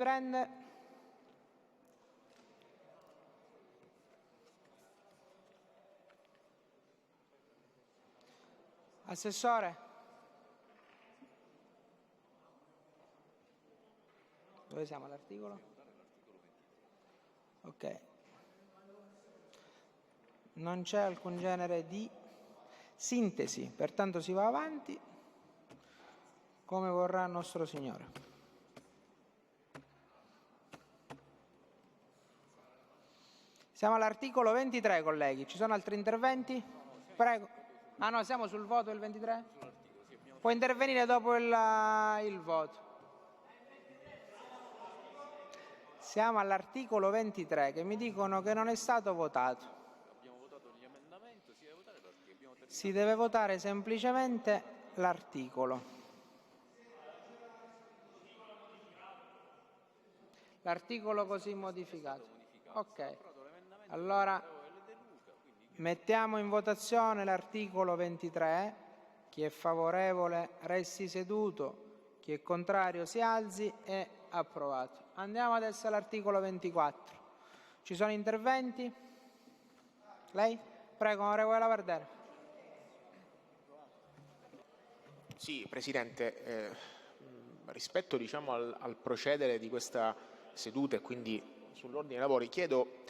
Prende. Assessore. Dove siamo all'articolo? Ok. Non c'è alcun genere di sintesi, pertanto si va avanti come vorrà nostro Signore. Siamo all'articolo 23, colleghi. Ci sono altri interventi? Prego. Ah no, siamo sul voto del 23? Può intervenire dopo il voto. Siamo all'articolo 23, che mi dicono che non è stato votato. Abbiamo votato gli emendamenti, si deve votare perché abbiamo terminato. Si deve votare semplicemente l'articolo. L'articolo così modificato. Ok. Allora mettiamo in votazione l'articolo 23. Chi è favorevole resti seduto, chi è contrario si alzi. È approvato. Andiamo adesso all'articolo 24. Ci sono interventi? Lei? Prego, onorevole Lavardera. Sì, Presidente, rispetto al procedere di questa seduta e quindi sull'ordine dei lavori, chiedo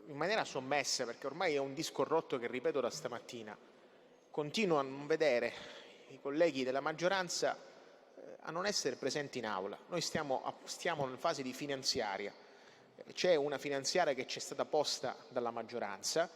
in maniera sommessa, perché ormai è un disco rotto che ripeto da stamattina, continuo a non vedere i colleghi della maggioranza a non essere presenti in aula. Noi stiamo in fase di finanziaria, c'è una finanziaria che ci è stata posta dalla maggioranza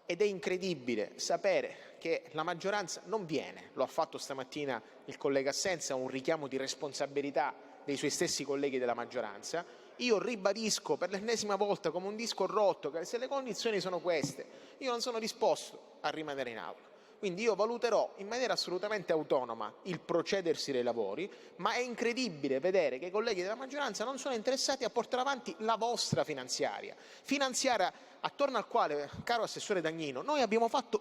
ed è incredibile sapere che la maggioranza non viene. Lo ha fatto stamattina il collega Assenza, un richiamo di responsabilità dei suoi stessi colleghi della maggioranza. Io ribadisco per l'ennesima volta come un disco rotto che se le condizioni sono queste, io non sono disposto a rimanere in aula. Quindi io valuterò in maniera assolutamente autonoma il procedersi dei lavori, ma è incredibile vedere che i colleghi della maggioranza non sono interessati a portare avanti la vostra finanziaria attorno al quale, caro Assessore Dagnino,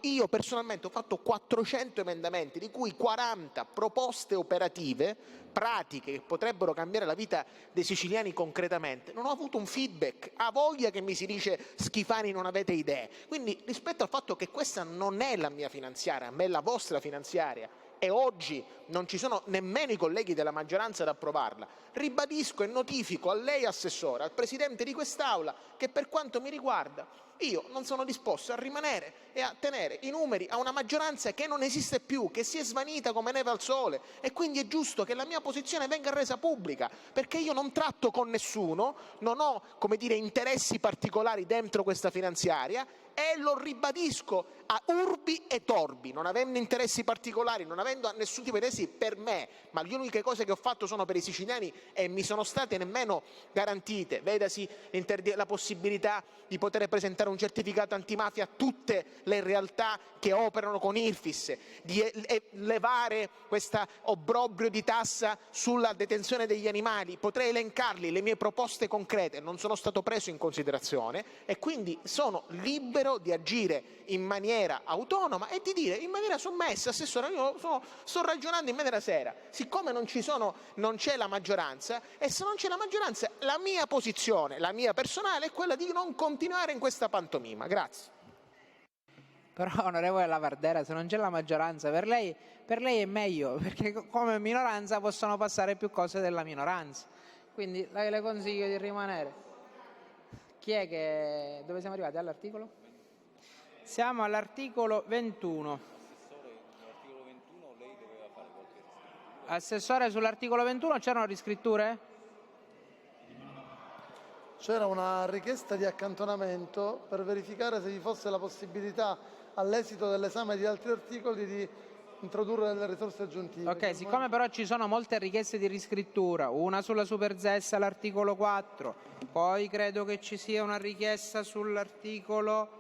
io personalmente ho fatto 400 emendamenti, di cui 40 proposte operative, pratiche, che potrebbero cambiare la vita dei siciliani concretamente. Non ho avuto un feedback. Ha voglia che mi si dice Schifani non avete idee. Quindi rispetto al fatto che questa non è la mia finanziaria, ma è la vostra finanziaria, e oggi non ci sono nemmeno i colleghi della maggioranza ad approvarla, ribadisco e notifico a lei, Assessore, al Presidente di quest'Aula, che per quanto mi riguarda io non sono disposto a rimanere e a tenere i numeri a una maggioranza che non esiste più, che si è svanita come neve al sole, e quindi è giusto che la mia posizione venga resa pubblica, perché io non tratto con nessuno, non ho, interessi particolari dentro questa finanziaria, e lo ribadisco a urbi e torbi, non avendo interessi particolari, non avendo nessun tipo di interessi per me, ma le uniche cose che ho fatto sono per i siciliani e mi sono state nemmeno garantite. Vedasi la possibilità di poter presentare un certificato antimafia a tutte le realtà che operano con Irfis, di levare questo obbrobrio di tassa sulla detenzione degli animali. Potrei elencarli, le mie proposte concrete, non sono stato preso in considerazione e quindi sono libero di agire in maniera autonoma e di dire in maniera sommessa: Assessore, io sto ragionando in maniera seria, siccome non c'è la maggioranza, e se non c'è la maggioranza la mia posizione, la mia personale, è quella di non continuare in questa pantomima. Grazie. Però, onorevole Lavardera, se non c'è la maggioranza, per lei è meglio, perché come minoranza possono passare più cose della minoranza. Quindi le consiglio di rimanere. Dove siamo arrivati? All'articolo? Siamo all'articolo 21. Sull'articolo 21 lei doveva fare qualche riscrittura. Assessore, sull'articolo 21 c'erano riscritture? C'era una richiesta di accantonamento per verificare se vi fosse la possibilità, all'esito dell'esame di altri articoli, di introdurre delle risorse aggiuntive. Ok, siccome però ci sono molte richieste di riscrittura, una sulla Superzessa all'articolo 4, poi credo che ci sia una richiesta sull'articolo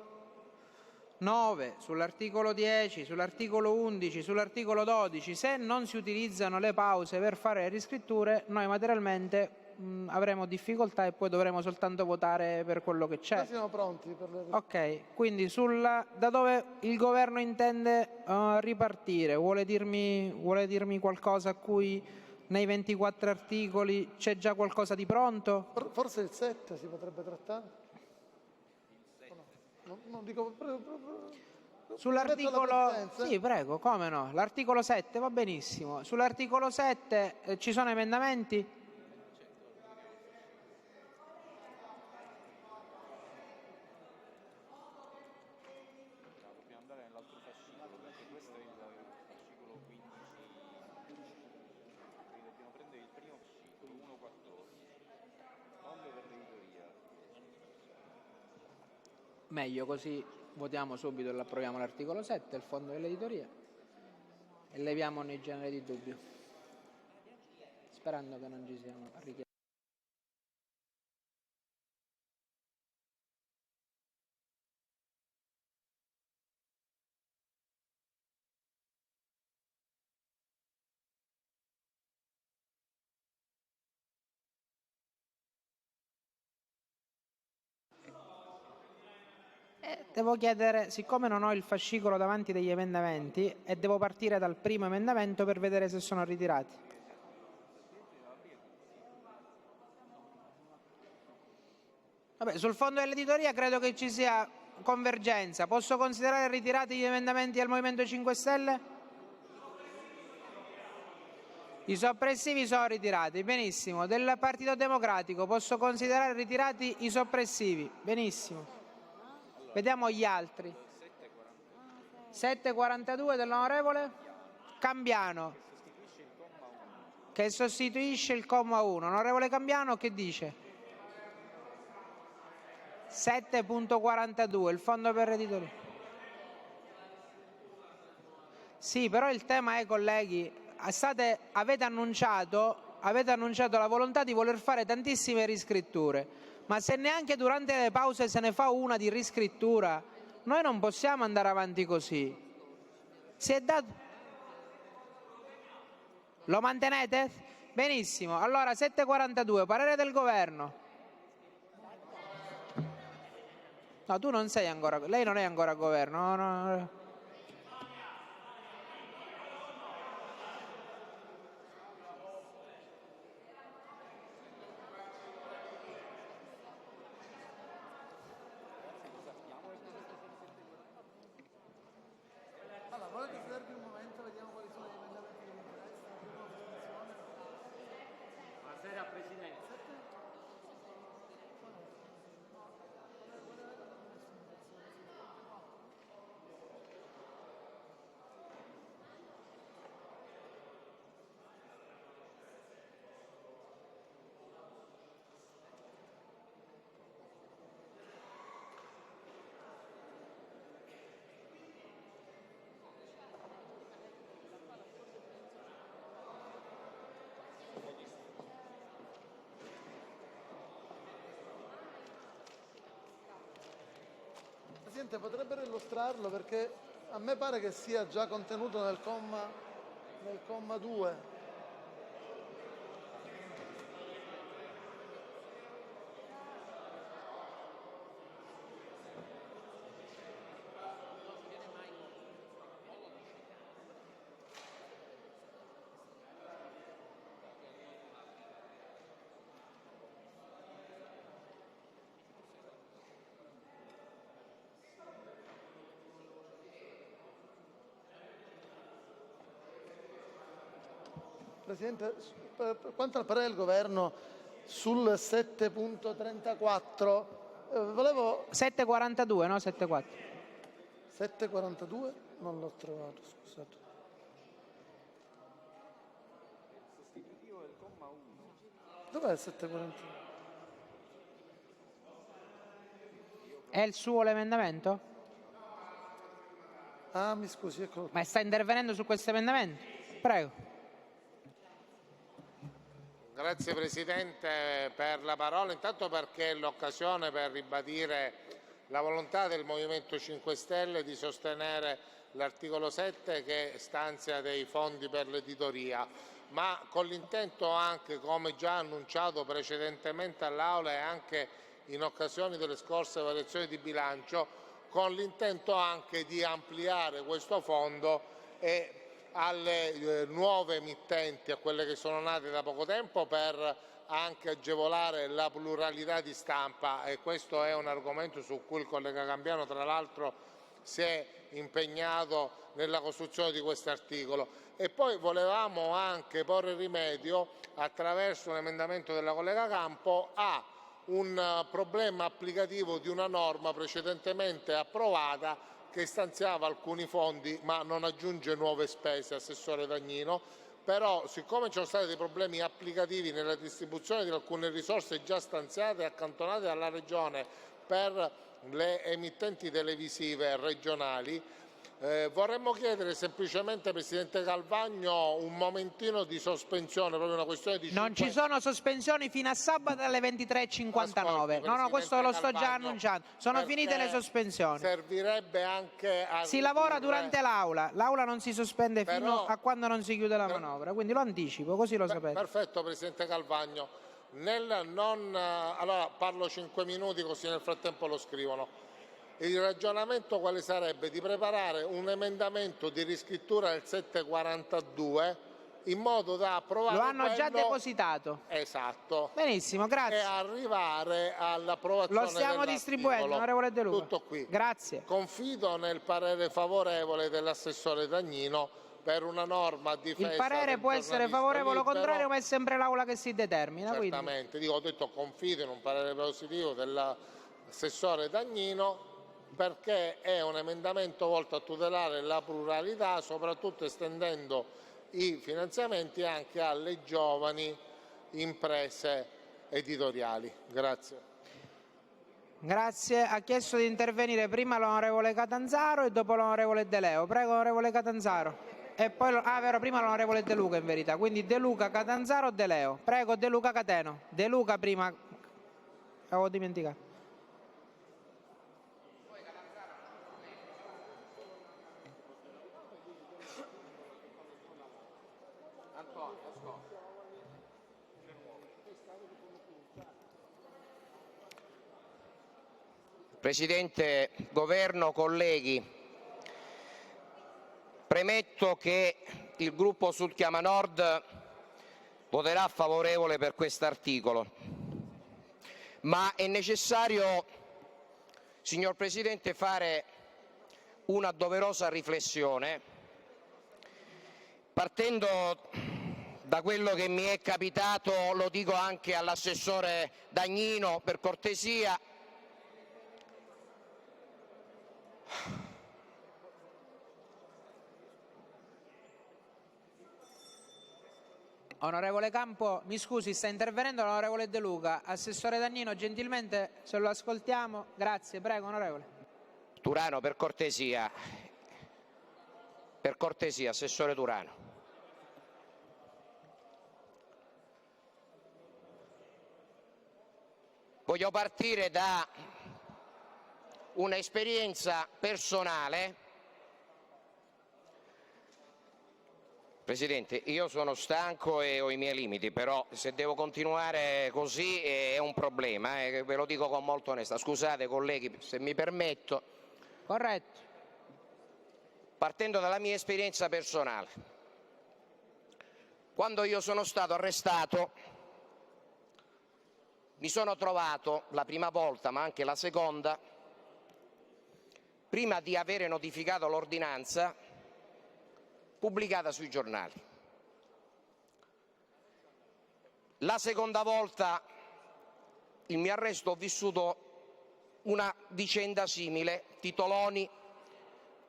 9, sull'articolo 10, sull'articolo 11, sull'articolo 12, se non si utilizzano le pause per fare le riscritture, noi materialmente avremo difficoltà e poi dovremo soltanto votare per quello che c'è. Noi siamo pronti per le... Ok, quindi da dove il governo intende ripartire? Vuole dirmi qualcosa a cui nei 24 articoli c'è già qualcosa di pronto? Forse il 7 si potrebbe trattare? Non dico... Sull'articolo... Sì, prego, come no? L'articolo 7 va benissimo. Sull'articolo 7 ci sono emendamenti? Dobbiamo andare nell'altro fascicolo perché questo è il fascicolo 15. Quindi dobbiamo prendere il primo fascicolo 1.14. Fondo per l'editoria. Meglio, così votiamo subito e approviamo l'articolo 7, il fondo dell'editoria, e leviamo ogni genere di dubbio, sperando che non ci siano richieste. Devo chiedere, siccome non ho il fascicolo davanti degli emendamenti, e devo partire dal primo emendamento per vedere se sono ritirati. Vabbè, sul fondo dell'editoria credo che ci sia convergenza. Posso considerare ritirati gli emendamenti del Movimento 5 Stelle? I soppressivi sono ritirati, benissimo. Del Partito Democratico posso considerare ritirati i soppressivi, benissimo. Vediamo gli altri. 742 dell'onorevole Cambiano, che sostituisce il comma 1. Onorevole Cambiano, che dice? 7.42, il fondo per l'editoria. Sì, però il tema è, colleghi, avete annunciato la volontà di voler fare tantissime riscritture, ma se neanche durante le pause se ne fa una di riscrittura, noi non possiamo andare avanti così. Si è dato... Lo mantenete? Benissimo. Allora 742, parere del governo. No, tu non sei ancora... Lei non è ancora governo. No. Allora, volete che serve un momento, vediamo quali sono gli emendamenti che vi interessano. Buonasera Presidente. Presidente, potrebbero illustrarlo perché a me pare che sia già contenuto nel comma 2. Presidente, quanto al parere del Governo sul 7.34, volevo... 742, no? 74. 7.42? Non l'ho trovato, scusate. Sostitutivo del comma 1. Dov'è il 7.42? È il suo l'emendamento? Ah, mi scusi, eccolo. Ma sta intervenendo su questo emendamento? Prego. Grazie Presidente per la parola, intanto perché è l'occasione per ribadire la volontà del Movimento 5 Stelle di sostenere l'articolo 7 che stanzia dei fondi per l'editoria, ma con l'intento anche, come già annunciato precedentemente all'Aula e anche in occasione delle scorse variazioni di bilancio, con l'intento anche di ampliare questo fondo e alle nuove emittenti, a quelle che sono nate da poco tempo, per anche agevolare la pluralità di stampa, e questo è un argomento su cui il collega Cambiano tra l'altro si è impegnato nella costruzione di questo articolo. E poi volevamo anche porre rimedio, attraverso un emendamento della collega Campo, a un problema applicativo di una norma precedentemente approvata che stanziava alcuni fondi ma non aggiunge nuove spese, Assessore Dagnino. Però, siccome ci sono stati dei problemi applicativi nella distribuzione di alcune risorse già stanziate e accantonate dalla Regione per le emittenti televisive regionali, vorremmo chiedere semplicemente, Presidente Calvagno, un momentino di sospensione, proprio una questione di Non ci sono sospensioni fino a sabato alle 23:59. No, questo lo sto già annunciando. Sono finite le sospensioni. Servirebbe anche a Si lavora durante l'Aula. L'Aula non si sospende fino a quando non si chiude la manovra. Quindi lo anticipo, così lo sapete. Perfetto, Presidente Calvagno. Allora parlo 5 minuti, così nel frattempo lo scrivono. Il ragionamento quale sarebbe? Di preparare un emendamento di riscrittura del 742 in modo da approvare. Lo hanno già depositato. Esatto. Benissimo, grazie. E arrivare all'approvazione. Lo stiamo distribuendo, onorevole De Luca. Tutto qui. Grazie. Confido nel parere favorevole dell'assessore Dagnino per una norma a difesa. Il parere può essere favorevole o contrario, ma è sempre l'Aula che si determina. Certamente, ho detto confido in un parere positivo dell'assessore Dagnino, perché è un emendamento volto a tutelare la pluralità, soprattutto estendendo i finanziamenti anche alle giovani imprese editoriali. Grazie. Grazie. Ha chiesto di intervenire prima l'onorevole Catanzaro e dopo l'onorevole De Leo. Prego, onorevole Catanzaro. E poi, prima l'onorevole De Luca in verità. Quindi De Luca, Catanzaro, De Leo. Prego, De Luca Cateno. De Luca prima. Avevo dimenticato. Presidente, Governo, colleghi, premetto che il gruppo Sud Chiama Nord voterà favorevole per questo articolo, ma è necessario, signor Presidente, fare una doverosa riflessione partendo da quello che mi è capitato, lo dico anche all'assessore Dagnino per cortesia. Onorevole Campo, mi scusi, sta intervenendo l'onorevole De Luca. Assessore Dagnino, gentilmente, se lo ascoltiamo. Grazie, prego, onorevole. Turano, per cortesia, Assessore Turano. Voglio partire da un'esperienza personale. Presidente, io sono stanco e ho i miei limiti, però se devo continuare così è un problema, ve lo dico con molta onestà. Scusate colleghi, se mi permetto. Corretto. Partendo dalla mia esperienza personale. Quando io sono stato arrestato, mi sono trovato la prima volta, ma anche la seconda, prima di avere notificato l'ordinanza, pubblicata sui giornali. La seconda volta, il mio arresto, ho vissuto una vicenda simile, titoloni.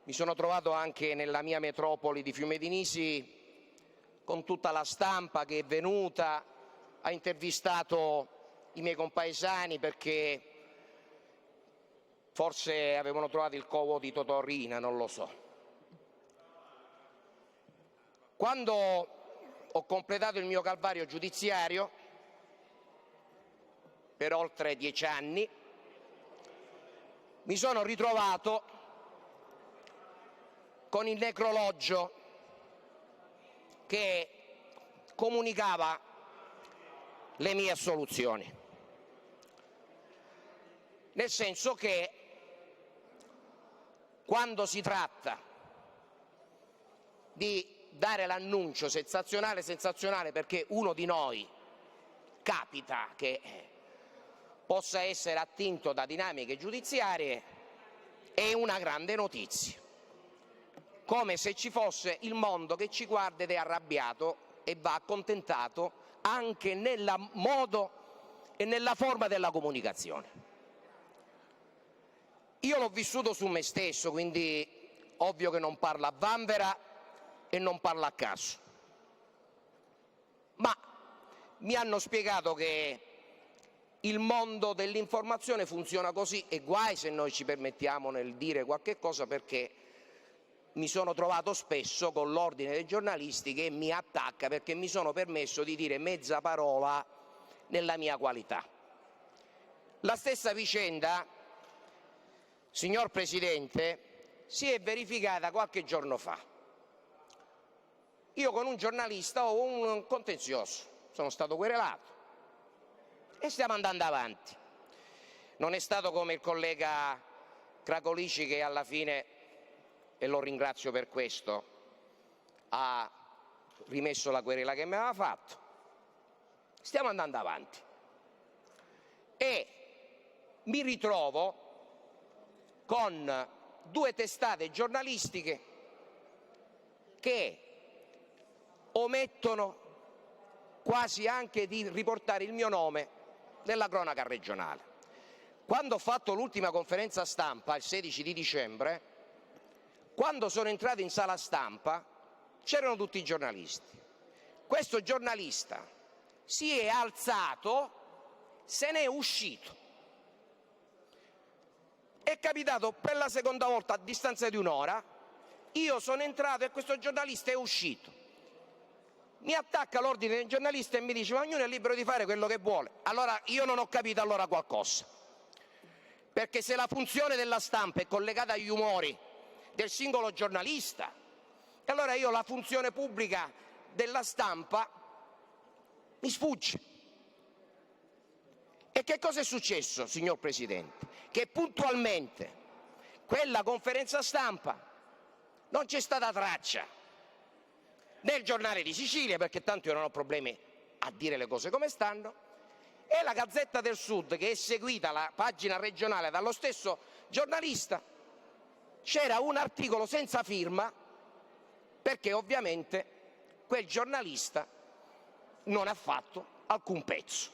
Mi sono trovato anche nella mia metropoli di Fiume di Nisi con tutta la stampa che è venuta, ha intervistato i miei compaesani perché forse avevano trovato il covo di Totò Riina, non lo so. Quando ho completato il mio calvario giudiziario per oltre 10 anni, mi sono ritrovato con il necrologio che comunicava le mie assoluzioni. Nel senso che quando si tratta di dare l'annuncio sensazionale perché uno di noi capita che possa essere attinto da dinamiche giudiziarie è una grande notizia, come se ci fosse il mondo che ci guarda ed è arrabbiato e va accontentato anche nel modo e nella forma della comunicazione. Io l'ho vissuto su me stesso, quindi ovvio che non parlo a vanvera e non parlo a caso, ma mi hanno spiegato che il mondo dell'informazione funziona così e guai se noi ci permettiamo nel dire qualche cosa, perché mi sono trovato spesso con l'ordine dei giornalisti che mi attacca perché mi sono permesso di dire mezza parola nella mia qualità. La stessa vicenda, signor Presidente, si è verificata qualche giorno fa. Io con un giornalista ho un contenzioso, sono stato querelato e stiamo andando avanti. Non è stato come il collega Cracolici che alla fine, e lo ringrazio per questo, ha rimesso la querela che mi aveva fatto. Stiamo andando avanti e mi ritrovo con due testate giornalistiche che omettono quasi anche di riportare il mio nome nella cronaca regionale. Quando ho fatto l'ultima conferenza stampa, il 16 di dicembre, quando sono entrato in sala stampa c'erano tutti i giornalisti. Questo giornalista si è alzato, se n'è uscito. È capitato per la seconda volta a distanza di un'ora, io sono entrato e questo giornalista è uscito. Mi attacca l'ordine dei giornalisti e mi dice ma ognuno è libero di fare quello che vuole. Allora io non ho capito allora qualcosa, perché se la funzione della stampa è collegata agli umori del singolo giornalista, allora io la funzione pubblica della stampa mi sfugge. E che cosa è successo, signor Presidente? Che puntualmente quella conferenza stampa non c'è stata traccia nel Giornale di Sicilia, perché tanto io non ho problemi a dire le cose come stanno, e la Gazzetta del Sud, che è seguita la pagina regionale dallo stesso giornalista, c'era un articolo senza firma, perché ovviamente quel giornalista non ha fatto alcun pezzo.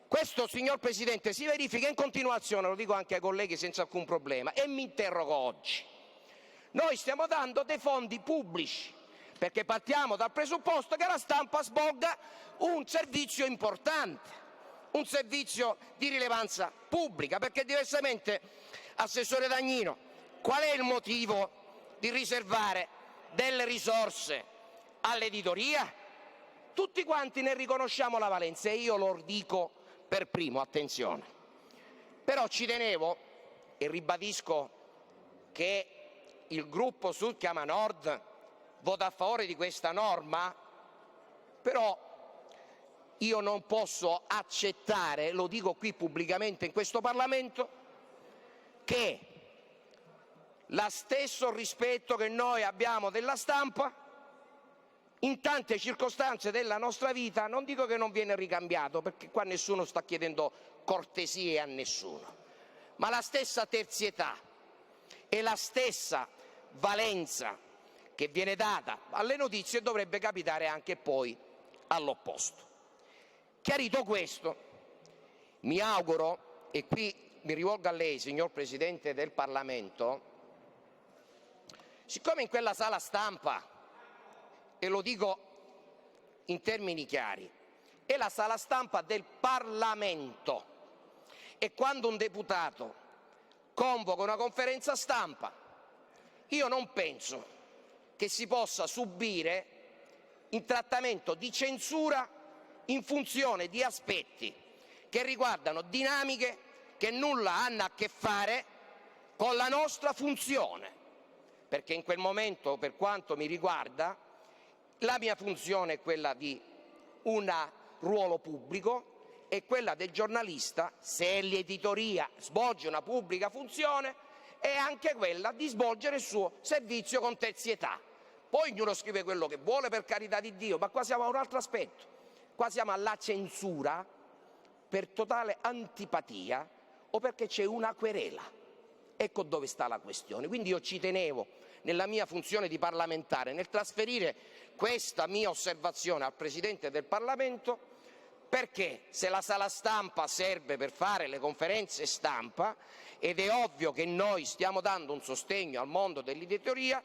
Questo, signor Presidente, si verifica in continuazione, lo dico anche ai colleghi senza alcun problema, e mi interrogo oggi. Noi stiamo dando dei fondi pubblici, perché partiamo dal presupposto che la stampa svolga un servizio importante, un servizio di rilevanza pubblica, perché diversamente, Assessore Dagnino, qual è il motivo di riservare delle risorse all'editoria? Tutti quanti ne riconosciamo la valenza e io lo dico per primo, attenzione. Però ci tenevo e ribadisco che il gruppo Sud Chiama Nord vota a favore di questa norma, però io non posso accettare, lo dico qui pubblicamente in questo Parlamento, che lo stesso rispetto che noi abbiamo della stampa in tante circostanze della nostra vita, non dico che non viene ricambiato, perché qua nessuno sta chiedendo cortesie a nessuno, ma la stessa terzietà e la stessa valenza che viene data alle notizie dovrebbe capitare anche poi all'opposto. Chiarito questo, mi auguro, e qui mi rivolgo a lei, signor Presidente del Parlamento, siccome in quella sala stampa, e lo dico in termini chiari, è la sala stampa del Parlamento, e quando un deputato convoca una conferenza stampa, io non penso che si possa subire il trattamento di censura in funzione di aspetti che riguardano dinamiche che nulla hanno a che fare con la nostra funzione, perché in quel momento, per quanto mi riguarda, la mia funzione è quella di un ruolo pubblico e quella del giornalista, se l'editoria svolge una pubblica funzione, è anche quella di svolgere il suo servizio con terzietà, Poi ognuno scrive quello che vuole, per carità di Dio, ma qua siamo a un altro aspetto. Qua siamo alla censura per totale antipatia o perché c'è una querela. Ecco dove sta la questione. Quindi io ci tenevo, nella mia funzione di parlamentare, nel trasferire questa mia osservazione al Presidente del Parlamento, perché se la sala stampa serve per fare le conferenze stampa, ed è ovvio che noi stiamo dando un sostegno al mondo dell'editoria,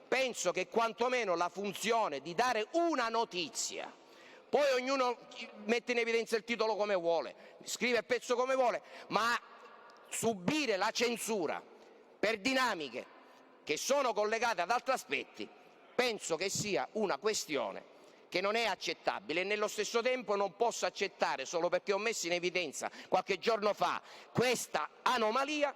penso che quantomeno la funzione di dare una notizia, poi ognuno mette in evidenza il titolo come vuole, scrive il pezzo come vuole, ma subire la censura per dinamiche che sono collegate ad altri aspetti, penso che sia una questione che non è accettabile, e nello stesso tempo non posso accettare, solo perché ho messo in evidenza qualche giorno fa questa anomalia,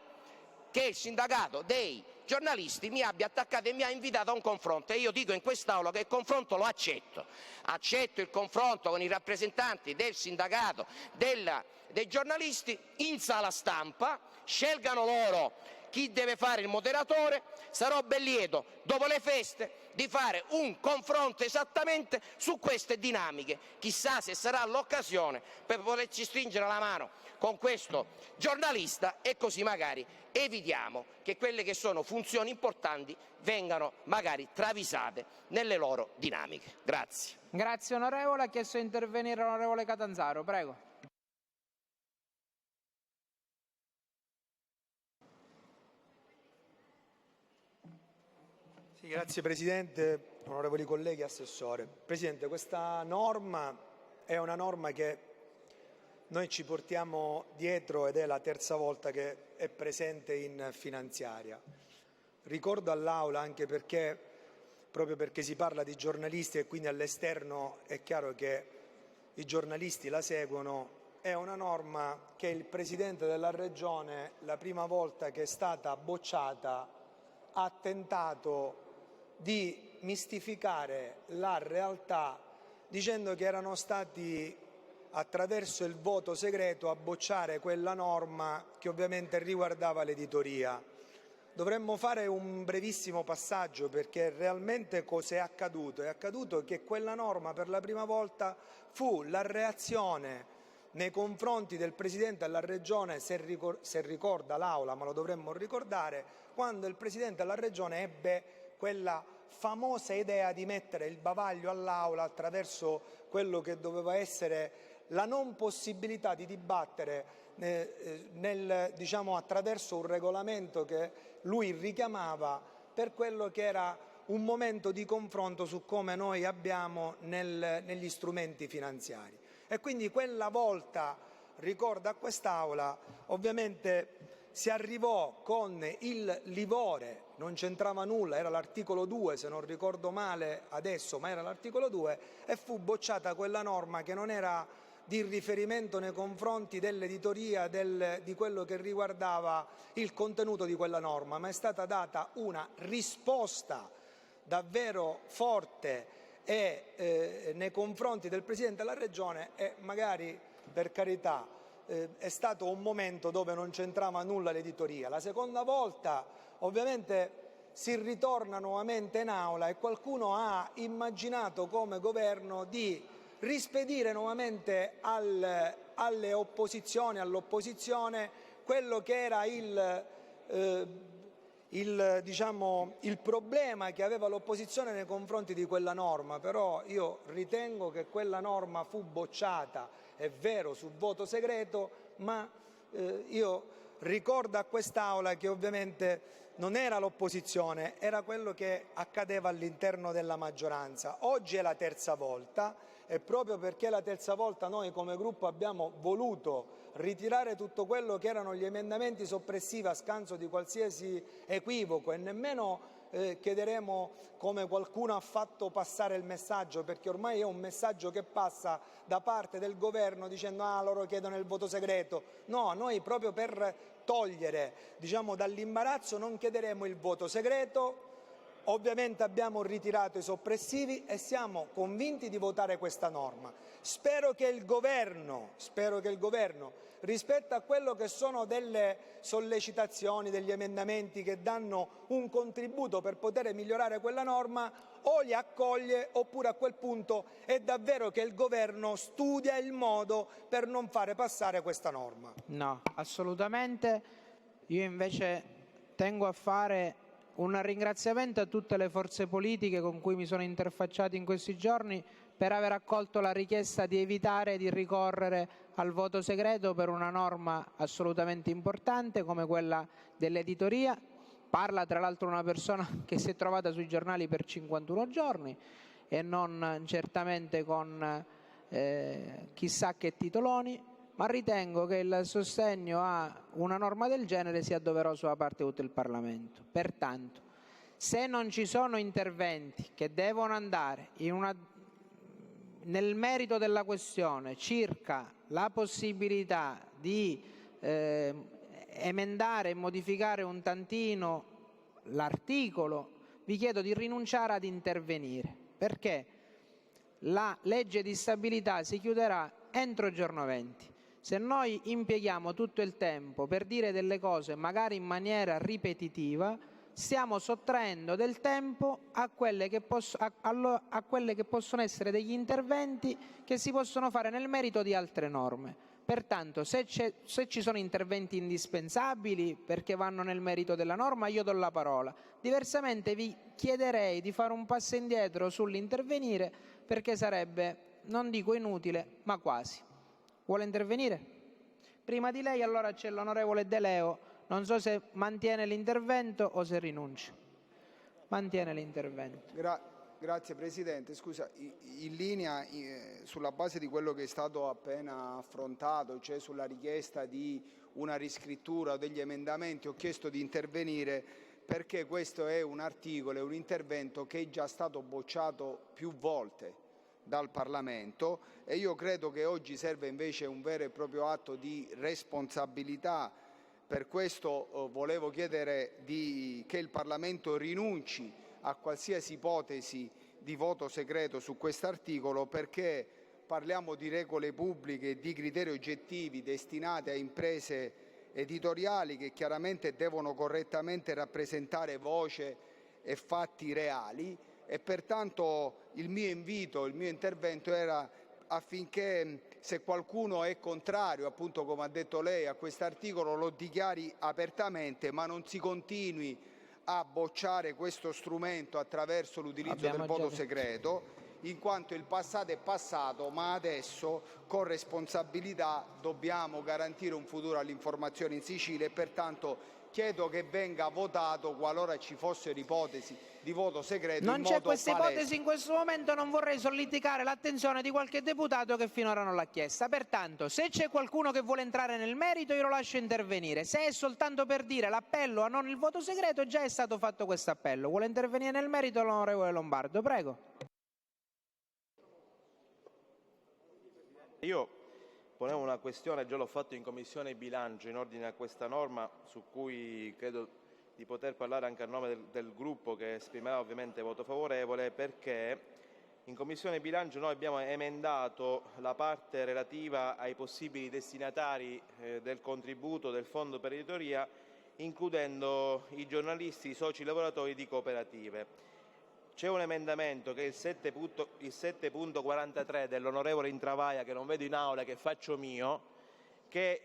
che il sindacato dei giornalisti mi abbia attaccato e mi ha invitato a un confronto. E io dico in quest'Aula che il confronto lo accetto. Accetto il confronto con i rappresentanti del sindacato dei giornalisti in sala stampa, scelgano loro chi deve fare il moderatore. Sarò ben lieto, dopo le feste, di fare un confronto esattamente su queste dinamiche. Chissà se sarà l'occasione per poterci stringere la mano con questo giornalista, e così magari evitiamo che quelle che sono funzioni importanti vengano magari travisate nelle loro dinamiche. Grazie. Grazie onorevole. Ha chiesto di intervenire l'onorevole Catanzaro. Prego. Sì, grazie Presidente, onorevoli colleghi, Assessore. Presidente, questa norma è una norma che noi ci portiamo dietro ed è la terza volta che è presente in finanziaria. Ricordo all'Aula, anche perché, proprio perché si parla di giornalisti e quindi all'esterno è chiaro che i giornalisti la seguono, è una norma che il Presidente della Regione, la prima volta che è stata bocciata, ha tentato di mistificare la realtà dicendo che erano stati, attraverso il voto segreto, a bocciare quella norma che ovviamente riguardava l'editoria. Dovremmo fare un brevissimo passaggio, perché realmente cos'è accaduto? È accaduto che quella norma per la prima volta fu la reazione nei confronti del Presidente della Regione, se ricorda l'Aula, ma lo dovremmo ricordare, quando il Presidente della Regione ebbe quella famosa idea di mettere il bavaglio all'Aula attraverso quello che doveva essere la non possibilità di dibattere attraverso un regolamento che lui richiamava per quello che era un momento di confronto su come noi abbiamo negli strumenti finanziari. E quindi quella volta, ricordo a quest'Aula, ovviamente si arrivò con il livore, non c'entrava nulla, era l'articolo 2 se non ricordo male adesso, ma era l'articolo 2, e fu bocciata quella norma che non era di riferimento nei confronti dell'editoria, di quello che riguardava il contenuto di quella norma, ma è stata data una risposta davvero forte nei confronti del Presidente della Regione, e magari, per carità, è stato un momento dove non c'entrava nulla l'editoria. La seconda volta ovviamente si ritorna nuovamente in Aula e qualcuno ha immaginato come governo di rispedire nuovamente all'opposizione quello che era il problema che aveva l'opposizione nei confronti di quella norma. Però io ritengo che quella norma fu bocciata, è vero, su voto segreto, ma io ricordo a quest'Aula che ovviamente non era l'opposizione, era quello che accadeva all'interno della maggioranza. Oggi è la terza volta, e proprio perché la terza volta noi come gruppo abbiamo voluto ritirare tutto quello che erano gli emendamenti soppressivi a scanso di qualsiasi equivoco, e nemmeno chiederemo, come qualcuno ha fatto passare il messaggio, perché ormai è un messaggio che passa da parte del governo dicendo loro chiedono il voto segreto. No, noi proprio per togliere dall'imbarazzo non chiederemo il voto segreto. Ovviamente abbiamo ritirato i soppressivi e siamo convinti di votare questa norma. Spero che il Governo rispetto a quello che sono delle sollecitazioni, degli emendamenti che danno un contributo per poter migliorare quella norma, o li accoglie oppure a quel punto è davvero che il governo studia il modo per non fare passare questa norma. No, assolutamente. Io invece tengo a fare un ringraziamento a tutte le forze politiche con cui mi sono interfacciato in questi giorni per aver accolto la richiesta di evitare di ricorrere al voto segreto per una norma assolutamente importante come quella dell'editoria. Parla tra l'altro una persona che si è trovata sui giornali per 51 giorni e non certamente con chissà che titoloni, ma ritengo che il sostegno a una norma del genere sia doveroso da parte di tutto il Parlamento. Pertanto, se non ci sono interventi che devono andare nel merito della questione circa la possibilità di emendare e modificare un tantino l'articolo, vi chiedo di rinunciare ad intervenire, perché la legge di stabilità si chiuderà entro il giorno 20. Se noi impieghiamo tutto il tempo per dire delle cose magari in maniera ripetitiva, stiamo sottraendo del tempo a quelle che possono essere degli interventi che si possono fare nel merito di altre norme. Pertanto, se ci sono interventi indispensabili perché vanno nel merito della norma, io do la parola. Diversamente vi chiederei di fare un passo indietro sull'intervenire, perché sarebbe, non dico inutile, ma quasi. Vuole intervenire? Prima di lei allora c'è l'onorevole De Leo. Non so se mantiene l'intervento o se rinuncia. Mantiene l'intervento. Grazie Presidente. Scusa, in linea, sulla base di quello che è stato appena affrontato, cioè sulla richiesta di una riscrittura o degli emendamenti, ho chiesto di intervenire perché questo è un articolo, è un intervento che è già stato bocciato più volte dal Parlamento e io credo che oggi serve invece un vero e proprio atto di responsabilità. Per questo volevo chiedere che il Parlamento rinunci a qualsiasi ipotesi di voto segreto su quest'articolo, perché parliamo di regole pubbliche e di criteri oggettivi destinati a imprese editoriali che chiaramente devono correttamente rappresentare voce e fatti reali e pertanto il mio invito, il mio intervento era affinché se qualcuno è contrario, appunto come ha detto lei, a quest'articolo lo dichiari apertamente, ma non si continui a bocciare questo strumento attraverso l'utilizzo del voto segreto, in quanto il passato è passato, ma adesso con responsabilità dobbiamo garantire un futuro all'informazione in Sicilia e pertanto chiedo che venga votato qualora ci fossero ipotesi di voto segreto. Non c'è questa ipotesi in questo momento, non vorrei solleticare l'attenzione di qualche deputato che finora non l'ha chiesta. Pertanto, se c'è qualcuno che vuole entrare nel merito, io lo lascio intervenire. Se è soltanto per dire l'appello a non il voto segreto, già è stato fatto questo appello. Vuole intervenire nel merito l'onorevole Lombardo, prego. Io ponevo una questione, già l'ho fatto in Commissione Bilancio, in ordine a questa norma, su cui credo di poter parlare anche a nome del gruppo che esprimerà ovviamente voto favorevole, perché in Commissione Bilancio noi abbiamo emendato la parte relativa ai possibili destinatari del contributo del Fondo per l'editoria, includendo i giornalisti, i soci lavoratori di cooperative. C'è un emendamento che è il 7.43 dell'onorevole Intravaia, che non vedo in aula, che faccio mio, che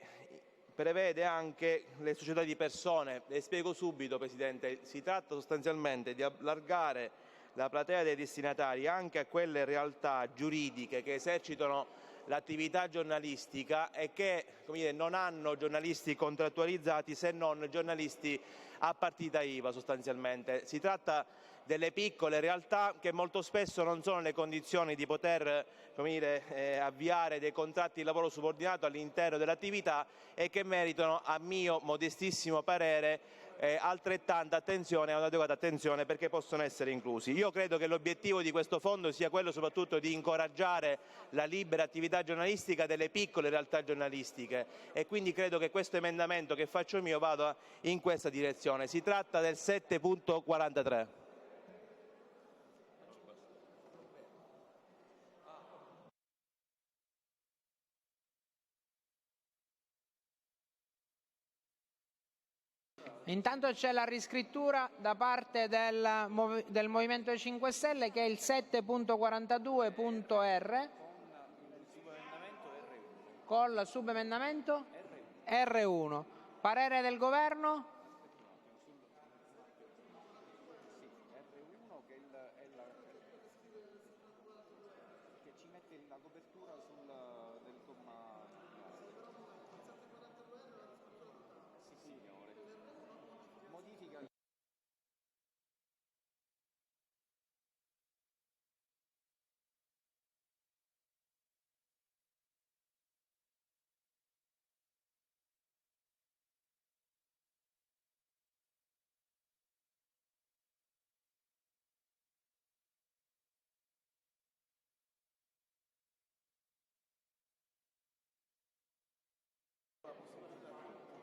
prevede anche le società di persone. Le spiego subito, Presidente. Si tratta sostanzialmente di allargare la platea dei destinatari anche a quelle realtà giuridiche che esercitano l'attività giornalistica e che, come dire, non hanno giornalisti contrattualizzati se non giornalisti a partita IVA sostanzialmente. Si tratta delle piccole realtà che molto spesso non sono nelle condizioni di poter, come dire, avviare dei contratti di lavoro subordinato all'interno dell'attività e che meritano, a mio modestissimo parere, altrettanta attenzione e un'adeguata attenzione perché possono essere inclusi. Io credo che l'obiettivo di questo fondo sia quello soprattutto di incoraggiare la libera attività giornalistica delle piccole realtà giornalistiche e quindi credo che questo emendamento che faccio mio vada in questa direzione. Si tratta del 7.43. Intanto c'è la riscrittura da parte del Movimento 5 Stelle che è il 7.42.R col subemendamento R1. Parere del Governo?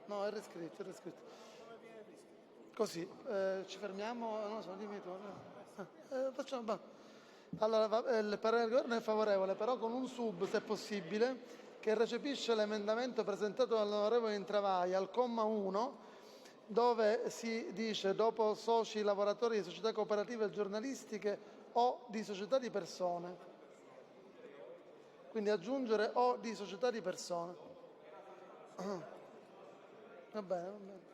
No, è riscritto, è riscritto. Così, ci fermiamo, non lo so, dimmi tu. Facciamo, allora, il parere del Governo è favorevole, però con un sub, se possibile, che recepisce l'emendamento presentato dall'onorevole Intravaia al comma 1, dove si dice dopo soci lavoratori di società cooperative e giornalistiche o di società di persone. Quindi aggiungere o di società di persone. Va bene, va bene.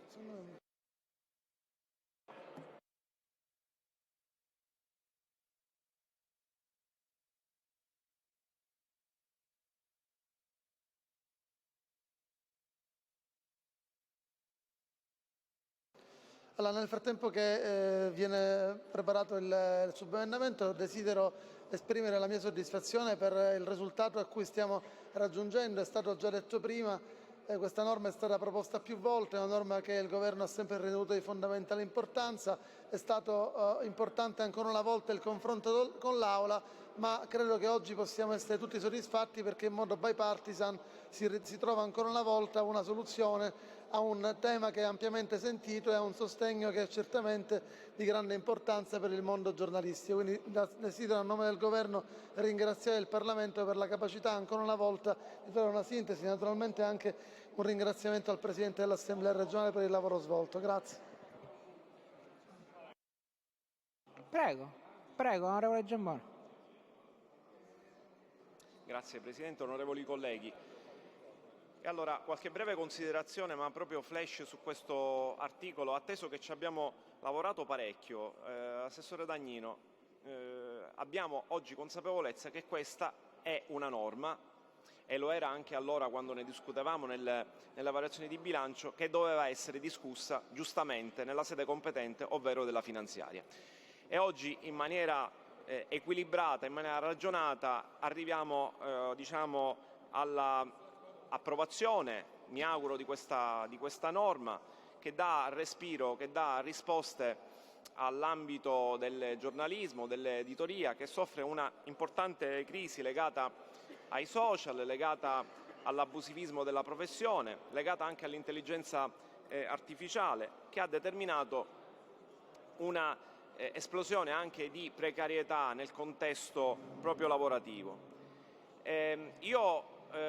Allora, nel frattempo che viene preparato il subemendamento, desidero esprimere la mia soddisfazione per il risultato a cui stiamo raggiungendo. È stato già detto prima, questa norma è stata proposta più volte, è una norma che il Governo ha sempre ritenuto di fondamentale importanza. È stato importante ancora una volta il confronto con l'Aula, ma credo che oggi possiamo essere tutti soddisfatti perché in modo bipartisan si trova ancora una volta una soluzione a un tema che è ampiamente sentito e a un sostegno che è certamente di grande importanza per il mondo giornalistico. Quindi desidero a nome del Governo ringraziare il Parlamento per la capacità ancora una volta di trovare una sintesi, naturalmente anche un ringraziamento al Presidente dell'Assemblea regionale per il lavoro svolto. Grazie. Prego, onorevole Giambone. Grazie Presidente, onorevoli colleghi. E allora, qualche breve considerazione, ma proprio flash su questo articolo, atteso che ci abbiamo lavorato parecchio. Assessore Dagnino, abbiamo oggi consapevolezza che questa è una norma, e lo era anche allora quando ne discutevamo nella variazione di bilancio, che doveva essere discussa giustamente nella sede competente, ovvero della finanziaria. E oggi in maniera equilibrata, in maniera ragionata, arriviamo diciamo all'approvazione, mi auguro, di questa norma che dà respiro, che dà risposte all'ambito del giornalismo, dell'editoria, che soffre una importante crisi legata ai social, legata all'abusivismo della professione, legata anche all'intelligenza artificiale, che ha determinato una esplosione anche di precarietà nel contesto proprio lavorativo.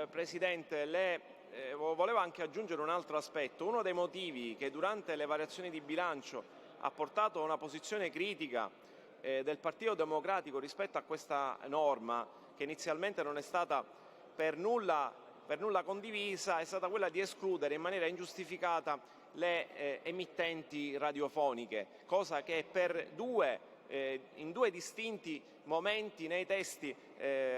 Presidente, volevo anche aggiungere un altro aspetto. Uno dei motivi che durante le variazioni di bilancio ha portato a una posizione critica del Partito Democratico rispetto a questa norma, che inizialmente non è stata per nulla condivisa, è stata quella di escludere in maniera ingiustificata le emittenti radiofoniche, cosa che in due distinti momenti nei testi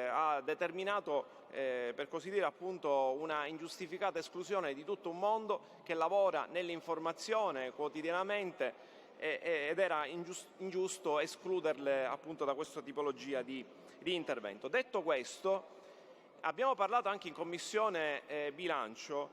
ha determinato, per così dire, appunto, una ingiustificata esclusione di tutto un mondo che lavora nell'informazione quotidianamente, ed era ingiusto escluderle appunto da questa tipologia di intervento. Detto questo, abbiamo parlato anche in Commissione bilancio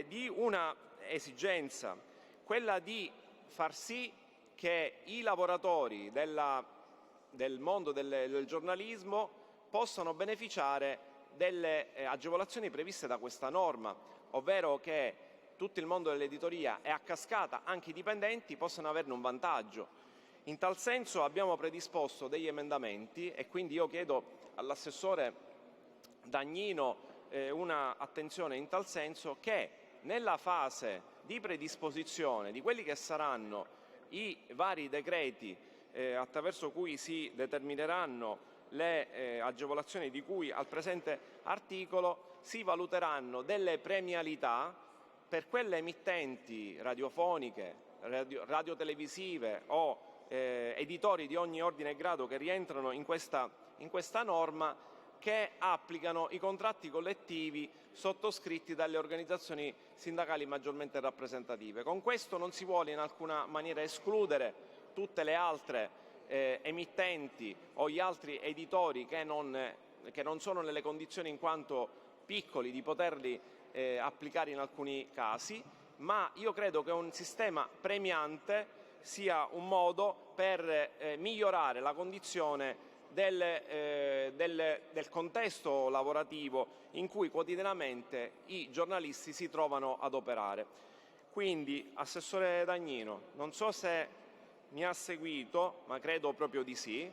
di una esigenza, quella di far sì che i lavoratori del mondo del giornalismo possano beneficiare delle agevolazioni previste da questa norma, ovvero che tutto il mondo dell'editoria e a cascata anche i dipendenti possano averne un vantaggio. In tal senso abbiamo predisposto degli emendamenti e quindi io chiedo all'assessore Dagnino una attenzione in tal senso, che nella fase di predisposizione di quelli che saranno i vari decreti attraverso cui si determineranno le agevolazioni di cui al presente articolo, si valuteranno delle premialità per quelle emittenti radiofoniche, radiotelevisive o editori di ogni ordine e grado che rientrano in questa norma, che applicano i contratti collettivi sottoscritti dalle organizzazioni sindacali maggiormente rappresentative. Con questo non si vuole in alcuna maniera escludere tutte le altre emittenti o gli altri editori che non sono nelle condizioni, in quanto piccoli, di poterli applicare in alcuni casi, ma io credo che un sistema premiante sia un modo per migliorare la condizione del contesto lavorativo in cui quotidianamente i giornalisti si trovano ad operare. Quindi, Assessore Dagnino, non so se mi ha seguito, ma credo proprio di sì.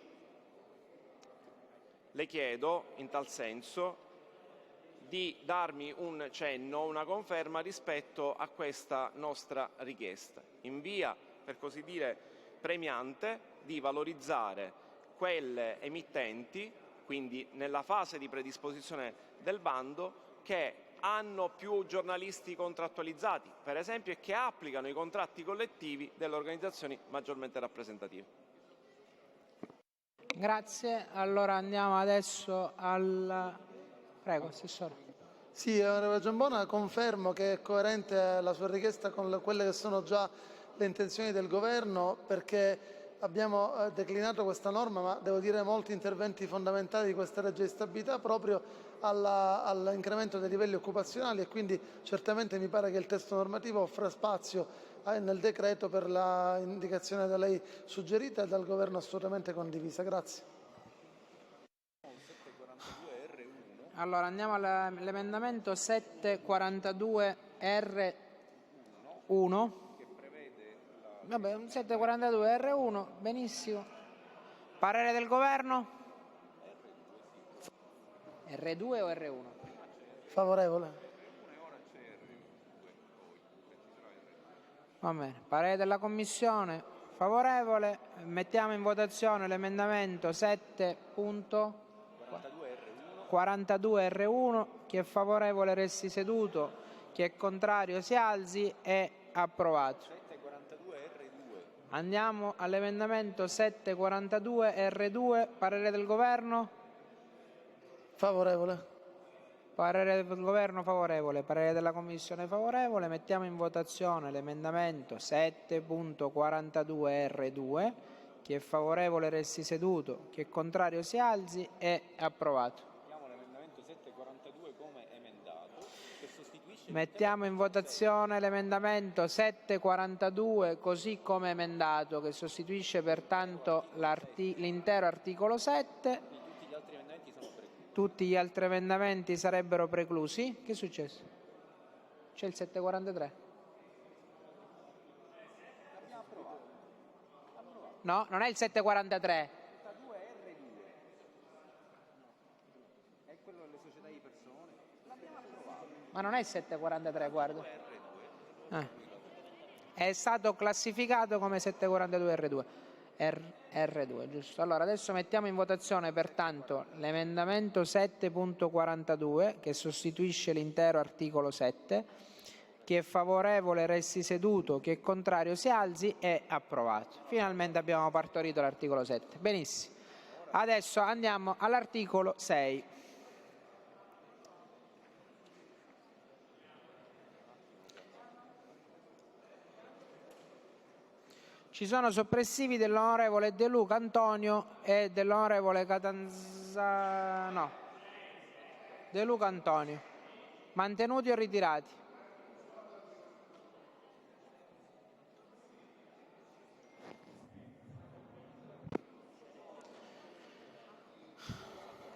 Le chiedo in tal senso di darmi un cenno, una conferma rispetto a questa nostra richiesta, in via, per così dire, premiante, di valorizzare quelle emittenti, quindi nella fase di predisposizione del bando, che hanno più giornalisti contrattualizzati, per esempio, e che applicano i contratti collettivi delle organizzazioni maggiormente rappresentative. Grazie. Allora andiamo adesso al... Prego, Assessore. Sì, onorevole Giambona, confermo che è coerente la sua richiesta con quelle che sono già le intenzioni del Governo, perché abbiamo declinato questa norma, ma devo dire molti interventi fondamentali di questa legge di stabilità proprio all'incremento dei livelli occupazionali, e quindi certamente mi pare che il testo normativo offra spazio nel decreto per la indicazione da lei suggerita e dal Governo assolutamente condivisa. Grazie. Allora andiamo all'emendamento 742R1. Vabbè, 742R1, benissimo. Parere del Governo? R2 o R1? Favorevole. Va bene. Parere della Commissione? Favorevole. Mettiamo in votazione l'emendamento 7.42R1. Chi è favorevole resti seduto. Chi è contrario si alzi. È approvato. Andiamo all'emendamento 742R2, parere del Governo? Favorevole. Parere del Governo favorevole, parere della Commissione favorevole. Mettiamo in votazione l'emendamento 7.42R2. Chi è favorevole resti seduto, chi è contrario si alzi. È approvato. Mettiamo in votazione l'emendamento 742 così come emendato, che sostituisce pertanto l'intero articolo 7. Tutti gli altri emendamenti sarebbero preclusi. Che è successo? C'è il 743? No, non è il 743. Ma non è il 743, guarda. È stato classificato come 742R2. R2, giusto. Allora, adesso mettiamo in votazione pertanto l'emendamento 7.42 che sostituisce l'intero articolo 7. Chi è favorevole resti seduto, chi è contrario si alzi. È approvato. Finalmente abbiamo partorito l'articolo 7. Benissimo. Adesso andiamo all'articolo 6. Ci sono soppressivi dell'onorevole De Luca Antonio e dell'onorevole Catanzaro. De Luca Antonio. Mantenuti o ritirati?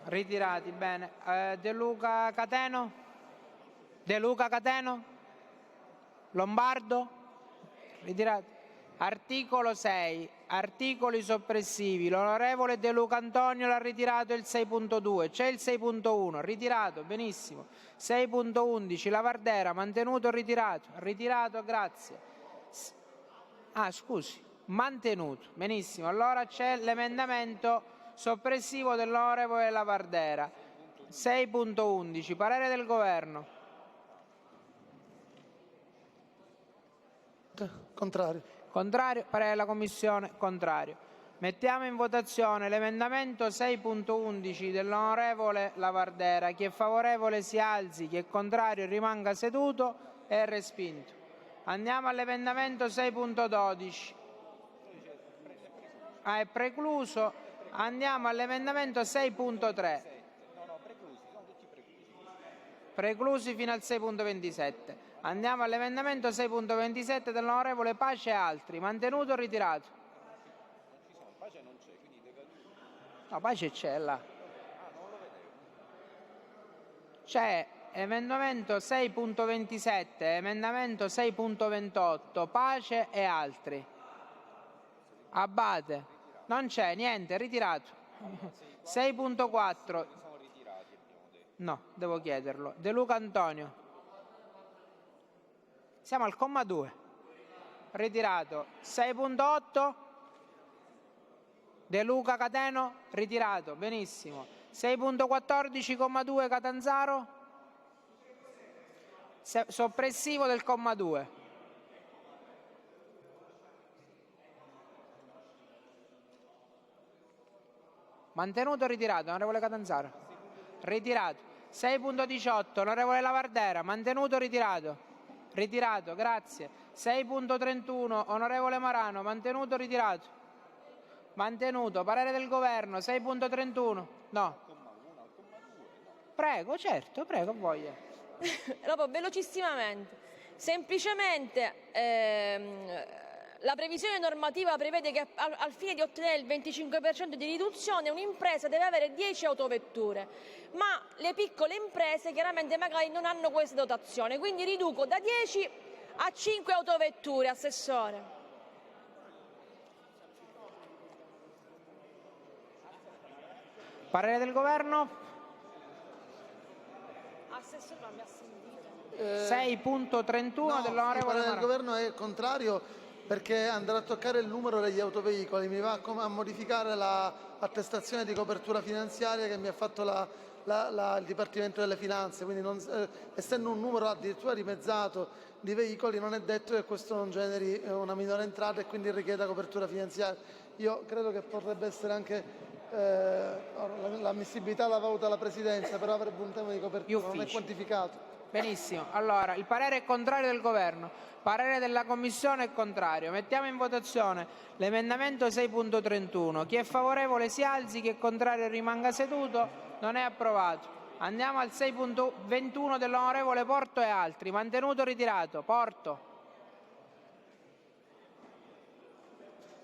Ritirati, bene. De Luca Cateno? De Luca Cateno? Lombardo? Ritirati. Articolo 6, articoli soppressivi. L'onorevole De Luca Antonio l'ha ritirato il 6.2. C'è il 6.1, ritirato, benissimo. 6.11, Lavardera, mantenuto o ritirato? Ritirato, grazie. Scusi, mantenuto, benissimo. Allora c'è l'emendamento soppressivo dell'onorevole Lavardera. 6.11, parere del Governo. Contrario. Contrario, parere della Commissione, contrario. Mettiamo in votazione l'emendamento 6.11 dell'onorevole Lavardera. Chi è favorevole si alzi, chi è contrario rimanga seduto. È respinto. Andiamo all'emendamento 6.12. È precluso. Andiamo all'emendamento 6.3. Preclusi fino al 6.27. Andiamo all'emendamento 6.27 dell'onorevole Pace e altri. Mantenuto o ritirato? No, Pace c'è là. C'è emendamento 6.27, emendamento 6.28, Pace e altri. Abbate. Non c'è, niente, ritirato. 6.4. No, devo chiederlo. De Luca Antonio. Siamo al comma 2. Ritirato. 6.8. De Luca Cateno. Ritirato. Benissimo. 6.14, comma 2, Catanzaro. Soppressivo del comma 2. Mantenuto o ritirato, onorevole Catanzaro? Ritirato. 6.18, onorevole Lavardera. Mantenuto o ritirato? Ritirato, grazie. 6.31, onorevole Marano. Mantenuto o ritirato? Mantenuto. Parere del Governo. 6.31. No. Prego, certo, prego, voglia. Proprio velocissimamente. Semplicemente la previsione normativa prevede che al fine di ottenere il 25% di riduzione un'impresa deve avere 10 autovetture, ma le piccole imprese chiaramente magari non hanno questa dotazione, quindi riduco da 10 a 5 autovetture, Assessore. Parere del Governo? Assessore, non mi ha sentito. 6.31 dell'onorevole il parere del Marano. Governo è contrario perché andrà a toccare il numero degli autoveicoli, mi va a modificare l'attestazione di copertura finanziaria che mi ha fatto il Dipartimento delle Finanze, quindi essendo un numero addirittura dimezzato di veicoli non è detto che questo non generi una minore entrata e quindi richieda copertura finanziaria. Io credo che potrebbe essere anche l'ammissibilità la valuta la Presidenza, però avrebbe un tema di copertura, non è quantificato. Benissimo, allora il parere è contrario del Governo, parere della Commissione è contrario. Mettiamo in votazione l'emendamento 6.31. Chi è favorevole si alzi, chi è contrario rimanga seduto. Non è approvato. Andiamo al 6.21 dell'onorevole Porto e altri. Mantenuto o ritirato? Porto.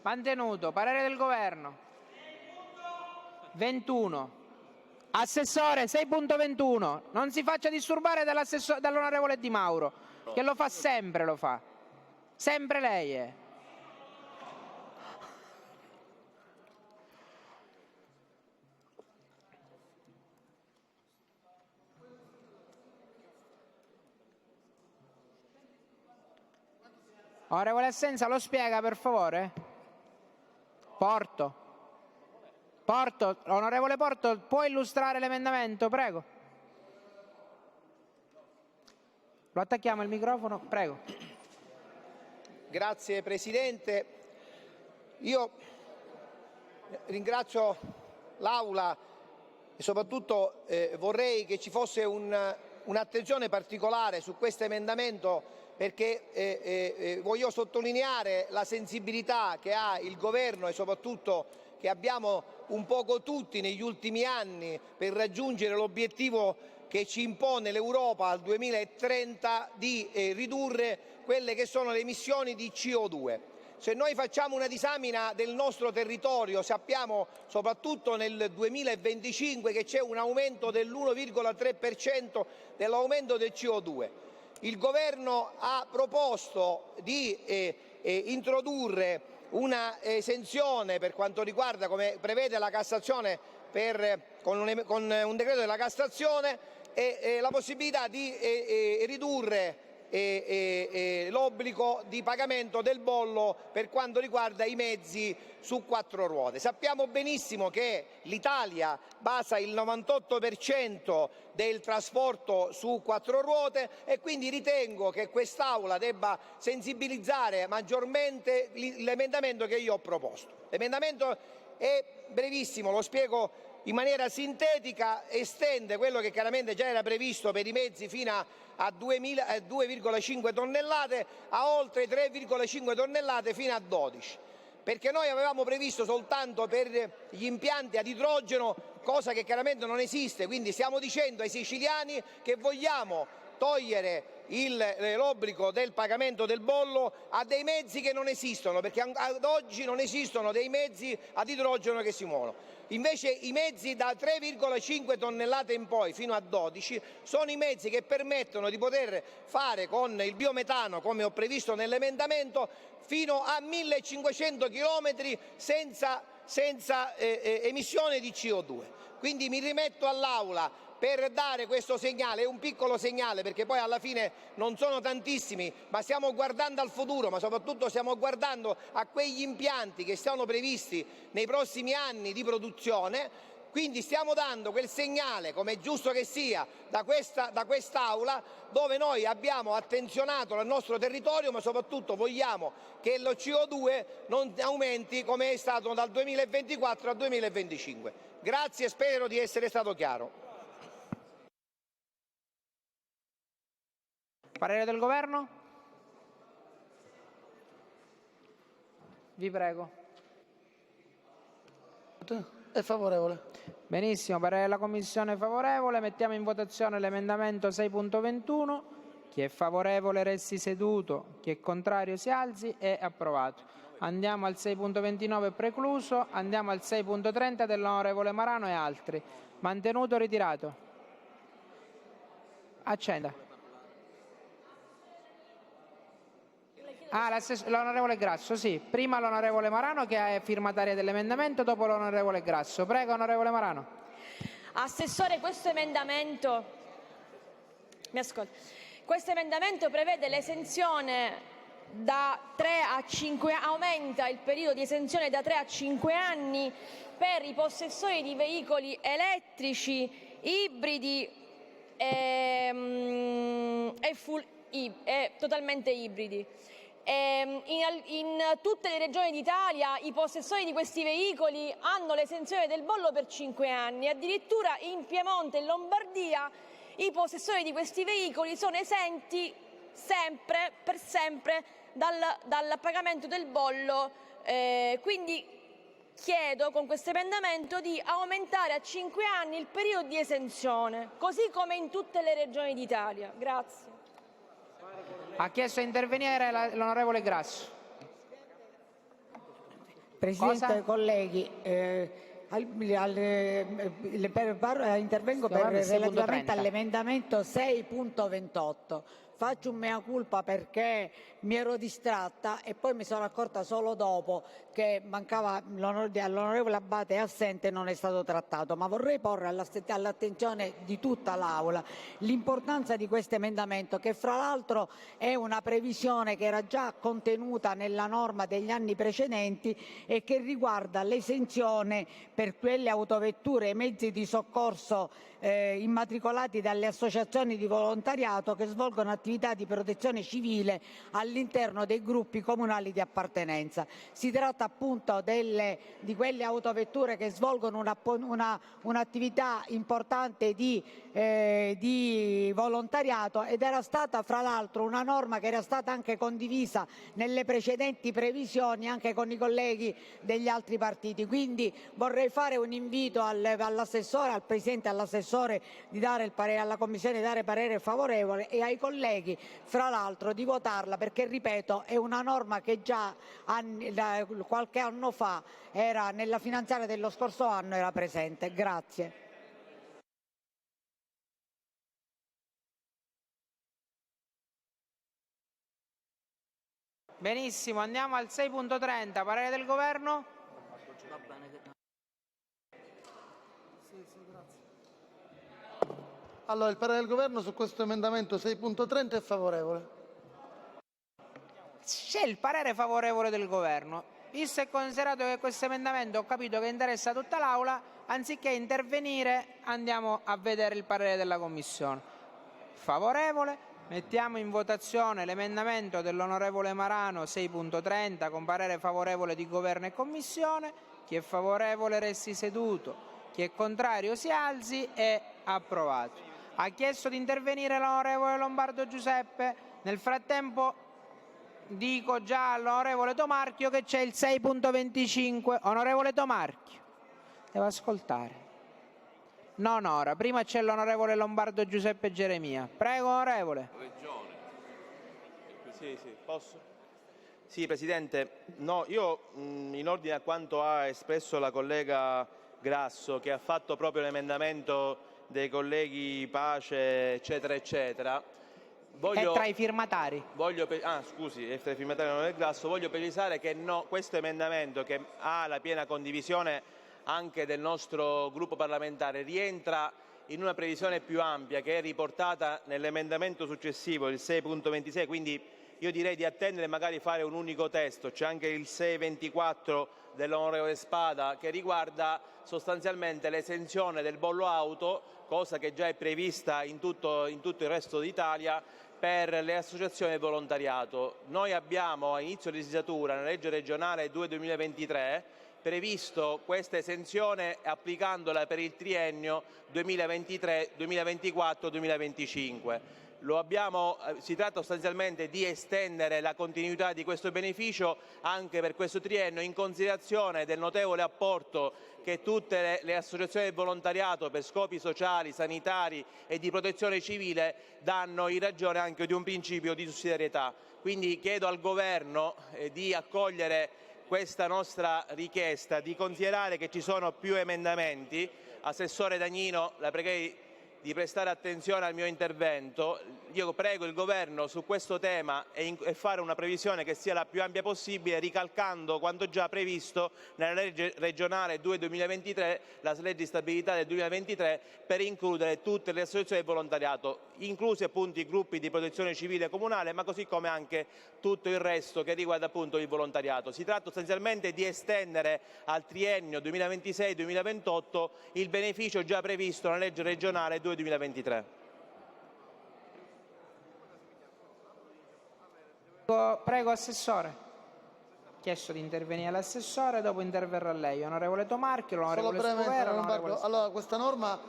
Mantenuto. Parere del Governo. 21. Assessore, 6.21. Non si faccia disturbare dall'onorevole Di Mauro, che lo fa sempre, lo fa. Sempre lei è. Onorevole Assenza, lo spiega per favore? Porto. Porto, onorevole Porto, può illustrare l'emendamento, prego. Lo attacchiamo il microfono, prego. Grazie Presidente. Io ringrazio l'Aula e soprattutto vorrei che ci fosse un'attenzione particolare su questo emendamento perché voglio sottolineare la sensibilità che ha il Governo e soprattutto che abbiamo un poco tutti negli ultimi anni per raggiungere l'obiettivo che ci impone l'Europa al 2030 di ridurre quelle che sono le emissioni di CO2. Se noi facciamo una disamina del nostro territorio sappiamo soprattutto nel 2025 che c'è un aumento dell'1,3% dell'aumento del CO2. il Governo ha proposto di introdurre una esenzione per quanto riguarda, come prevede la Cassazione con un decreto della Cassazione, la possibilità di ridurre l'obbligo di pagamento del bollo per quanto riguarda i mezzi su 4 ruote. Sappiamo benissimo che l'Italia basa il 98% del trasporto su 4 ruote e quindi ritengo che quest'Aula debba sensibilizzare maggiormente l'emendamento che io ho proposto. L'emendamento è brevissimo, lo spiego in maniera sintetica, estende quello che chiaramente già era previsto per i mezzi fino a 2,5 tonnellate a oltre 3,5 tonnellate fino a 12. Perché noi avevamo previsto soltanto per gli impianti ad idrogeno, cosa che chiaramente non esiste, quindi stiamo dicendo ai siciliani che vogliamo togliere l'obbligo del pagamento del bollo a dei mezzi che non esistono, perché ad oggi non esistono dei mezzi ad idrogeno che si muovono. Invece i mezzi da 3,5 tonnellate in poi fino a 12 sono i mezzi che permettono di poter fare con il biometano, come ho previsto nell'emendamento, fino a 1500 chilometri senza emissione di CO2. Quindi mi rimetto all'Aula per dare questo segnale, è un piccolo segnale perché poi alla fine non sono tantissimi, ma stiamo guardando al futuro, ma soprattutto stiamo guardando a quegli impianti che sono previsti nei prossimi anni di produzione, quindi stiamo dando quel segnale, come è giusto che sia, da quest'Aula, dove noi abbiamo attenzionato il nostro territorio, ma soprattutto vogliamo che lo CO2 non aumenti come è stato dal 2024 al 2025. Grazie, spero di essere stato chiaro. Parere del Governo? Vi prego. È favorevole. Benissimo, parere della Commissione è favorevole. Mettiamo in votazione l'emendamento 6.21. Chi è favorevole resti seduto, chi è contrario si alzi. È approvato. Andiamo al 6.29 precluso, andiamo al 6.30 dell'onorevole Marano e altri. Mantenuto o ritirato? Accenda. L'onorevole Grasso, sì. Prima l'onorevole Marano che è firmataria dell'emendamento, dopo l'onorevole Grasso. Prego, onorevole Marano. Assessore, questo emendamento prevede l'esenzione da 3 a 5 anni, aumenta il periodo di esenzione da 3 a 5 anni per i possessori di veicoli elettrici, ibridi e totalmente ibridi. In tutte le regioni d'Italia i possessori di questi veicoli hanno l'esenzione del bollo per 5 anni, addirittura in Piemonte e Lombardia i possessori di questi veicoli sono esenti per sempre dal pagamento del bollo, quindi chiedo con questo emendamento di aumentare a 5 anni il periodo di esenzione, così come in tutte le regioni d'Italia. Grazie. Ha chiesto di intervenire l'onorevole Grasso. Presidente, colleghi, intervengo relativamente all'emendamento 6.28. Faccio un mea culpa perché mi ero distratta e poi mi sono accorta solo dopo che mancava l'onorevole Abbate è assente e non è stato trattato, ma vorrei porre all'attenzione di tutta l'Aula l'importanza di questo emendamento, che fra l'altro è una previsione che era già contenuta nella norma degli anni precedenti e che riguarda l'esenzione per quelle autovetture e mezzi di soccorso immatricolati dalle associazioni di volontariato che svolgono attività di protezione civile all'interno dei gruppi comunali di appartenenza. Si tratta appunto di quelle autovetture che svolgono un'attività importante di volontariato ed era stata fra l'altro una norma che era stata anche condivisa nelle precedenti previsioni anche con i colleghi degli altri partiti. Quindi vorrei fare un invito all'assessore, al Presidente e all'assessore di dare il parere alla Commissione, di dare parere favorevole e ai colleghi fra l'altro di votarla perché, ripeto, è una norma che già qualche anno fa era nella finanziaria dello scorso anno era presente. Grazie. Benissimo, andiamo al 6.30, parere del Governo? Allora, il parere del Governo su questo emendamento 6.30 è favorevole. C'è il parere favorevole del Governo. Visto e considerato che questo emendamento ho capito che interessa tutta l'Aula, anziché intervenire andiamo a vedere il parere della Commissione. Favorevole, mettiamo in votazione l'emendamento dell'onorevole Marano 6.30 con parere favorevole di Governo e Commissione. Chi è favorevole resti seduto, chi è contrario si alzi. È approvato. Ha chiesto di intervenire l'onorevole Lombardo Giuseppe. Nel frattempo dico già all'onorevole Tomarchio che c'è il 6.25. Onorevole Tomarchio, devo ascoltare. Non ora, prima c'è l'onorevole Lombardo Giuseppe Geremia. Prego, onorevole. Sì, posso? Sì, Presidente. No, io in ordine a quanto ha espresso la collega Grasso, che ha fatto proprio l'emendamento dei colleghi Pace, eccetera, eccetera, È tra i firmatari. Scusi, è tra i firmatari non è Grasso. Voglio precisare che questo emendamento, che ha la piena condivisione anche del nostro gruppo parlamentare, rientra in una previsione più ampia che è riportata nell'emendamento successivo, il 6.26, quindi io direi di attendere e magari fare un unico testo. C'è anche il 6.24 dell'onorevole Spada che riguarda sostanzialmente l'esenzione del bollo auto, cosa che già è prevista in tutto il resto d'Italia, per le associazioni di volontariato. Noi abbiamo a inizio legislatura, nella legge regionale 2-2023, previsto questa esenzione applicandola per il triennio 2023-2024-2025. Si tratta sostanzialmente di estendere la continuità di questo beneficio anche per questo triennio, in considerazione del notevole apporto che tutte le associazioni di volontariato per scopi sociali, sanitari e di protezione civile danno, in ragione anche di un principio di sussidiarietà. Quindi chiedo al Governo di accogliere questa nostra richiesta, di considerare che ci sono più emendamenti. Assessore Dagnino, la pregherei di prestare attenzione al mio intervento. Io prego il Governo su questo tema e fare una previsione che sia la più ampia possibile, ricalcando quanto già previsto nella legge regionale 2-2023, la legge di stabilità del 2023, per includere tutte le associazioni di volontariato, inclusi appunto i gruppi di protezione civile comunale, ma così come anche tutto il resto che riguarda appunto il volontariato. Si tratta sostanzialmente di estendere al triennio 2026-2028 il beneficio già previsto nella legge regionale 2-2023. Prego, Assessore. Chiesto di intervenire l'assessore, dopo interverrà lei. Onorevole Tomarchio, l'onorevole Scuvera, l'onorevole Spada. Allora, questa norma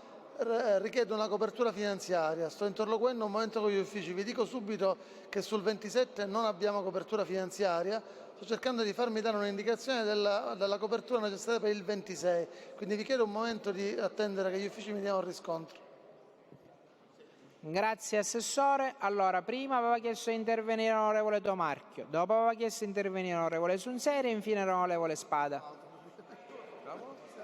richiede una copertura finanziaria. Sto interloquendo un momento con gli uffici. Vi dico subito che sul 27 non abbiamo copertura finanziaria. Sto cercando di farmi dare un'indicazione della copertura necessaria per il 26. Quindi vi chiedo un momento di attendere che gli uffici mi diano un riscontro. Grazie Assessore. Allora, prima aveva chiesto di intervenire l'onorevole Tomarchio, dopo aveva chiesto di intervenire l'onorevole Sunseri e infine l'onorevole Spada.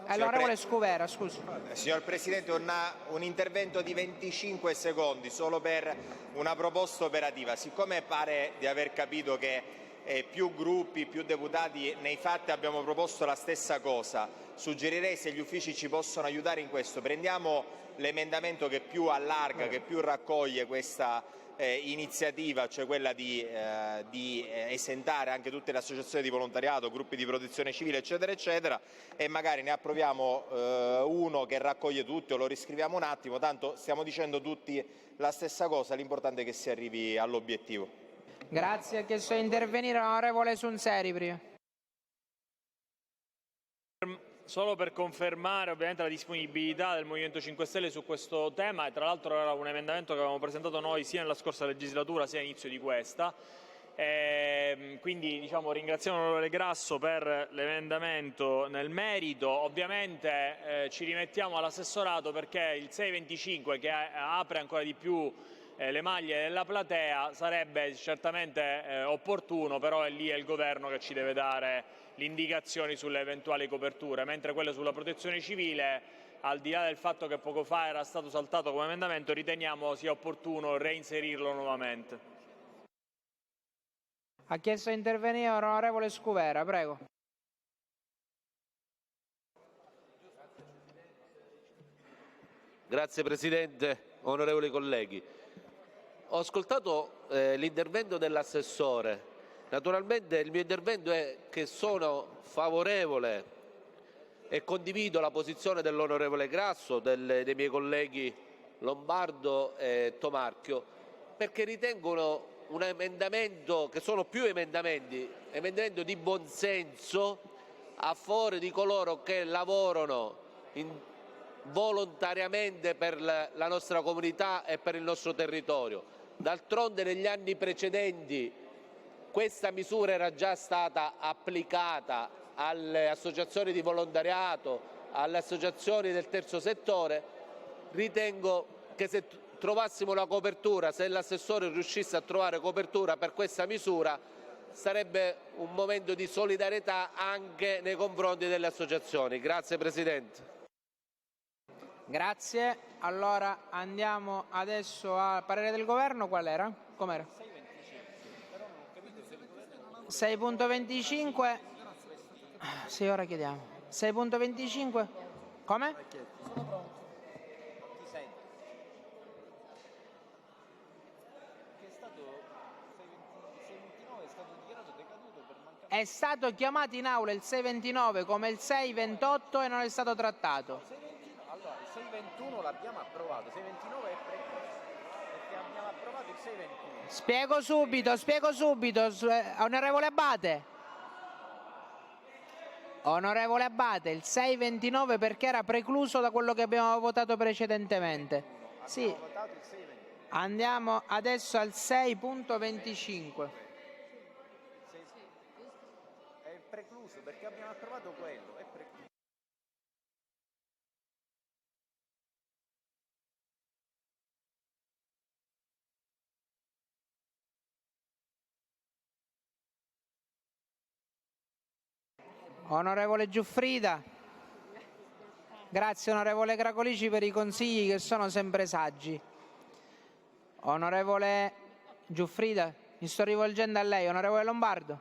L'onorevole Scuvera, scusi. Signor Presidente, un intervento di 25 secondi solo per una proposta operativa. Siccome pare di aver capito che più gruppi, più deputati, nei fatti abbiamo proposto la stessa cosa, suggerirei, se gli uffici ci possono aiutare in questo, prendiamo l'emendamento che più allarga, che più raccoglie questa iniziativa, cioè quella di esentare anche tutte le associazioni di volontariato, gruppi di protezione civile, eccetera, eccetera, e magari ne approviamo uno che raccoglie tutti o lo riscriviamo un attimo, tanto stiamo dicendo tutti la stessa cosa, l'importante è che si arrivi all'obiettivo. Grazie, ha chiesto di intervenire l'onorevole Sunseri prima. Solo per confermare ovviamente la disponibilità del Movimento 5 Stelle su questo tema, e tra l'altro era un emendamento che avevamo presentato noi sia nella scorsa legislatura sia all'inizio di questa. Quindi ringraziamo l'onorevole Grasso per l'emendamento nel merito. Ovviamente ci rimettiamo all'assessorato perché il 625, che apre ancora di più le maglie della platea, sarebbe certamente opportuno, però è lì il Governo che ci deve dare le indicazioni sulle eventuali coperture, mentre quello sulla protezione civile, al di là del fatto che poco fa era stato saltato come emendamento, riteniamo sia opportuno reinserirlo nuovamente. Ha chiesto di intervenire l'onorevole Scuvera, prego. Grazie Presidente, onorevoli colleghi. Ho ascoltato l'intervento dell'assessore. Naturalmente il mio intervento è che sono favorevole e condivido la posizione dell'onorevole Grasso, dei miei colleghi Lombardo e Tomarchio, perché ritengono un emendamento, che sono più emendamenti di buonsenso a favore di coloro che lavorano volontariamente per la nostra comunità e per il nostro territorio. D'altronde negli anni precedenti questa misura era già stata applicata alle associazioni di volontariato, alle associazioni del terzo settore. Ritengo che se trovassimo una copertura, se l'assessore riuscisse a trovare copertura per questa misura, sarebbe un momento di solidarietà anche nei confronti delle associazioni. Grazie Presidente. Grazie. Allora andiamo adesso al parere del governo. Qual era? Com'era? 6.25. Sì, ora chiediamo. 6.25. Come? È stato chiamato in aula il 629 come il 628 e non è stato trattato. Allora, il 621 l'abbiamo approvato, il 629 è precluso, perché abbiamo approvato il 621. Spiego subito, onorevole Abbate, il 629 perché era precluso da quello che abbiamo votato precedentemente. Sì. Andiamo adesso al 6.25. È precluso perché abbiamo approvato quello, è precluso. Onorevole Giuffrida. Grazie onorevole Cracolici per i consigli che sono sempre saggi. Onorevole Giuffrida, mi sto rivolgendo a lei. Onorevole Lombardo,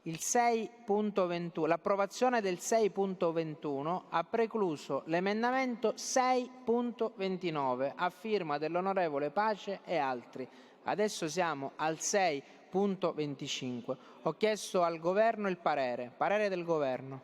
il 6.21, l'approvazione del 6.21 ha precluso l'emendamento 6.29 a firma dell'onorevole Pace e altri. Adesso siamo al 6.25. Ho chiesto al governo il parere del governo.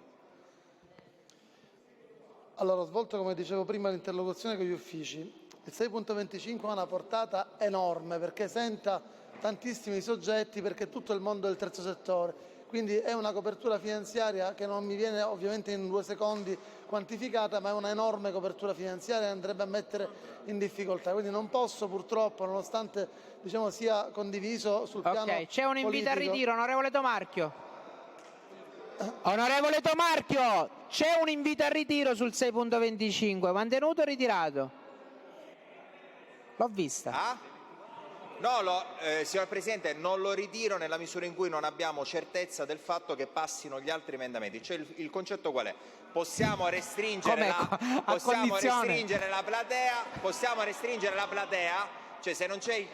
Allora, ho svolto, come dicevo prima, l'interlocuzione con gli uffici. Il 6.25 ha una portata enorme perché esenta tantissimi soggetti, perché è tutto il mondo del terzo settore. Quindi è una copertura finanziaria che non mi viene ovviamente in 2 secondi quantificata, ma è una enorme copertura finanziaria e andrebbe a mettere in difficoltà. Quindi non posso purtroppo, nonostante sia condiviso sul piano Ok, c'è un invito politico. al ritiro, onorevole Tomarchio. Onorevole Tomarchio, c'è un invito al ritiro sul 6.25, mantenuto o ritirato? L'ho vista. No, signor Presidente, non lo ritiro nella misura in cui non abbiamo certezza del fatto che passino gli altri emendamenti. Cioè il concetto qual è? Possiamo restringere la platea, cioè se non c'è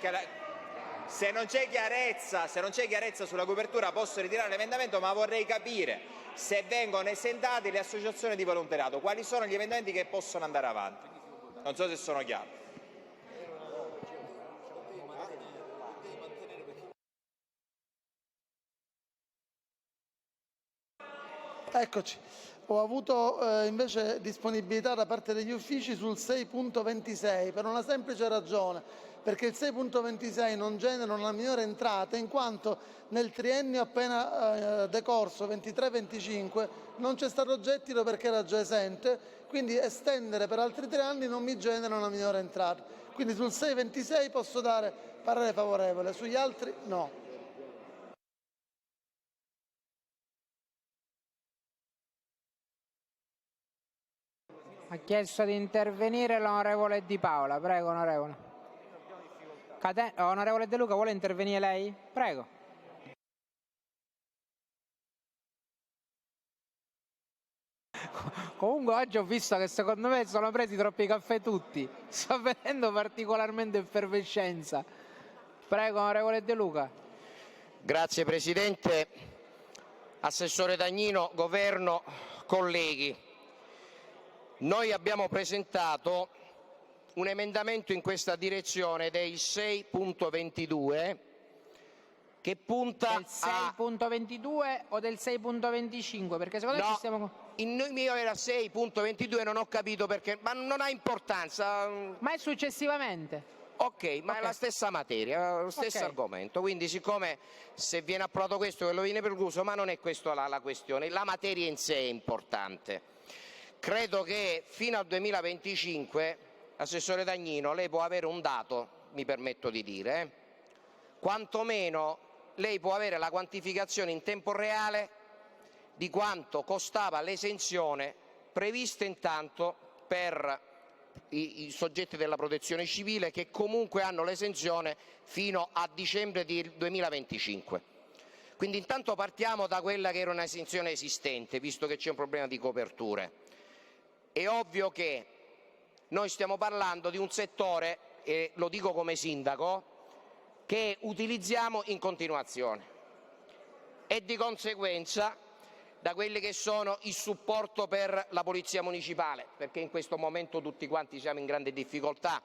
chiarezza sulla copertura posso ritirare l'emendamento, ma vorrei capire se vengono esentati le associazioni di volontariato, quali sono gli emendamenti che possono andare avanti. Non so se sono chiaro. Eccoci. Ho avuto invece disponibilità da parte degli uffici sul 6.26 per una semplice ragione, perché il 6.26 non genera una minore entrata in quanto nel triennio appena decorso 23-25 non c'è stato gettito perché era già esente, quindi estendere per altri 3 anni non mi genera una minore entrata. Quindi sul 6.26 posso dare parere favorevole, sugli altri no. Ha chiesto di intervenire l'onorevole Di Paola. Prego, onorevole. Onorevole De Luca, vuole intervenire lei? Prego. Comunque oggi ho visto che secondo me sono presi troppi caffè tutti. Sto vedendo particolarmente effervescenza. Prego, onorevole De Luca. Grazie Presidente. Assessore Dagnino, Governo, colleghi, noi abbiamo presentato un emendamento in questa direzione del 6.22 che punta del 6.22 o del 6.25? Perché secondo me ci stiamo... Il mio era 6.22, non ho capito perché, ma non ha importanza. Ma è successivamente. Ok, ma è la stessa materia, lo stesso argomento, quindi siccome se viene approvato questo quello viene precluso, ma non è questa la questione, la materia in sé è importante. Credo che fino al 2025, Assessore Dagnino, lei può avere un dato, mi permetto di dire, quantomeno lei può avere la quantificazione in tempo reale di quanto costava l'esenzione prevista intanto per i soggetti della protezione civile che comunque hanno l'esenzione fino a dicembre del 2025. Quindi intanto partiamo da quella che era un'esenzione esistente, visto che c'è un problema di coperture. È ovvio che noi stiamo parlando di un settore, e lo dico come sindaco, che utilizziamo in continuazione e di conseguenza da quelli che sono il supporto per la Polizia Municipale, perché in questo momento tutti quanti siamo in grande difficoltà.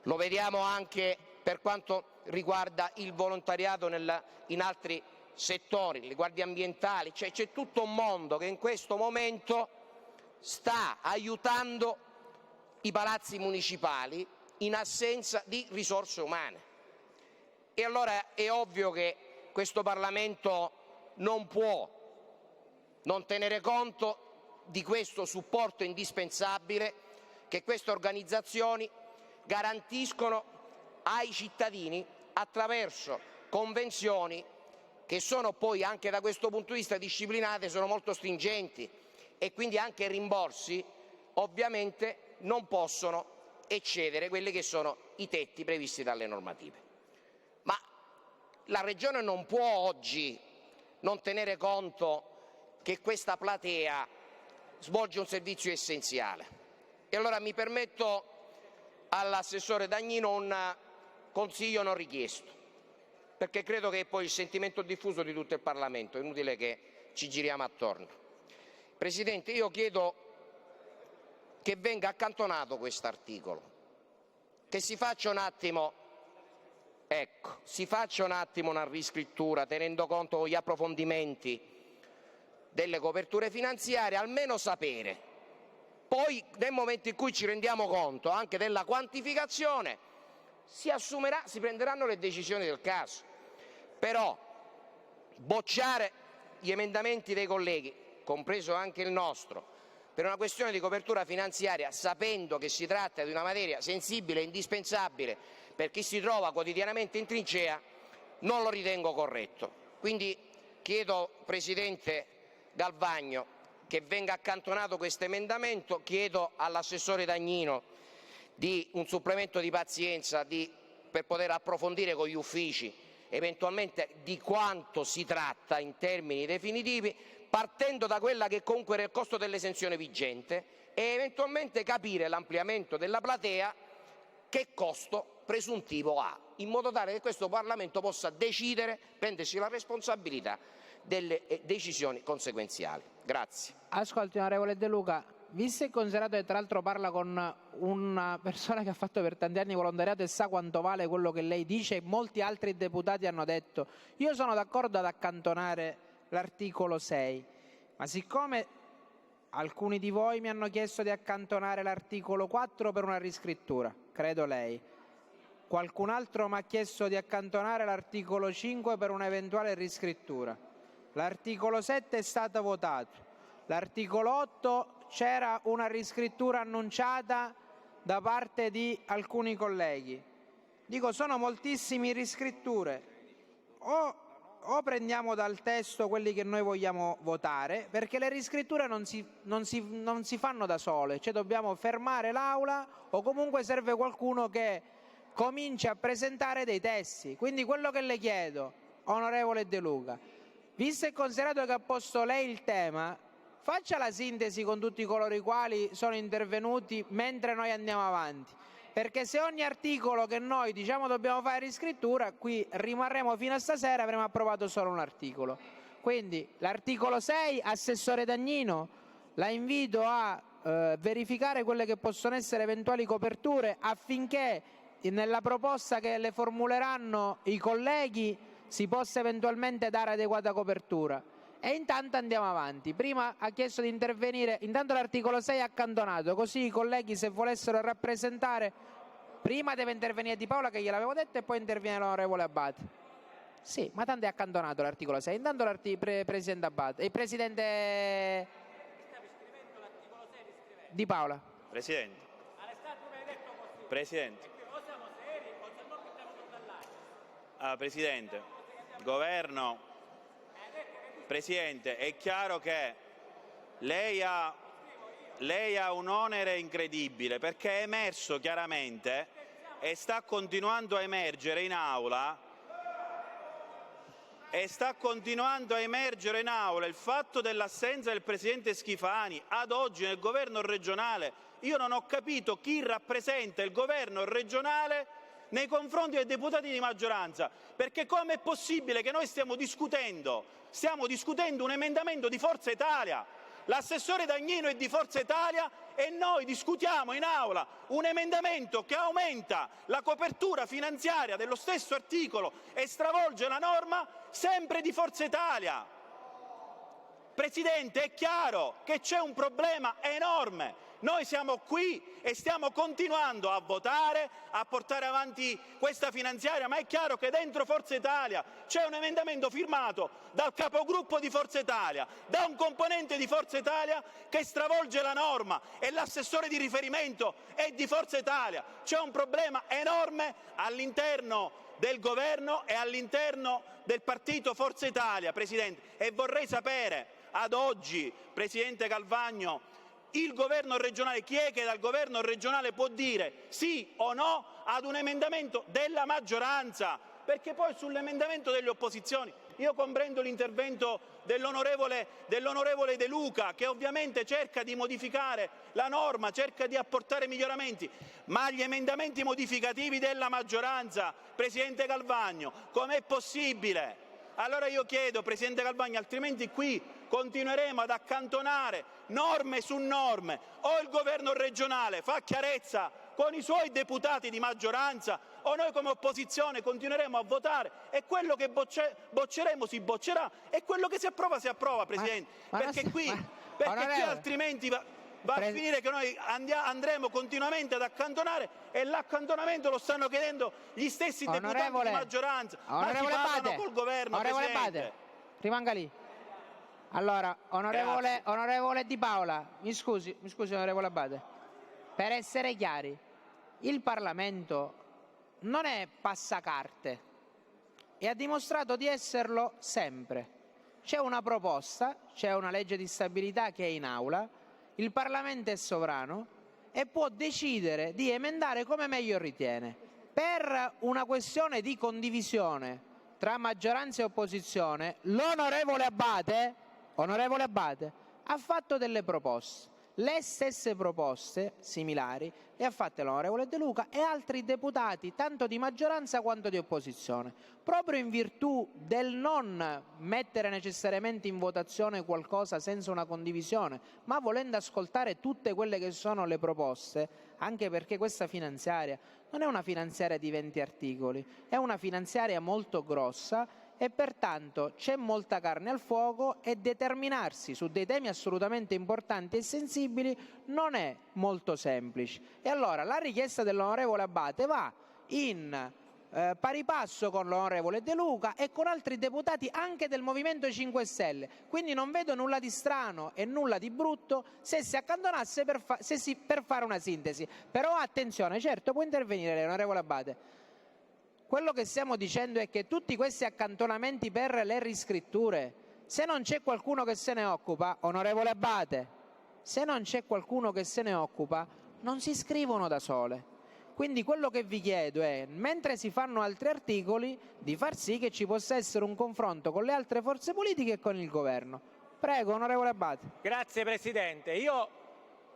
Lo vediamo anche per quanto riguarda il volontariato in altri settori, le guardie ambientali, cioè c'è tutto un mondo che in questo momento sta aiutando i palazzi municipali in assenza di risorse umane. E allora è ovvio che questo Parlamento non può non tenere conto di questo supporto indispensabile che queste organizzazioni garantiscono ai cittadini attraverso convenzioni che sono poi anche da questo punto di vista disciplinate, sono molto stringenti e quindi anche i rimborsi ovviamente non possono eccedere quelli che sono i tetti previsti dalle normative. Ma la Regione non può oggi non tenere conto che questa platea svolge un servizio essenziale. E allora mi permetto all'assessore Dagnino un consiglio non richiesto, perché credo che è poi il sentimento diffuso di tutto il Parlamento, è inutile che ci giriamo attorno. Presidente, io chiedo che venga accantonato quest'articolo, che si faccia un attimo, una riscrittura tenendo conto con gli approfondimenti delle coperture finanziarie, almeno sapere. Poi nel momento in cui ci rendiamo conto anche della quantificazione si prenderanno le decisioni del caso. Però bocciare gli emendamenti dei colleghi, compreso anche il nostro, per una questione di copertura finanziaria, sapendo che si tratta di una materia sensibile e indispensabile per chi si trova quotidianamente in trincea, non lo ritengo corretto. Quindi chiedo, Presidente Galvagno, che venga accantonato questo emendamento, chiedo all'assessore Dagnino di un supplemento di pazienza per poter approfondire con gli uffici eventualmente di quanto si tratta in termini definitivi, partendo da quella che comunque era il costo dell'esenzione vigente e eventualmente capire l'ampliamento della platea che costo presuntivo ha, in modo tale che questo Parlamento possa decidere, prendersi la responsabilità delle decisioni conseguenziali. Grazie. Ascolti, onorevole De Luca, visto e considerato che tra l'altro parla con una persona che ha fatto per tanti anni volontariato e sa quanto vale quello che lei dice, e molti altri deputati hanno detto, io sono d'accordo ad accantonare l'articolo 6, ma siccome alcuni di voi mi hanno chiesto di accantonare l'articolo 4 per una riscrittura, credo lei, qualcun altro mi ha chiesto di accantonare l'articolo 5 per un'eventuale riscrittura, l'articolo 7 è stato votato, l'articolo 8 c'era una riscrittura annunciata da parte di alcuni colleghi. Dico, sono moltissime riscritture. O prendiamo dal testo quelli che noi vogliamo votare, perché le riscritture non si fanno da sole, cioè dobbiamo fermare l'Aula o comunque serve qualcuno che cominci a presentare dei testi. Quindi quello che le chiedo, onorevole De Luca, visto e considerato che ha posto lei il tema, faccia la sintesi con tutti coloro i quali sono intervenuti mentre noi andiamo avanti. perché se ogni articolo che noi diciamo dobbiamo fare riscrittura, qui rimarremo fino a stasera e avremo approvato solo un articolo. Quindi l'articolo 6, Assessore Dagnino, la invito a verificare quelle che possono essere eventuali coperture affinché nella proposta che le formuleranno i colleghi si possa eventualmente dare adeguata copertura. E intanto andiamo avanti. Prima ha chiesto di intervenire, intanto l'articolo 6 è accantonato, così i colleghi se volessero rappresentare, prima deve intervenire Di Paola che gliel'avevo detto e poi interviene l'onorevole Abate. Sì, ma tanto è accantonato l'articolo 6. Intanto Presidente Abate, il Presidente Di Paola. Presidente. Presidente, Governo, Presidente, è chiaro che lei ha un onere incredibile perché è emerso chiaramente e sta continuando a emergere in aula il fatto dell'assenza del Presidente Schifani ad oggi nel governo regionale. Io non ho capito chi rappresenta il governo regionale nei confronti dei deputati di maggioranza, perché com'è possibile che noi stiamo discutendo un emendamento di Forza Italia, l'assessore Dagnino è di Forza Italia e noi discutiamo in aula un emendamento che aumenta la copertura finanziaria dello stesso articolo e stravolge la norma sempre di Forza Italia. Presidente, è chiaro che c'è un problema enorme. Noi siamo qui e stiamo continuando a votare, a portare avanti questa finanziaria, ma è chiaro che dentro Forza Italia c'è un emendamento firmato dal capogruppo di Forza Italia, da un componente di Forza Italia che stravolge la norma e l'assessore di riferimento è di Forza Italia. C'è un problema enorme all'interno del governo e all'interno del partito Forza Italia, Presidente, e vorrei sapere ad oggi, Presidente Galvagno, il governo regionale, chi è che dal governo regionale può dire sì o no ad un emendamento della maggioranza? Perché poi sull'emendamento delle opposizioni io comprendo l'intervento dell'onorevole De Luca, che ovviamente cerca di modificare la norma, cerca di apportare miglioramenti, ma gli emendamenti modificativi della maggioranza, Presidente Galvagno, com'è possibile? Allora io chiedo, Presidente Galvagno, altrimenti qui continueremo ad accantonare norme su norme, o il governo regionale fa chiarezza con i suoi deputati di maggioranza o noi come opposizione continueremo a votare e quello che bocceremo si boccerà e quello che si approva, Presidente, perché qui altrimenti va a finire che noi andremo continuamente ad accantonare e l'accantonamento lo stanno chiedendo gli stessi deputati di maggioranza, ma si parlano col governo, Presidente. Abate, rimanga lì. Allora, onorevole Di Paola, mi scusi onorevole Abate, per essere chiari, il Parlamento non è passacarte e ha dimostrato di esserlo sempre. C'è una proposta, c'è una legge di stabilità che è in aula, il Parlamento è sovrano e può decidere di emendare come meglio ritiene. Per una questione di condivisione tra maggioranza e opposizione, l'onorevole Abate ha fatto delle proposte. Le stesse proposte similari le ha fatte l'onorevole De Luca e altri deputati, tanto di maggioranza quanto di opposizione. Proprio in virtù del non mettere necessariamente in votazione qualcosa senza una condivisione, ma volendo ascoltare tutte quelle che sono le proposte, anche perché questa finanziaria non è una finanziaria di 20 articoli, è una finanziaria molto grossa, e pertanto c'è molta carne al fuoco e determinarsi su dei temi assolutamente importanti e sensibili non è molto semplice. E allora la richiesta dell'onorevole Abate va in pari passo con l'onorevole De Luca e con altri deputati anche del Movimento 5 Stelle, quindi non vedo nulla di strano e nulla di brutto se si accantonasse per fare una sintesi. Però attenzione, certo può intervenire lei, onorevole Abate. Quello che stiamo dicendo è che tutti questi accantonamenti per le riscritture, se non c'è qualcuno che se ne occupa, onorevole Abate, se non c'è qualcuno che se ne occupa, non si scrivono da sole. Quindi quello che vi chiedo è, mentre si fanno altri articoli, di far sì che ci possa essere un confronto con le altre forze politiche e con il governo. Prego, onorevole Abate. Grazie Presidente. Io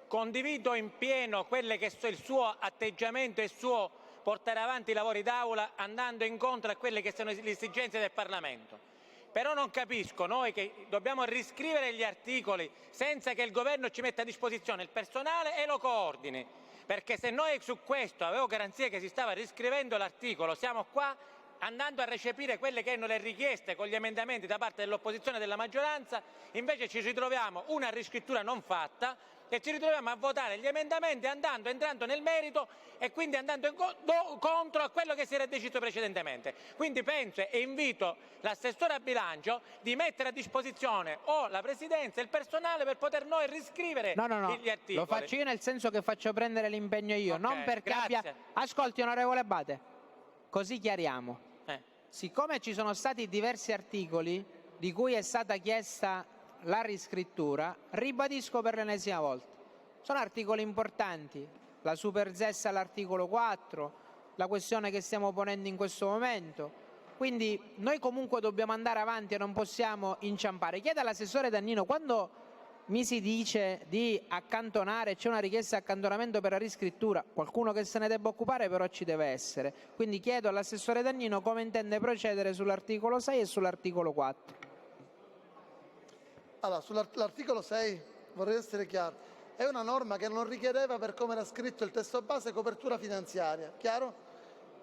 condivido in pieno quello che è il suo atteggiamento e il suo portare avanti i lavori d'Aula andando incontro a quelle che sono le esigenze del Parlamento. Però non capisco, noi che dobbiamo riscrivere gli articoli senza che il Governo ci metta a disposizione il personale e lo coordini, perché se noi su questo avevo garanzie che si stava riscrivendo l'articolo, siamo qua andando a recepire quelle che erano le richieste con gli emendamenti da parte dell'opposizione e della maggioranza, invece ci ritroviamo una riscrittura non fatta e ci ritroviamo a votare gli emendamenti entrando nel merito e quindi andando contro a quello che si era deciso precedentemente. Quindi penso e invito l'assessore a bilancio di mettere a disposizione o la Presidenza e il personale per poter noi riscrivere gli articoli. Lo faccio io nel senso che faccio prendere l'impegno io, Ok, non perché grazie. Ascolti, onorevole Abate, così chiariamo. Siccome ci sono stati diversi articoli di cui è stata chiesta la riscrittura, ribadisco per l'ennesima volta. Sono articoli importanti, la super ZES all'articolo 4, la questione che stiamo ponendo in questo momento. Quindi noi comunque dobbiamo andare avanti e non possiamo inciampare. Chiedo all'assessore Dannino, quando mi si dice di accantonare, c'è una richiesta di accantonamento per la riscrittura, qualcuno che se ne debba occupare però ci deve essere. Quindi chiedo all'assessore Dannino come intende procedere sull'articolo 6 e sull'articolo 4. Allora, sull'articolo 6 vorrei essere chiaro, è una norma che non richiedeva, per come era scritto il testo base, copertura finanziaria, chiaro?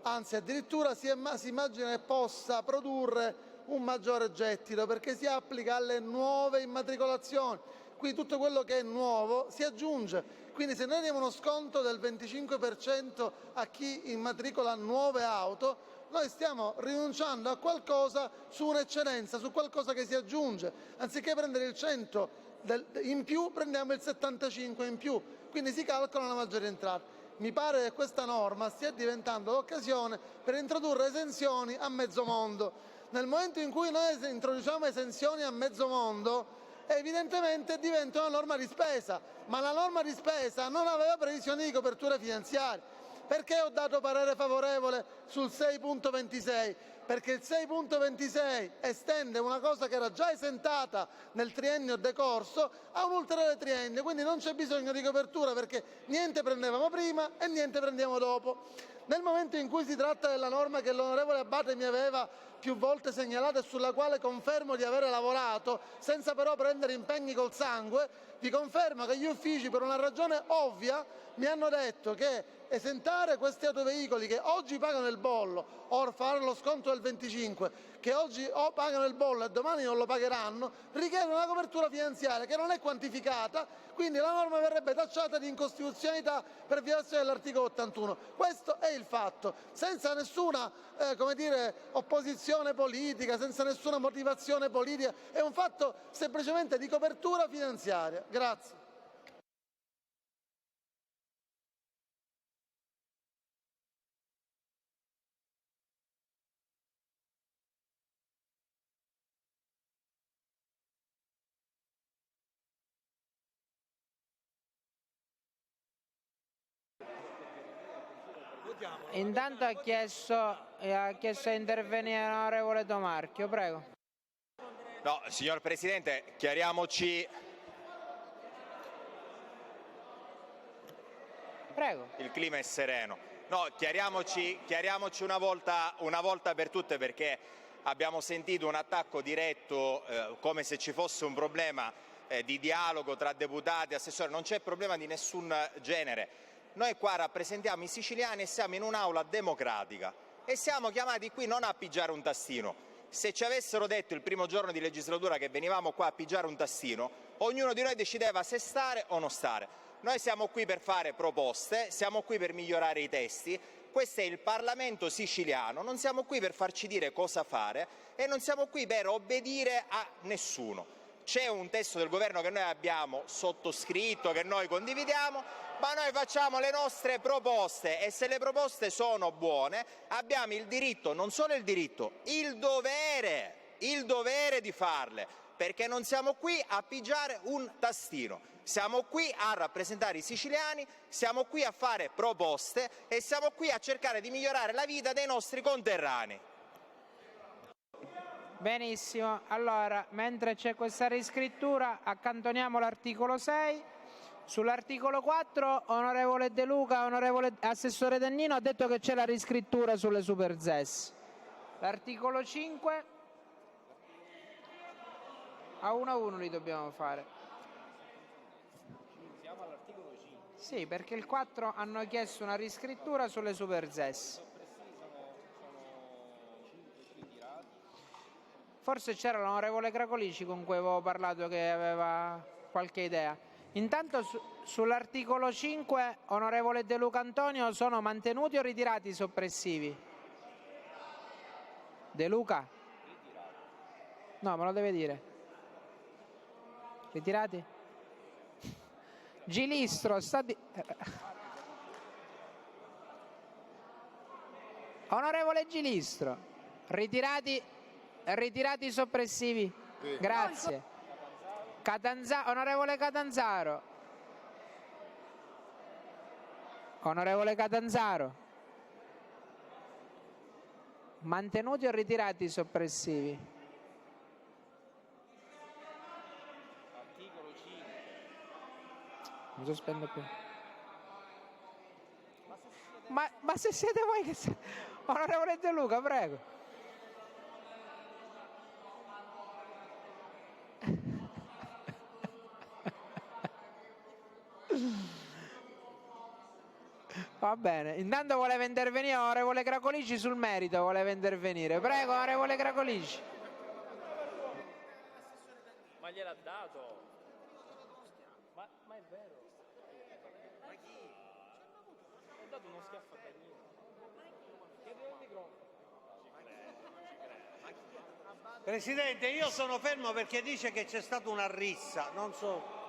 Anzi, addirittura si immagina che possa produrre un maggiore gettito perché si applica alle nuove immatricolazioni. Quindi tutto quello che è nuovo si aggiunge. Quindi se noi diamo uno sconto del 25% a chi immatricola nuove auto, noi stiamo rinunciando a qualcosa su un'eccedenza, su qualcosa che si aggiunge. Anziché prendere il 100 in più, prendiamo il 75 in più. Quindi si calcola una maggiore entrata. Mi pare che questa norma stia diventando l'occasione per introdurre esenzioni a mezzo mondo. Nel momento in cui noi introduciamo esenzioni a mezzo mondo, evidentemente diventa una norma di spesa, ma la norma di spesa non aveva previsioni di copertura finanziaria. Perché ho dato parere favorevole sul 6.26? Perché il 6.26 estende una cosa che era già esentata nel triennio decorso a un ulteriore triennio, quindi non c'è bisogno di copertura perché niente prendevamo prima e niente prendiamo dopo. Nel momento in cui si tratta della norma che l'onorevole Abate mi aveva più volte segnalato e sulla quale confermo di avere lavorato, senza però prendere impegni col sangue, vi confermo che gli uffici, per una ragione ovvia, mi hanno detto che esentare questi autoveicoli che oggi pagano il bollo o fare lo sconto del 25, che oggi o pagano il bollo e domani non lo pagheranno, richiede una copertura finanziaria che non è quantificata, quindi la norma verrebbe tacciata di incostituzionalità per violazione dell'articolo 81. Questo è il fatto, senza nessuna opposizione politica, senza nessuna motivazione politica, è un fatto semplicemente di copertura finanziaria. Grazie. Intanto ha chiesto di intervenire l'onorevole Tomarchio, prego. No, signor Presidente, chiariamoci. Prego. Il clima è sereno. No, chiariamoci una volta per tutte, perché abbiamo sentito un attacco diretto come se ci fosse un problema di dialogo tra deputati, assessori. Non c'è problema di nessun genere. Noi qua rappresentiamo i siciliani e siamo in un'aula democratica e siamo chiamati qui non a pigiare un tastino. Se ci avessero detto il primo giorno di legislatura che venivamo qua a pigiare un tastino, ognuno di noi decideva se stare o non stare. Noi siamo qui per fare proposte, siamo qui per migliorare i testi. Questo è il Parlamento siciliano, non siamo qui per farci dire cosa fare e non siamo qui per obbedire a nessuno. C'è un testo del governo che noi abbiamo sottoscritto, che noi condividiamo, ma noi facciamo le nostre proposte e se le proposte sono buone abbiamo il diritto, non solo il diritto, il dovere di farle, perché non siamo qui a pigiare un tastino, siamo qui a rappresentare i siciliani, siamo qui a fare proposte e siamo qui a cercare di migliorare la vita dei nostri conterranei. Benissimo, allora mentre c'è questa riscrittura accantoniamo l'articolo 6, Sull'articolo 4, onorevole De Luca, onorevole assessore Dannino, ha detto che c'è la riscrittura sulle super ZES. L'articolo 5, a 1 li dobbiamo fare. Siamo all'articolo 5. Sì, perché il 4 hanno chiesto una riscrittura sulle super ZES. Forse c'era l'onorevole Cracolici con cui avevo parlato che aveva qualche idea. Intanto sull'articolo 5, onorevole De Luca Antonio, sono mantenuti o ritirati i soppressivi? De Luca? No, me lo deve dire. Ritirati? Gilistro, onorevole Gilistro, ritirati i soppressivi? Sì. Grazie. Onorevole Catanzaro. Onorevole Catanzaro. Mantenuti o ritirati i soppressivi? Articolo 5. Non sospendo più. Ma se siete voi che... Onorevole De Luca, prego. Va bene, intanto voleva intervenire onorevole Cracolici sul merito, voleva intervenire. Prego, onorevole Cracolici. Ma gliel'ha dato? Ma è vero? Ma chi? Ho dato uno schiaffo a Danilo. Chiedete il microfono. Presidente, io sono fermo perché dice che c'è stata una rissa, non so.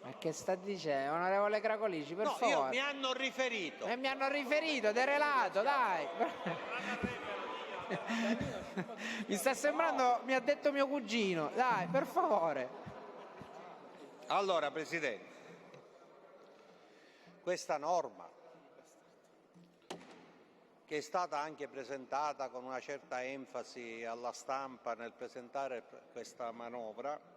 Ma che sta dicendo, onorevole Cracolici, per favore? Io mi hanno riferito. E mi hanno riferito, derelato, dai. Mi sta sembrando, mi ha detto mio cugino, dai, per favore. Allora, Presidente, questa norma, che è stata anche presentata con una certa enfasi alla stampa nel presentare questa manovra,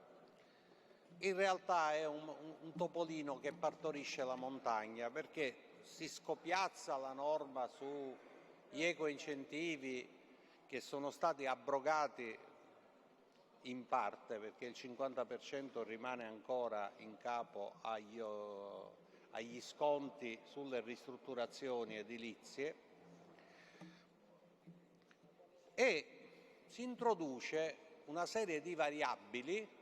in realtà è un topolino che partorisce la montagna, perché si scopiazza la norma sugli ecoincentivi che sono stati abrogati in parte, perché il 50% rimane ancora in capo agli sconti sulle ristrutturazioni edilizie, e si introduce una serie di variabili.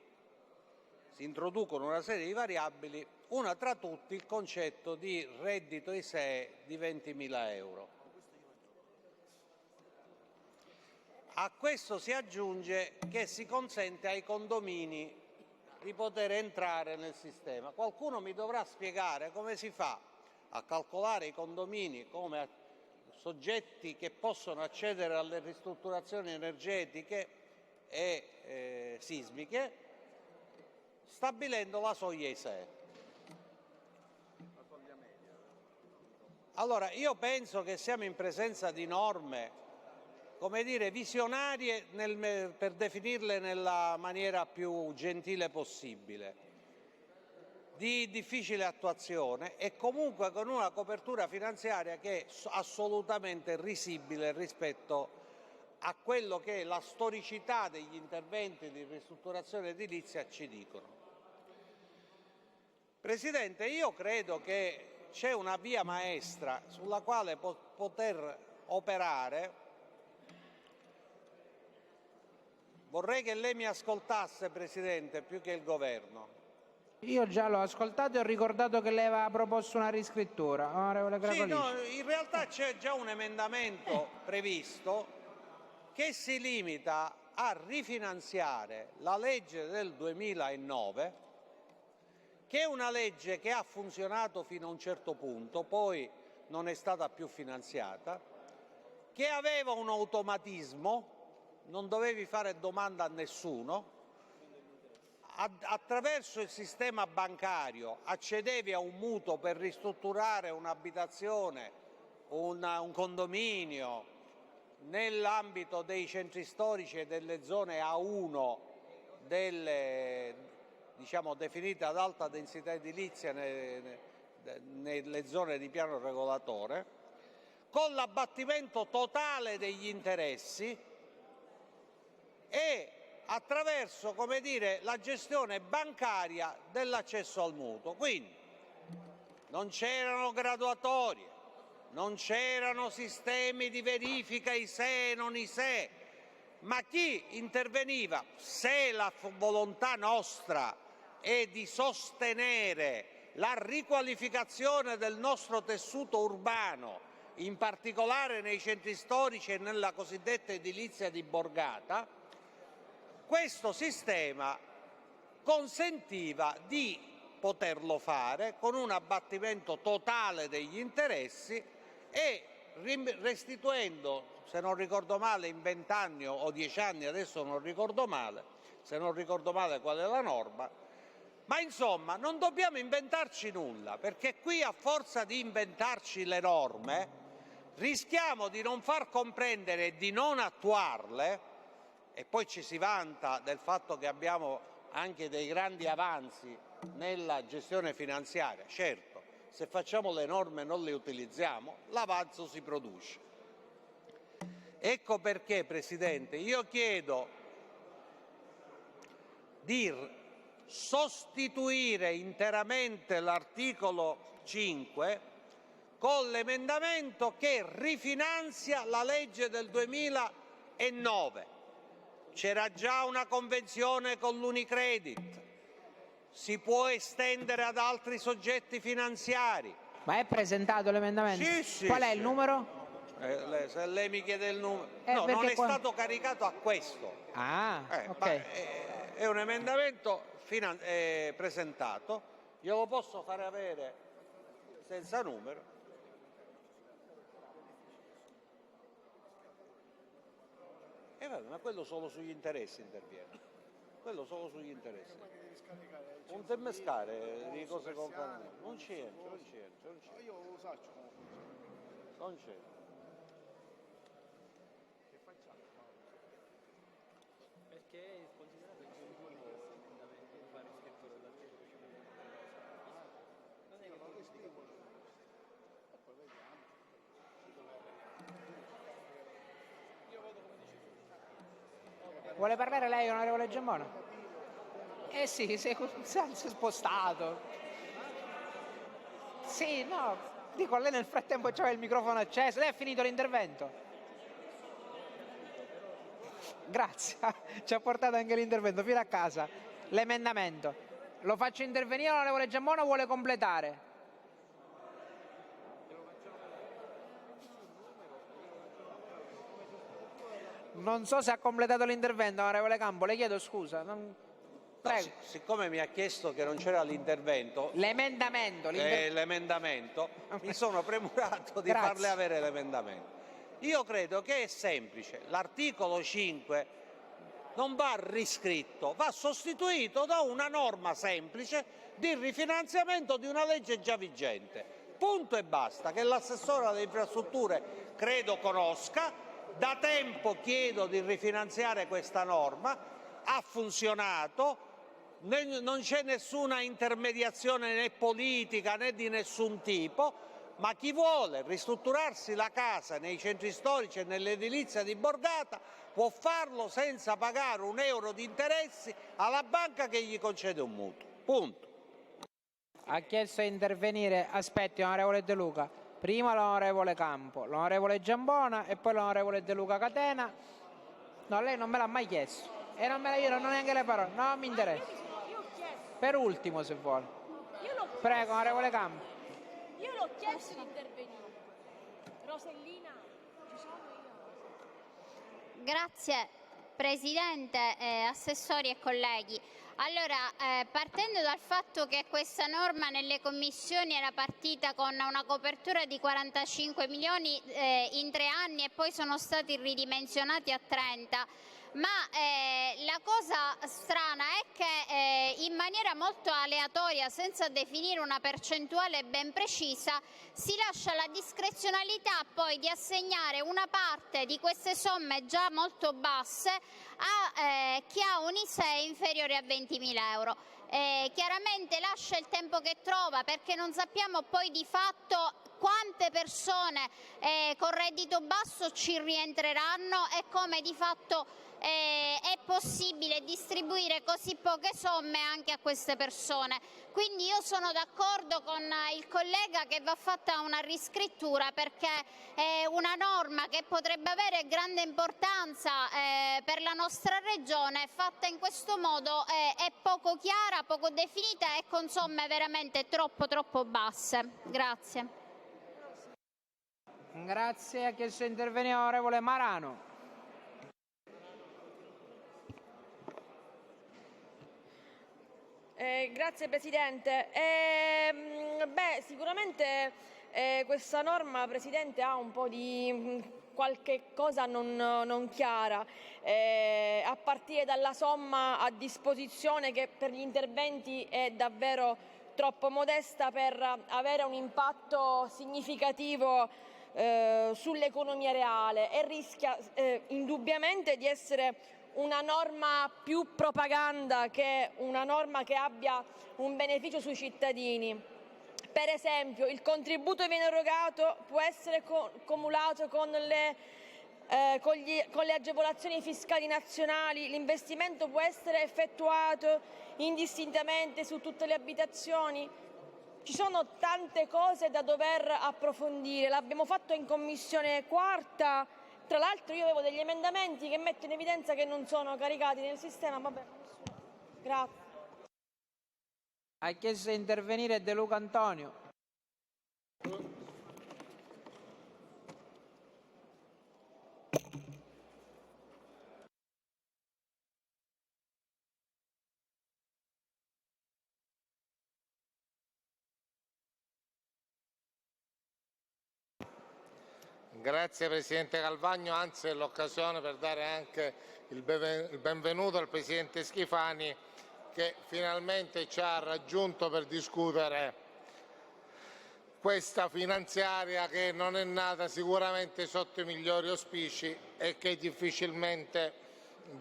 Si introducono una serie di variabili, una tra tutti il concetto di reddito ISEE di 20.000 euro. A questo si aggiunge che si consente ai condomini di poter entrare nel sistema. Qualcuno mi dovrà spiegare come si fa a calcolare i condomini come soggetti che possono accedere alle ristrutturazioni energetiche e sismiche, stabilendo la soglia ISEE. Allora, io penso che siamo in presenza di norme, come dire, visionarie per definirle nella maniera più gentile possibile, di difficile attuazione e comunque con una copertura finanziaria che è assolutamente risibile rispetto a quello che la storicità degli interventi di ristrutturazione edilizia ci dicono. Presidente, io credo che c'è una via maestra sulla quale poter operare. Vorrei che lei mi ascoltasse, Presidente, più che il Governo. Io già l'ho ascoltato e ho ricordato che lei aveva proposto una riscrittura, onorevole Cracolici. Sì, no, in realtà c'è già un emendamento previsto che si limita a rifinanziare la legge del 2009, che è una legge che ha funzionato fino a un certo punto, poi non è stata più finanziata, che aveva un automatismo, non dovevi fare domanda a nessuno, attraverso il sistema bancario accedevi a un mutuo per ristrutturare un'abitazione, un condominio, nell'ambito dei centri storici e delle zone A1 diciamo, definite ad alta densità edilizia nelle zone di piano regolatore, con l'abbattimento totale degli interessi e attraverso, come dire, la gestione bancaria dell'accesso al mutuo. Quindi non c'erano graduatorie, non c'erano sistemi di verifica ISEE e non ISEE, ma chi interveniva, se la volontà nostra è di sostenere la riqualificazione del nostro tessuto urbano, in particolare nei centri storici e nella cosiddetta edilizia di borgata, questo sistema consentiva di poterlo fare con un abbattimento totale degli interessi e restituendo, se non ricordo male, in 20 anni o 10 anni, adesso non ricordo male, se non ricordo male qual è la norma, ma insomma non dobbiamo inventarci nulla, perché qui a forza di inventarci le norme rischiamo di non far comprendere e di non attuarle, e poi ci si vanta del fatto che abbiamo anche dei grandi avanzi nella gestione finanziaria. Certo, se facciamo le norme e non le utilizziamo, l'avanzo si produce. Ecco perché, Presidente, io chiedo di sostituire interamente l'articolo 5 con l'emendamento che rifinanzia la legge del 2009. C'era già una convenzione con l'Unicredit, si può estendere ad altri soggetti finanziari. Ma è presentato l'emendamento? Sì, Qual è il numero? Se lei mi chiede il numero... No, non è stato caricato a questo. Ok. È un emendamento presentato, glielo posso fare avere senza numero. Ma quello solo sugli interessi interviene. Quello solo sugli interessi. Un temescare di cose con canale. Non c'entra. Io lo faccio. Non c'entra. Che facciamo? Perché è considerato il emendamento di fare scrittura dall'articolo 5. Non è che non lo scrivo. E poi vediamo. Io voto come dice. Vuole parlare lei, onorevole Giambona? Sì, si è spostato. Sì, no, dico, lei nel frattempo c'aveva il microfono acceso. Lei ha finito l'intervento? Grazie, ci ha portato anche l'intervento fino a casa. L'emendamento. Lo faccio intervenire, onorevole Giambona, o vuole completare? Non so se ha completato l'intervento, onorevole Campo, le chiedo scusa. Prego. No, siccome mi ha chiesto che non c'era l'intervento, l'emendamento, mi sono premurato di farle avere l'emendamento. Io credo che è semplice, l'articolo 5 non va riscritto, va sostituito da una norma semplice di rifinanziamento di una legge già vigente. Punto e basta, che l'assessore alle infrastrutture credo conosca. Da tempo chiedo di rifinanziare questa norma, ha funzionato, non c'è nessuna intermediazione né politica né di nessun tipo, ma chi vuole ristrutturarsi la casa nei centri storici e nell'edilizia di borgata può farlo senza pagare un euro di interessi alla banca che gli concede un mutuo. Punto. Ha chiesto di intervenire, aspetti, onorevole De Luca. Prima l'onorevole Campo, l'onorevole Giambona e poi l'onorevole De Luca Catena. No, lei non me l'ha mai chiesto. E non me la io non ho neanche le parole. Non mi interessa. Per ultimo, se vuole. Prego, onorevole Campo. Io l'ho chiesto di intervenire. Rosellina, ci sono io. Grazie Presidente, assessori e colleghi. Allora, partendo dal fatto che questa norma nelle commissioni era partita con una copertura di 45 milioni in 3 anni e poi sono stati ridimensionati a 30, ma la cosa strana è che in maniera molto aleatoria, senza definire una percentuale ben precisa, si lascia la discrezionalità poi di assegnare una parte di queste somme già molto basse a chi ha un ISEE inferiore a 20.000 euro. chiaramente lascia il tempo che trova, perché non sappiamo poi di fatto quante persone con reddito basso ci rientreranno e come di fatto è possibile distribuire così poche somme anche a queste persone. Quindi io sono d'accordo con il collega che va fatta una riscrittura, perché è una norma che potrebbe avere grande importanza per la nostra regione, fatta in questo modo è poco chiara, poco definita e con somme veramente troppo basse. Grazie. Grazie. Ha chiesto di intervenire l'onorevole Marano. Grazie Presidente. Sicuramente questa norma, Presidente, ha un po' di qualche cosa non chiara, a partire dalla somma a disposizione, che per gli interventi è davvero troppo modesta per avere un impatto significativo sull'economia reale, e rischia indubbiamente di essere una norma più propaganda che una norma che abbia un beneficio sui cittadini. Per esempio, il contributo viene erogato, può essere cumulato con le agevolazioni fiscali nazionali, l'investimento può essere effettuato indistintamente su tutte le abitazioni. Ci sono tante cose da dover approfondire, l'abbiamo fatto in Commissione quarta. Tra l'altro io avevo degli emendamenti che mettono in evidenza che non sono caricati nel sistema. Vabbè. Grazie. Ha chiesto di intervenire De Luca Antonio. Grazie Presidente Galvagno, anzi è l'occasione per dare anche il benvenuto al Presidente Schifani, che finalmente ci ha raggiunto per discutere questa finanziaria che non è nata sicuramente sotto i migliori auspici e che difficilmente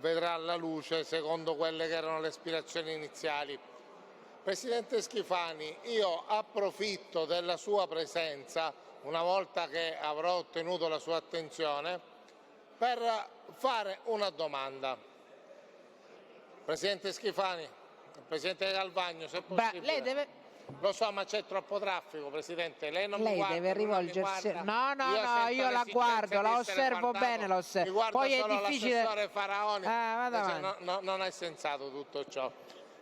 vedrà la luce secondo quelle che erano le aspirazioni iniziali. Presidente Schifani, io approfitto della sua presenza, una volta che avrò ottenuto la sua attenzione, per fare una domanda. Presidente Schifani, Presidente Galvagno, se possibile. Lei deve... Lo so, ma c'è troppo traffico, Presidente. Lei non mi guarda. Lei deve rivolgersi... No, io la guardo, la osservo bene, la osservo. Mi guarda Poi solo è difficile... l'assessore Faraoni. Non è sensato tutto ciò.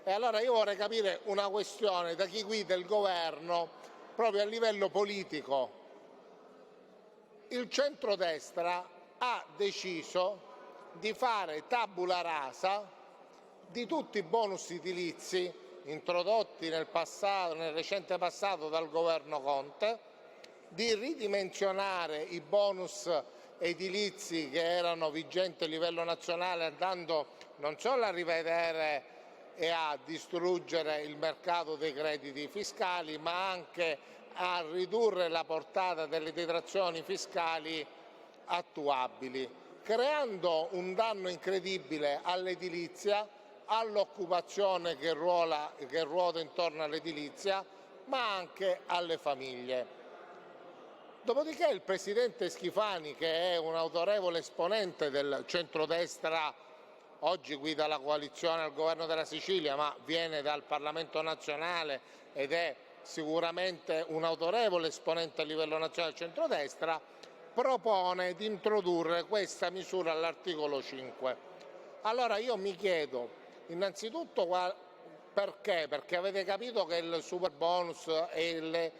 E allora io vorrei capire una questione da chi guida il governo proprio a livello politico. Il centrodestra ha deciso di fare tabula rasa di tutti i bonus edilizi introdotti nel recente passato dal governo Conte, di ridimensionare i bonus edilizi che erano vigenti a livello nazionale, andando non solo a rivedere e a distruggere il mercato dei crediti fiscali, ma anche a ridurre la portata delle detrazioni fiscali attuabili, creando un danno incredibile all'edilizia, all'occupazione che ruota intorno all'edilizia, ma anche alle famiglie. Dopodiché il Presidente Schifani, che è un autorevole esponente del centrodestra, oggi guida la coalizione al governo della Sicilia, ma viene dal Parlamento nazionale ed è sicuramente un autorevole esponente a livello nazionale del centrodestra, propone di introdurre questa misura all'articolo 5. Allora io mi chiedo, innanzitutto perché? Perché avete capito che il super bonus e gli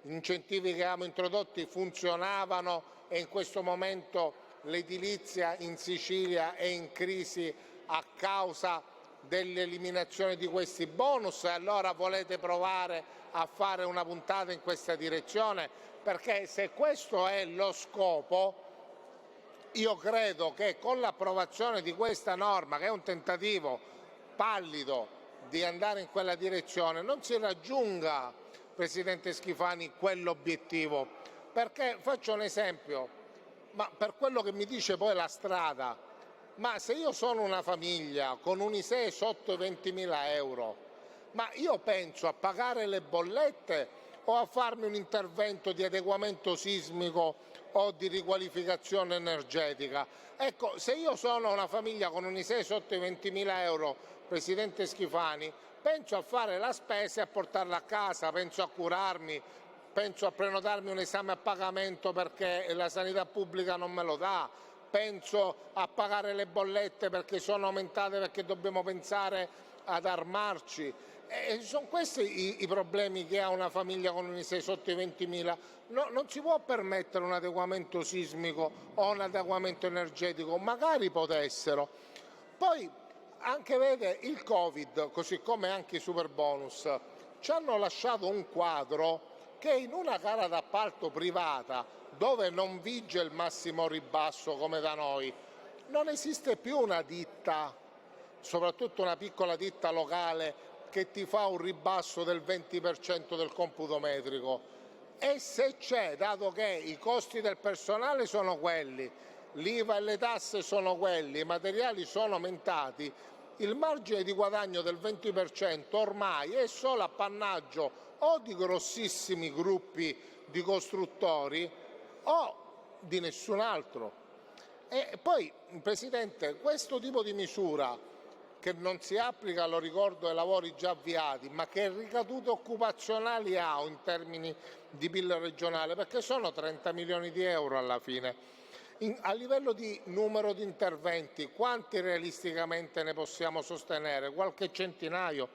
incentivi che abbiamo introdotti funzionavano e in questo momento l'edilizia in Sicilia è in crisi a causa dell'eliminazione di questi bonus, e allora volete provare a fare una puntata in questa direzione? Perché se questo è lo scopo, io credo che con l'approvazione di questa norma, che è un tentativo pallido di andare in quella direzione, non si raggiunga, Presidente Schifani, quell'obiettivo. Perché, faccio un esempio, ma per quello che mi dice poi la strada, ma se io sono una famiglia con un ISEE sotto i 20.000 euro ma io penso a pagare le bollette o a farmi un intervento di adeguamento sismico o di riqualificazione energetica. Ecco, se io sono una famiglia con un ISEE sotto i 20.000 euro, Presidente Schifani, penso a fare la spesa e a portarla a casa, penso a curarmi, penso a prenotarmi un esame a pagamento perché la sanità pubblica non me lo dà, penso a pagare le bollette perché sono aumentate, perché dobbiamo pensare ad armarci. Sono questi i problemi che ha una famiglia con un ISEE sotto i 20.000. No, non si può permettere un adeguamento sismico o un adeguamento energetico, magari potessero. Poi anche vede il Covid, così come anche i superbonus, ci hanno lasciato un quadro che in una gara d'appalto privata, dove non vige il massimo ribasso come da noi, non esiste più una ditta, soprattutto una piccola ditta locale, che ti fa un ribasso del 20% del computo metrico. E se c'è, dato che i costi del personale sono quelli, l'IVA e le tasse sono quelli, i materiali sono aumentati, il margine di guadagno del 20% ormai è solo appannaggio o di grossissimi gruppi di costruttori o di nessun altro. E poi, Presidente, questo tipo di misura, che non si applica, lo ricordo, ai lavori già avviati, ma che ricadute occupazionali ha in termini di PIL regionale, perché sono 30 milioni di euro alla fine. A livello di numero di interventi, quanti realisticamente ne possiamo sostenere? Qualche centinaio?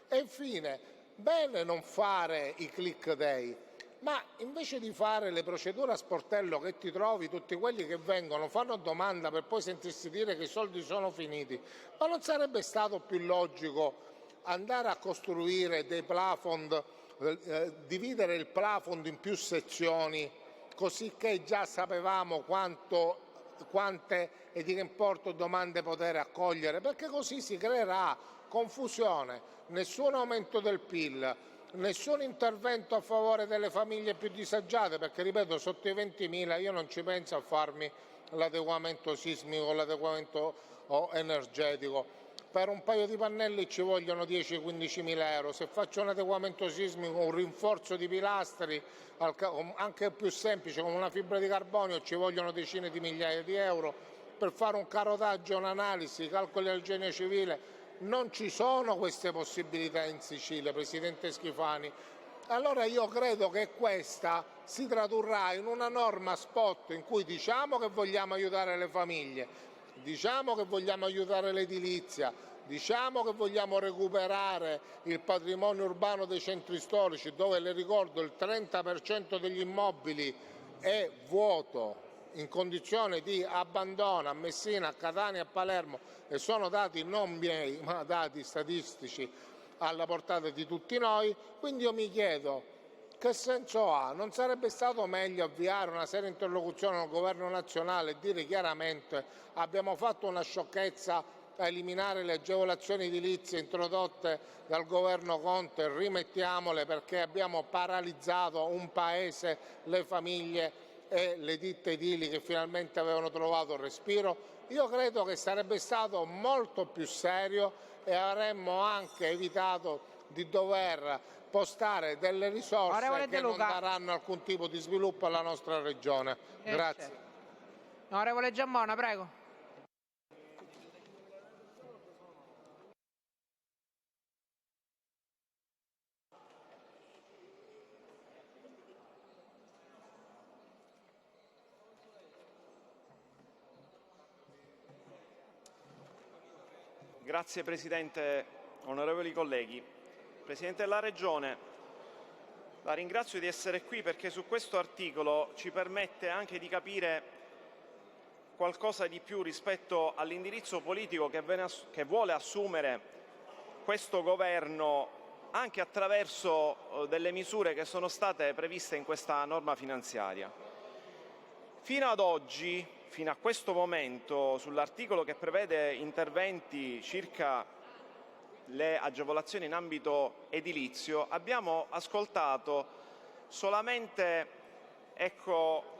E infine, bene non fare i click day, ma invece di fare le procedure a sportello, che ti trovi tutti quelli che vengono, fanno domanda per poi sentirsi dire che i soldi sono finiti, ma non sarebbe stato più logico andare a costruire dei plafond, dividere il plafond in più sezioni, così che già sapevamo quante e di che importo domande poter accogliere, perché così si creerà confusione, nessun aumento del PIL, nessun intervento a favore delle famiglie più disagiate, perché ripeto, sotto i 20.000 io non ci penso a farmi l'adeguamento sismico, l'adeguamento energetico. Per un paio di pannelli ci vogliono 10-15.000 euro, se faccio un adeguamento sismico, un rinforzo di pilastri, anche più semplice, come una fibra di carbonio, ci vogliono decine di migliaia di euro. Per fare un carotaggio, un'analisi, calcoli al genio civile, non ci sono queste possibilità in Sicilia, Presidente Schifani. Allora io credo che questa si tradurrà in una norma spot in cui diciamo che vogliamo aiutare le famiglie, diciamo che vogliamo aiutare l'edilizia, diciamo che vogliamo recuperare il patrimonio urbano dei centri storici, dove, le ricordo, il 30% degli immobili è vuoto, in condizione di abbandono, a Messina, a Catania, a Palermo, e sono dati non miei, ma dati statistici alla portata di tutti noi. Quindi io mi chiedo, che senso ha? Non sarebbe stato meglio avviare una seria interlocuzione al governo nazionale e dire chiaramente: abbiamo fatto una sciocchezza a eliminare le agevolazioni edilizie introdotte dal governo Conte, rimettiamole, perché abbiamo paralizzato un paese, le famiglie e le ditte edili che finalmente avevano trovato respiro? Io credo che sarebbe stato molto più serio e avremmo anche evitato di dover postare delle risorse che non daranno alcun tipo di sviluppo alla nostra regione. Grazie. Onorevole Giammona, prego. Grazie Presidente, onorevoli colleghi. Presidente della Regione, la ringrazio di essere qui perché su questo articolo ci permette anche di capire qualcosa di più rispetto all'indirizzo politico che vuole assumere questo Governo, anche attraverso delle misure che sono state previste in questa norma finanziaria. Fino ad oggi, fino a questo momento, sull'articolo che prevede interventi circa le agevolazioni in ambito edilizio, abbiamo ascoltato solamente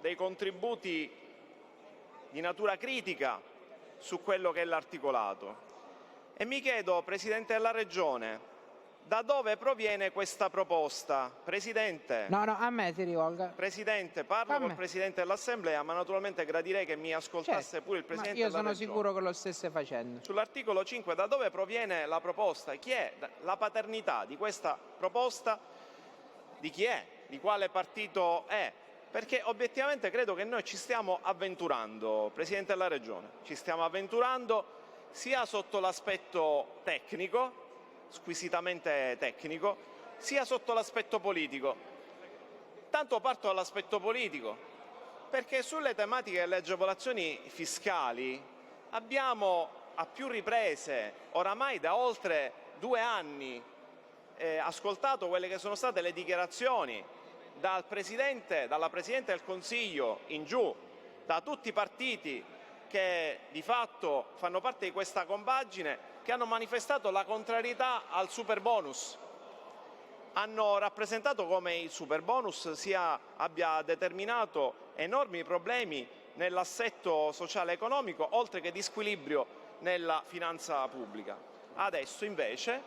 dei contributi di natura critica su quello che è l'articolato. E mi chiedo, Presidente della Regione, da dove proviene questa proposta. Presidente. No, a me si rivolga. Presidente, parlo col Presidente dell'Assemblea, ma naturalmente gradirei che mi ascoltasse pure il Presidente della Regione. Io sono sicuro che lo stesse facendo. Sull'articolo 5, da dove proviene la proposta? Chi è la paternità di questa proposta? Di chi è? Di quale partito è? Perché obiettivamente credo che noi ci stiamo avventurando, Presidente della Regione, ci stiamo avventurando sia sotto l'aspetto tecnico, squisitamente tecnico, sia sotto l'aspetto politico. Tanto parto dall'aspetto politico, perché sulle tematiche delle agevolazioni fiscali abbiamo a più riprese, oramai da oltre 2 anni, ascoltato quelle che sono state le dichiarazioni dalla Presidente del Consiglio in giù, da tutti i partiti che di fatto fanno parte di questa compagine, che hanno manifestato la contrarietà al superbonus. Hanno rappresentato come il superbonus abbia determinato enormi problemi nell'assetto sociale e economico, oltre che di squilibrio nella finanza pubblica. Adesso invece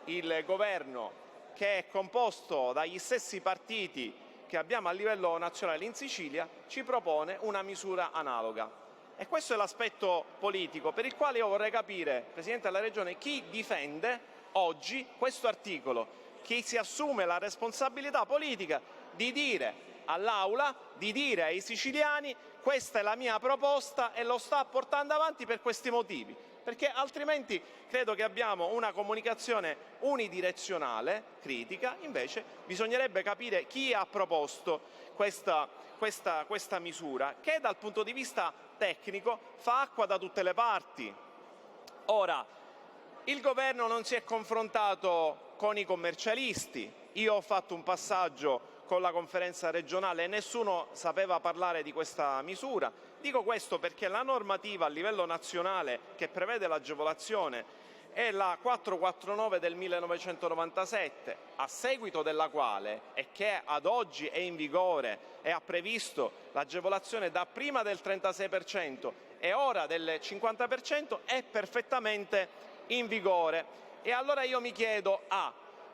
il governo, che è composto dagli stessi partiti che abbiamo a livello nazionale in Sicilia, ci propone una misura analoga. E questo è l'aspetto politico per il quale io vorrei capire, Presidente della Regione, chi difende oggi questo articolo, chi si assume la responsabilità politica di dire all'Aula, di dire ai siciliani: questa è la mia proposta e lo sta portando avanti per questi motivi. Perché altrimenti credo che abbiamo una comunicazione unidirezionale, critica. Invece bisognerebbe capire chi ha proposto questa misura, che dal punto di vista tecnico fa acqua da tutte le parti. Ora, il governo non si è confrontato con i commercialisti. Io ho fatto un passaggio con la conferenza regionale e nessuno sapeva parlare di questa misura. Dico questo perché la normativa a livello nazionale che prevede l'agevolazione è la 449 del 1997, a seguito della quale, e che ad oggi è in vigore e ha previsto l'agevolazione da prima del 36% e ora del 50%, è perfettamente in vigore. E allora io mi chiedo: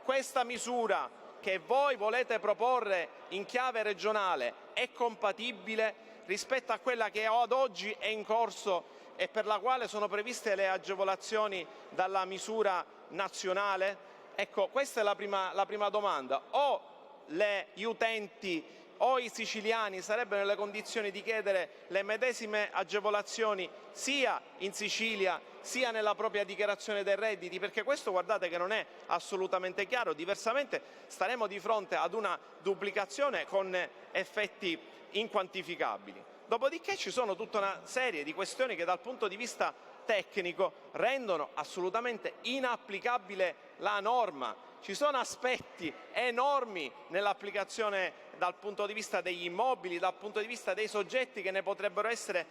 questa misura che voi volete proporre in chiave regionale è compatibile rispetto a quella che ad oggi è in corso e per la quale sono previste le agevolazioni dalla misura nazionale? Ecco, questa è la prima domanda. O gli utenti o i siciliani sarebbero nelle condizioni di chiedere le medesime agevolazioni sia in Sicilia sia nella propria dichiarazione dei redditi, perché questo, guardate, che non è assolutamente chiaro, diversamente staremo di fronte ad una duplicazione con effetti inquantificabili. Dopodiché ci sono tutta una serie di questioni che dal punto di vista tecnico rendono assolutamente inapplicabile la norma. Ci sono aspetti enormi nell'applicazione dal punto di vista degli immobili, dal punto di vista dei soggetti che ne potrebbero essere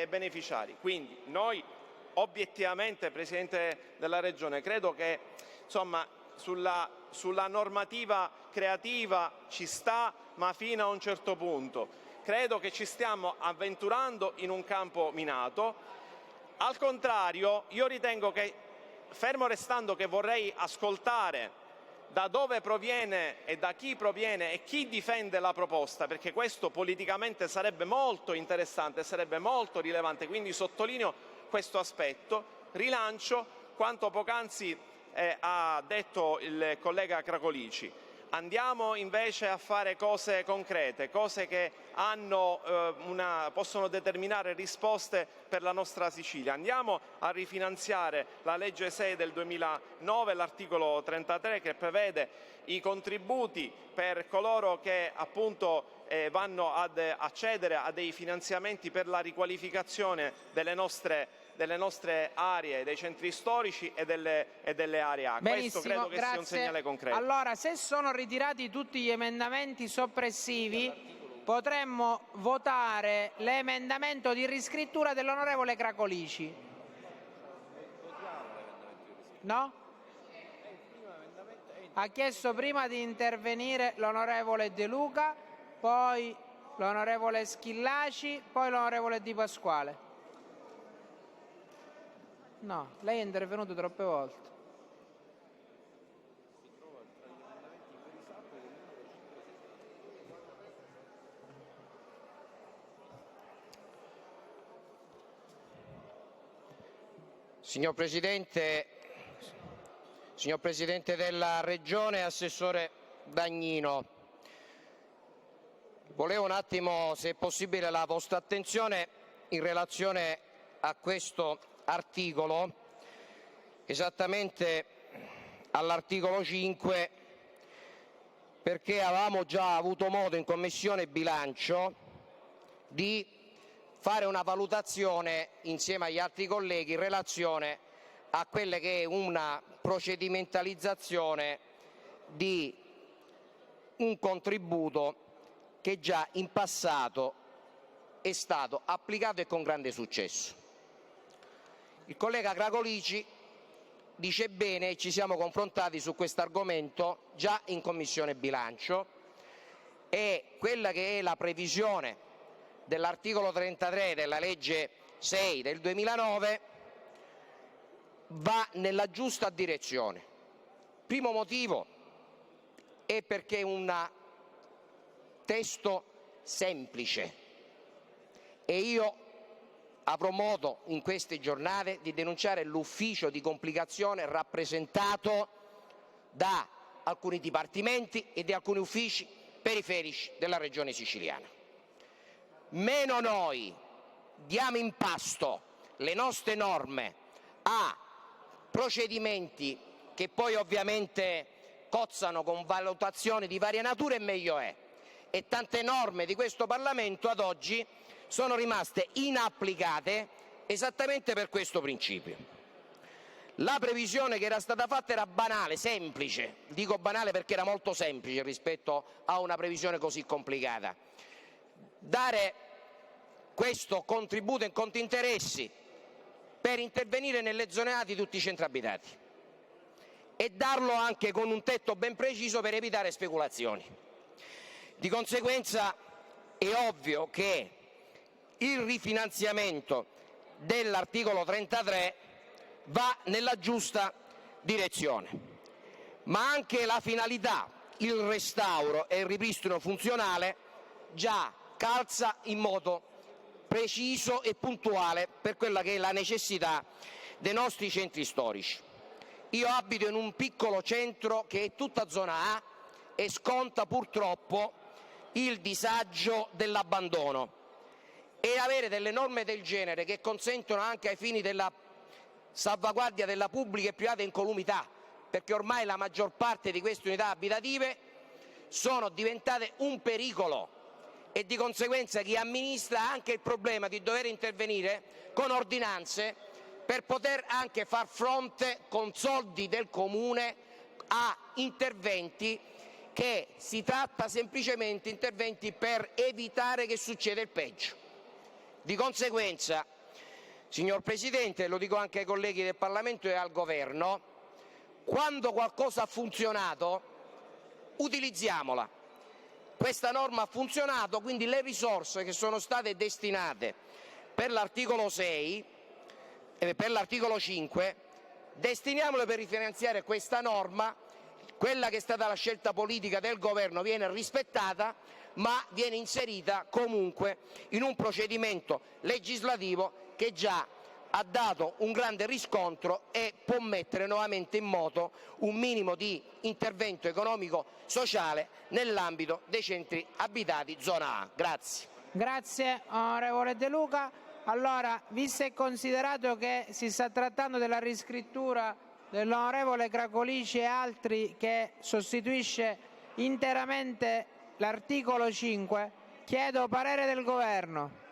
beneficiari. Quindi noi obiettivamente, Presidente della Regione, credo che sulla normativa creativa ci sta, ma fino a un certo punto. Credo che ci stiamo avventurando in un campo minato. Al contrario, io ritengo che, fermo restando che vorrei ascoltare da dove proviene e da chi proviene e chi difende la proposta, perché questo politicamente sarebbe molto interessante, sarebbe molto rilevante, quindi sottolineo questo aspetto, rilancio quanto poc'anzi ha detto il collega Cracolici. Andiamo invece a fare cose concrete, cose che possono determinare risposte per la nostra Sicilia. Andiamo a rifinanziare la legge 6 del 2009, l'articolo 33, che prevede i contributi per coloro che appunto vanno ad accedere a dei finanziamenti per la riqualificazione delle nostre aree, dei centri storici e delle aree A. Benissimo, questo credo che sia un segnale concreto. Allora, se sono ritirati tutti gli emendamenti soppressivi, potremmo votare l'emendamento di riscrittura dell'onorevole Cracolici. No? Ha chiesto prima di intervenire l'onorevole De Luca, poi l'onorevole Schillaci, poi l'onorevole Di Pasquale. No, lei è intervenuto troppe volte. Signor Presidente della Regione, Assessore Dagnino, volevo un attimo, se è possibile, la vostra attenzione in relazione a questo articolo, esattamente all'articolo 5, perché avevamo già avuto modo in Commissione Bilancio di fare una valutazione insieme agli altri colleghi in relazione a quelle che è una procedimentalizzazione di un contributo che già in passato è stato applicato e con grande successo. Il collega Cracolici dice bene, ci siamo confrontati su questo argomento già in Commissione Bilancio, e quella che è la previsione dell'articolo 33 della legge 6 del 2009 va nella giusta direzione. Primo motivo è perché è un testo semplice e io avrò modo in queste giornate di denunciare l'ufficio di complicazione rappresentato da alcuni dipartimenti e di alcuni uffici periferici della Regione siciliana. Meno noi diamo in pasto le nostre norme a procedimenti che poi ovviamente cozzano con valutazioni di varia natura, e meglio è. E tante norme di questo Parlamento ad oggi sono rimaste inapplicate esattamente per questo principio. La previsione che era stata fatta era banale, semplice. Dico banale perché era molto semplice rispetto a una previsione così complicata. Dare questo contributo in conto interessi per intervenire nelle zone A di tutti i centri abitati e darlo anche con un tetto ben preciso per evitare speculazioni. Di conseguenza è ovvio che il rifinanziamento dell'articolo 33 va nella giusta direzione, ma anche la finalità, il restauro e il ripristino funzionale già calza in modo preciso e puntuale per quella che è la necessità dei nostri centri storici. Io abito in un piccolo centro che è tutta zona A e sconta purtroppo il disagio dell'abbandono, e avere delle norme del genere che consentono anche ai fini della salvaguardia della pubblica e privata incolumità, perché ormai la maggior parte di queste unità abitative sono diventate un pericolo, e di conseguenza chi amministra ha anche il problema di dover intervenire con ordinanze per poter anche far fronte con soldi del comune a interventi che si tratta semplicemente interventi per evitare che succeda il peggio. Di conseguenza, signor Presidente, lo dico anche ai colleghi del Parlamento e al Governo, quando qualcosa ha funzionato utilizziamola. Questa norma ha funzionato, quindi le risorse che sono state destinate per l'articolo 6 e per l'articolo 5 destiniamole per rifinanziare questa norma. Quella che è stata la scelta politica del Governo viene rispettata, ma viene inserita comunque in un procedimento legislativo che già ha dato un grande riscontro e può mettere nuovamente in moto un minimo di intervento economico-sociale nell'ambito dei centri abitati zona A. Grazie. Grazie onorevole De Luca. Allora, visto e considerato che si sta trattando della riscrittura dell'onorevole Cracolici e altri che sostituisce interamente l'articolo 5, chiedo parere del Governo.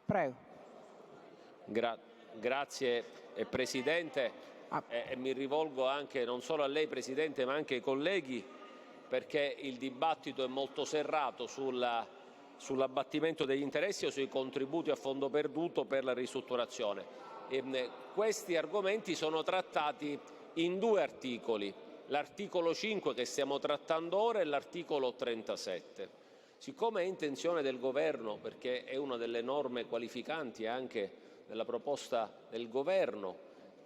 Prego. Grazie Presidente, e mi rivolgo anche non solo a lei Presidente ma anche ai colleghi, perché il dibattito è molto serrato sull'abbattimento degli interessi o sui contributi a fondo perduto per la ristrutturazione. Questi argomenti sono trattati in due articoli, l'articolo 5 che stiamo trattando ora e l'articolo 37. Siccome è intenzione del Governo, perché è una delle norme qualificanti anche della proposta del Governo,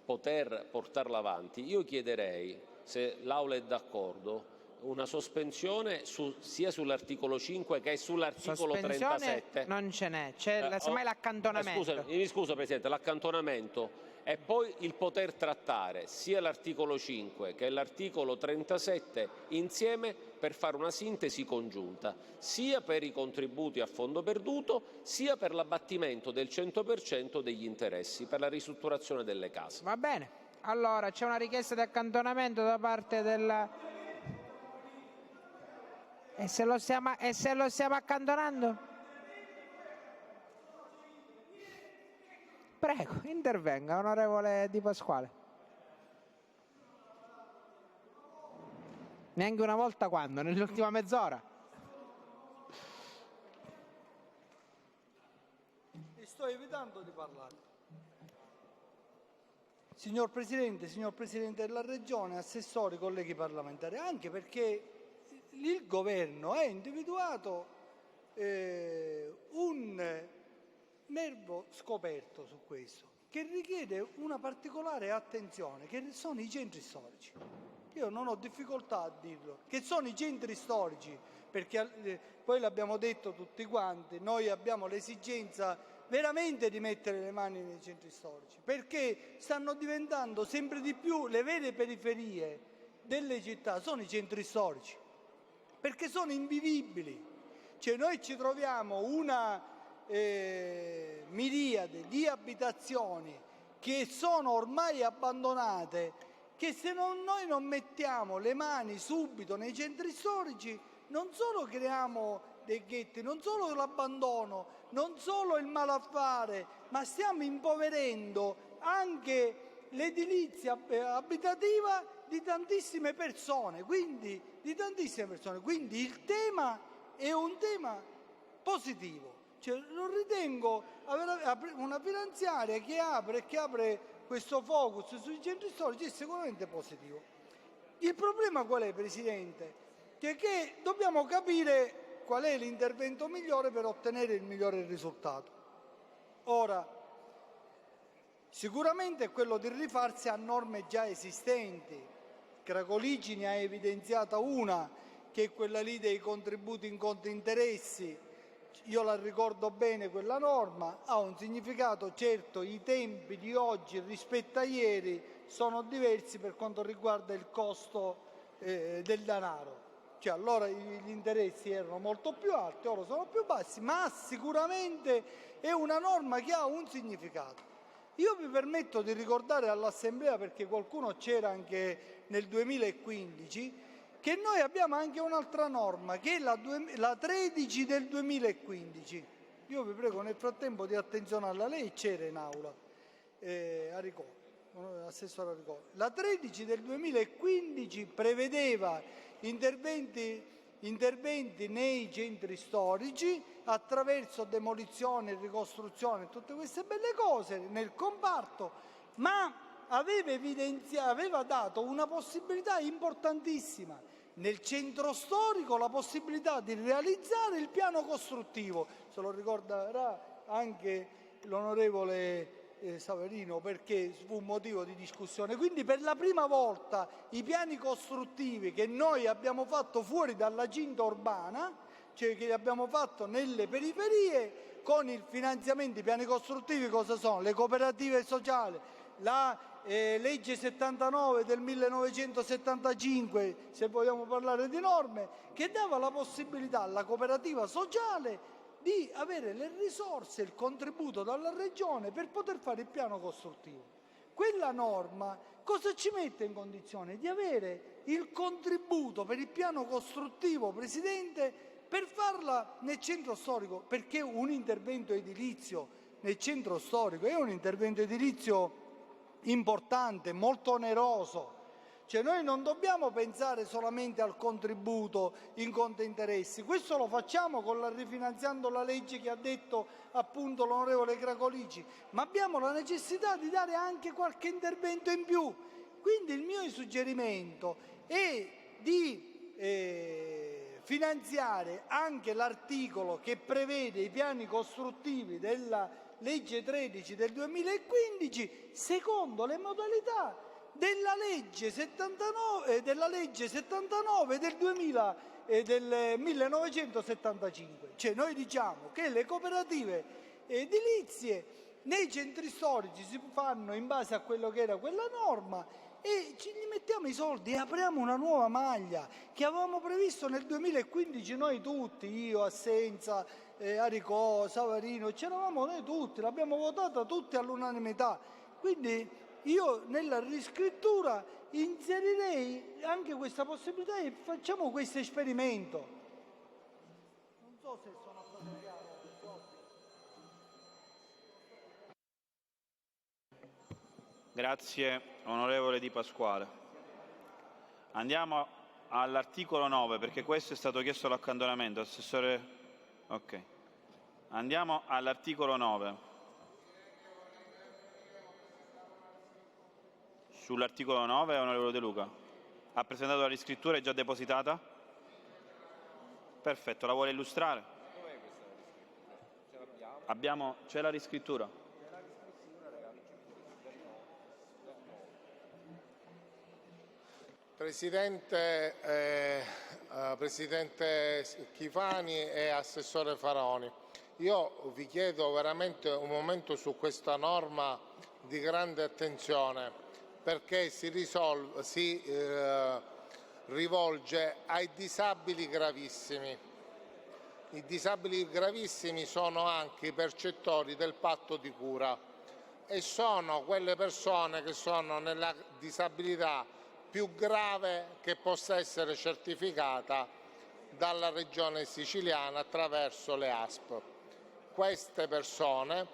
poter portarla avanti, io chiederei, se l'Aula è d'accordo, una sospensione sia sull'articolo 5 che sull'articolo Sospensione 37. non ce n'è, c'è semmai l'accantonamento. Mi scusa Presidente, l'accantonamento e poi il poter trattare sia l'articolo 5 che l'articolo 37 insieme per fare una sintesi congiunta, sia per i contributi a fondo perduto, sia per l'abbattimento del 100% degli interessi per la ristrutturazione delle case. Va bene, allora c'è una richiesta di accantonamento da parte della... E se lo stiamo accantonando? Prego, intervenga, onorevole Di Pasquale. Neanche una volta quando? Nell'ultima mezz'ora? Sto evitando di parlare. Signor Presidente della Regione, assessori, colleghi parlamentari, anche perché il Governo ha individuato un nervo scoperto su questo, che richiede una particolare attenzione, che sono i centri storici. Io non ho difficoltà a dirlo, che sono i centri storici, perché poi l'abbiamo detto tutti quanti, noi abbiamo l'esigenza veramente di mettere le mani nei centri storici, perché stanno diventando sempre di più le vere periferie delle città, sono i centri storici, perché sono invivibili. Cioè noi ci troviamo una miriade di abitazioni che sono ormai abbandonate, che se noi non mettiamo le mani subito nei centri storici non solo creiamo dei ghetti, non solo l'abbandono, non solo il malaffare, ma stiamo impoverendo anche l'edilizia abitativa di tantissime persone, quindi il tema è un tema positivo. Cioè, non ritengo una finanziaria che apre questo focus sui centri storici è sicuramente positivo. Il problema qual è, Presidente? Che dobbiamo capire qual è l'intervento migliore per ottenere il migliore risultato. Ora, sicuramente è quello di rifarsi a norme già esistenti. Cracoligi ne ha evidenziata una, che è quella lì dei contributi in conto interessi. Io la ricordo bene quella norma, ha un significato, certo i tempi di oggi rispetto a ieri sono diversi per quanto riguarda il costo del denaro. Cioè, allora gli interessi erano molto più alti, ora sono più bassi, ma sicuramente è una norma che ha un significato. Io mi permetto di ricordare all'Assemblea, perché qualcuno c'era anche nel 2015, che noi abbiamo anche un'altra norma, che è la 13 del 2015. Io vi prego nel frattempo di attenzionarla, lei c'era in aula, Assessore Aricò. La 13 del 2015 prevedeva interventi nei centri storici attraverso demolizione, ricostruzione, tutte queste belle cose nel comparto, ma aveva dato una possibilità importantissima nel centro storico, la possibilità di realizzare il piano costruttivo. Se lo ricorderà anche l'onorevole Saverino, perché fu un motivo di discussione. Quindi per la prima volta i piani costruttivi che noi abbiamo fatto fuori dalla cinta urbana, cioè che abbiamo fatto nelle periferie, con il finanziamento, i piani costruttivi cosa sono? Le cooperative sociali, la legge 79 del 1975, se vogliamo parlare di norme, che dava la possibilità alla cooperativa sociale di avere le risorse, il contributo dalla Regione per poter fare il piano costruttivo. Quella norma cosa ci mette in condizione? Di avere il contributo per il piano costruttivo, Presidente, per farla nel centro storico, perché un intervento edilizio nel centro storico è un intervento edilizio importante, molto oneroso. Cioè noi non dobbiamo pensare solamente al contributo in conto interessi, questo lo facciamo rifinanziando la legge che ha detto appunto l'onorevole Cracoligi, ma abbiamo la necessità di dare anche qualche intervento in più. Quindi il mio suggerimento è di finanziare anche l'articolo che prevede i piani costruttivi della legge 13 del 2015 secondo le modalità della legge 79 del 1975. Cioè noi diciamo che le cooperative edilizie nei centri storici si fanno in base a quello che era quella norma e ci gli mettiamo i soldi e apriamo una nuova maglia che avevamo previsto nel 2015 noi tutti, io, Assenza, Aricò, Savarino, c'eravamo noi tutti, l'abbiamo votata tutti all'unanimità. Quindi io nella riscrittura inserirei anche questa possibilità e facciamo questo esperimento. Non so se sono stato chiaro. Grazie onorevole Di Pasquale. Andiamo all'articolo 9 perché questo è stato chiesto l'accantonamento. Assessore. Ok. Andiamo all'articolo 9. Sull'articolo 9 onorevole De Luca. Ha presentato la riscrittura, è già depositata? Perfetto, la vuole illustrare? C'è la riscrittura. Presidente Schifani e Assessore Faraoni, io vi chiedo veramente un momento su questa norma di grande attenzione perché si rivolge ai disabili gravissimi. I disabili gravissimi sono anche i percettori del patto di cura e sono quelle persone che sono nella disabilità più grave che possa essere certificata dalla Regione siciliana attraverso le ASP. Queste persone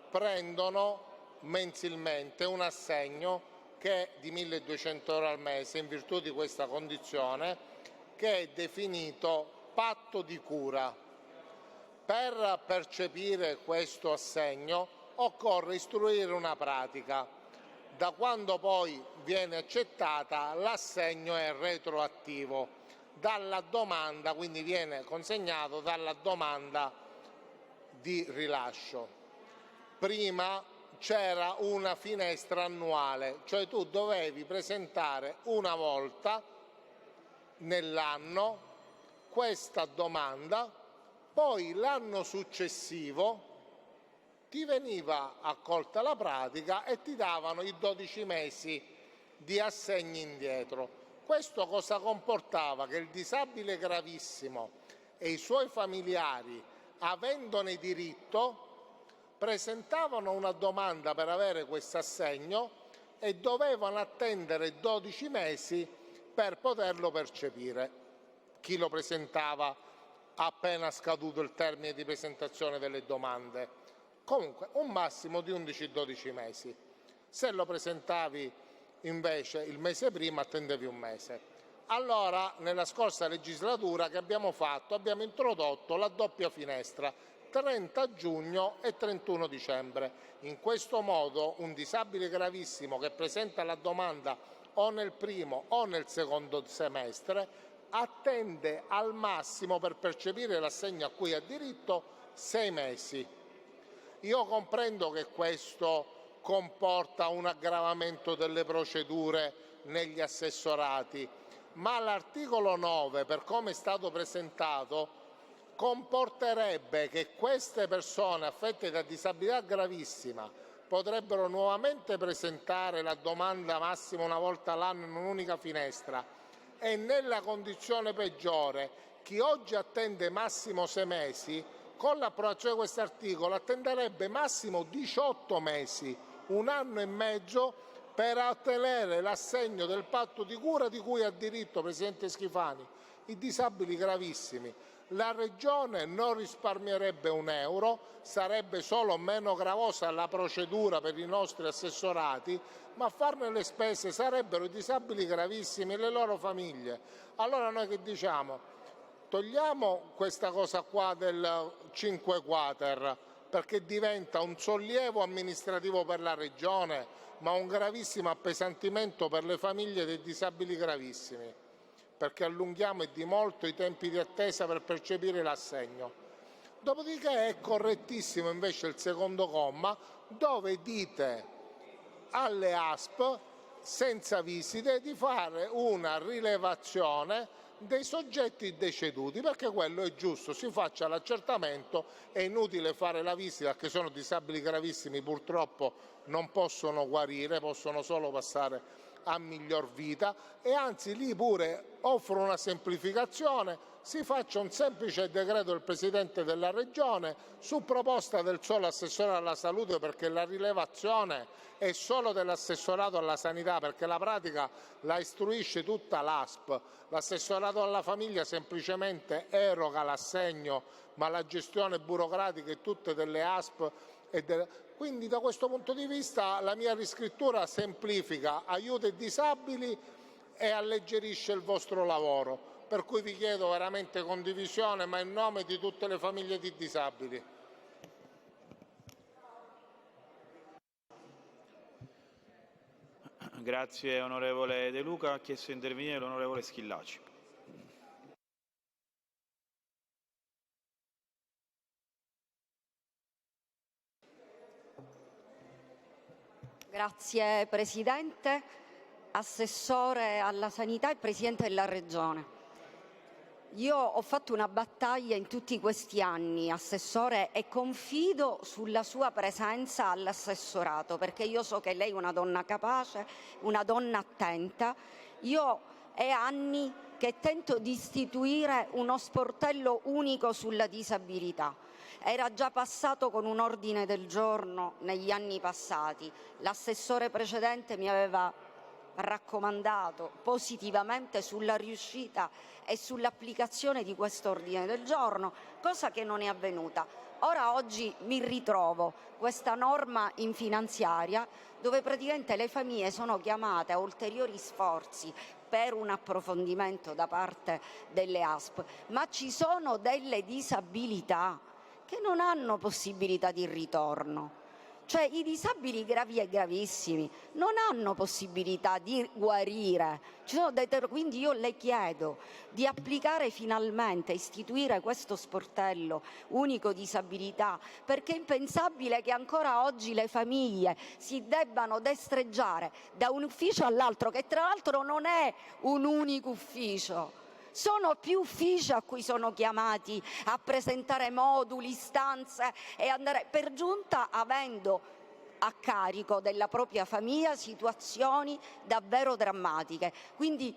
prendono mensilmente un assegno che è di 1.200 euro al mese in virtù di questa condizione che è definito patto di cura. Per percepire questo assegno occorre istruire una pratica. Da quando poi viene accettata l'assegno è retroattivo dalla domanda, quindi viene consegnato dalla domanda di rilascio. Prima c'era una finestra annuale, cioè tu dovevi presentare una volta nell'anno questa domanda, poi l'anno successivo ti veniva accolta la pratica e ti davano i 12 mesi di assegni indietro. Questo cosa comportava? Che il disabile gravissimo e i suoi familiari, avendone diritto, presentavano una domanda per avere questo assegno e dovevano attendere 12 mesi per poterlo percepire. Chi lo presentava appena scaduto il termine di presentazione delle domande. Comunque un massimo di 11-12 mesi. Se lo presentavi invece il mese prima attendevi un mese. Allora nella scorsa legislatura che abbiamo fatto? Abbiamo introdotto la doppia finestra 30 giugno e 31 dicembre. In questo modo un disabile gravissimo che presenta la domanda o nel primo o nel secondo semestre attende al massimo per percepire l'assegno a cui ha diritto 6 mesi. Io comprendo che questo comporta un aggravamento delle procedure negli assessorati, ma l'articolo 9, per come è stato presentato, comporterebbe che queste persone affette da disabilità gravissima potrebbero nuovamente presentare la domanda massimo una volta all'anno in un'unica finestra e nella condizione peggiore chi oggi attende massimo 6 mesi con l'approvazione di questo articolo attenderebbe massimo 18 mesi, un anno e mezzo per ottenere l'assegno del patto di cura di cui ha diritto, Presidente Schifani, i disabili gravissimi. La Regione non risparmierebbe un euro, sarebbe solo meno gravosa la procedura per i nostri assessorati, ma a farne le spese sarebbero i disabili gravissimi e le loro famiglie. Allora noi che diciamo? Togliamo questa cosa qua del 5 quater perché diventa un sollievo amministrativo per la Regione ma un gravissimo appesantimento per le famiglie dei disabili gravissimi perché allunghiamo e di molto i tempi di attesa per percepire l'assegno. Dopodiché è correttissimo invece il secondo comma dove dite alle ASP senza visite, di fare una rilevazione dei soggetti deceduti, perché quello è giusto, si faccia l'accertamento, è inutile fare la visita perché sono disabili gravissimi, purtroppo non possono guarire, possono solo passare a miglior vita, e anzi lì pure offro una semplificazione: si faccia un semplice decreto del Presidente della Regione su proposta del solo assessore alla salute, perché la rilevazione è solo dell'assessorato alla sanità, perché la pratica la istruisce tutta l'ASP. L'assessorato alla famiglia semplicemente eroga l'assegno, ma la gestione burocratica è tutta delle ASP. Quindi da questo punto di vista la mia riscrittura semplifica, aiuta i disabili e alleggerisce il vostro lavoro, per cui vi chiedo veramente condivisione, ma in nome di tutte le famiglie di disabili. Grazie onorevole De Luca. Ha chiesto di intervenire l'onorevole Schillaci. Grazie Presidente, Assessore alla Sanità e Presidente della Regione. Io ho fatto una battaglia in tutti questi anni, Assessore, e confido sulla sua presenza all'assessorato, perché io so che lei è una donna capace, una donna attenta. Io è anni che tento di istituire uno sportello unico sulla disabilità. Era già passato con un ordine del giorno negli anni passati. L'assessore precedente mi aveva raccomandato positivamente sulla riuscita e sull'applicazione di questo ordine del giorno, cosa che non è avvenuta. Oggi mi ritrovo questa norma in finanziaria dove praticamente le famiglie sono chiamate a ulteriori sforzi per un approfondimento da parte delle ASP, ma ci sono delle disabilità che non hanno possibilità di ritorno. Cioè i disabili gravi e gravissimi non hanno possibilità di guarire. Quindi io le chiedo di applicare finalmente, istituire questo sportello unico disabilità, perché è impensabile che ancora oggi le famiglie si debbano destreggiare da un ufficio all'altro, che tra l'altro non è un unico ufficio. Sono più uffici a cui sono chiamati a presentare moduli, istanze e andare, per giunta avendo a carico della propria famiglia situazioni davvero drammatiche. Quindi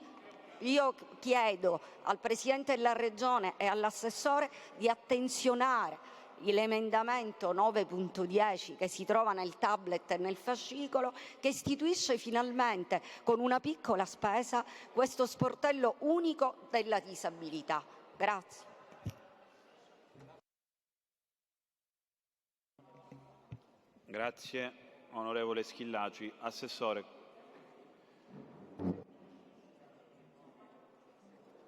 io chiedo al Presidente della Regione e all'assessore di attenzionare l'emendamento 9.10 che si trova nel tablet e nel fascicolo, che istituisce finalmente con una piccola spesa questo sportello unico della disabilità. Grazie. Grazie onorevole Schillaci. Assessore.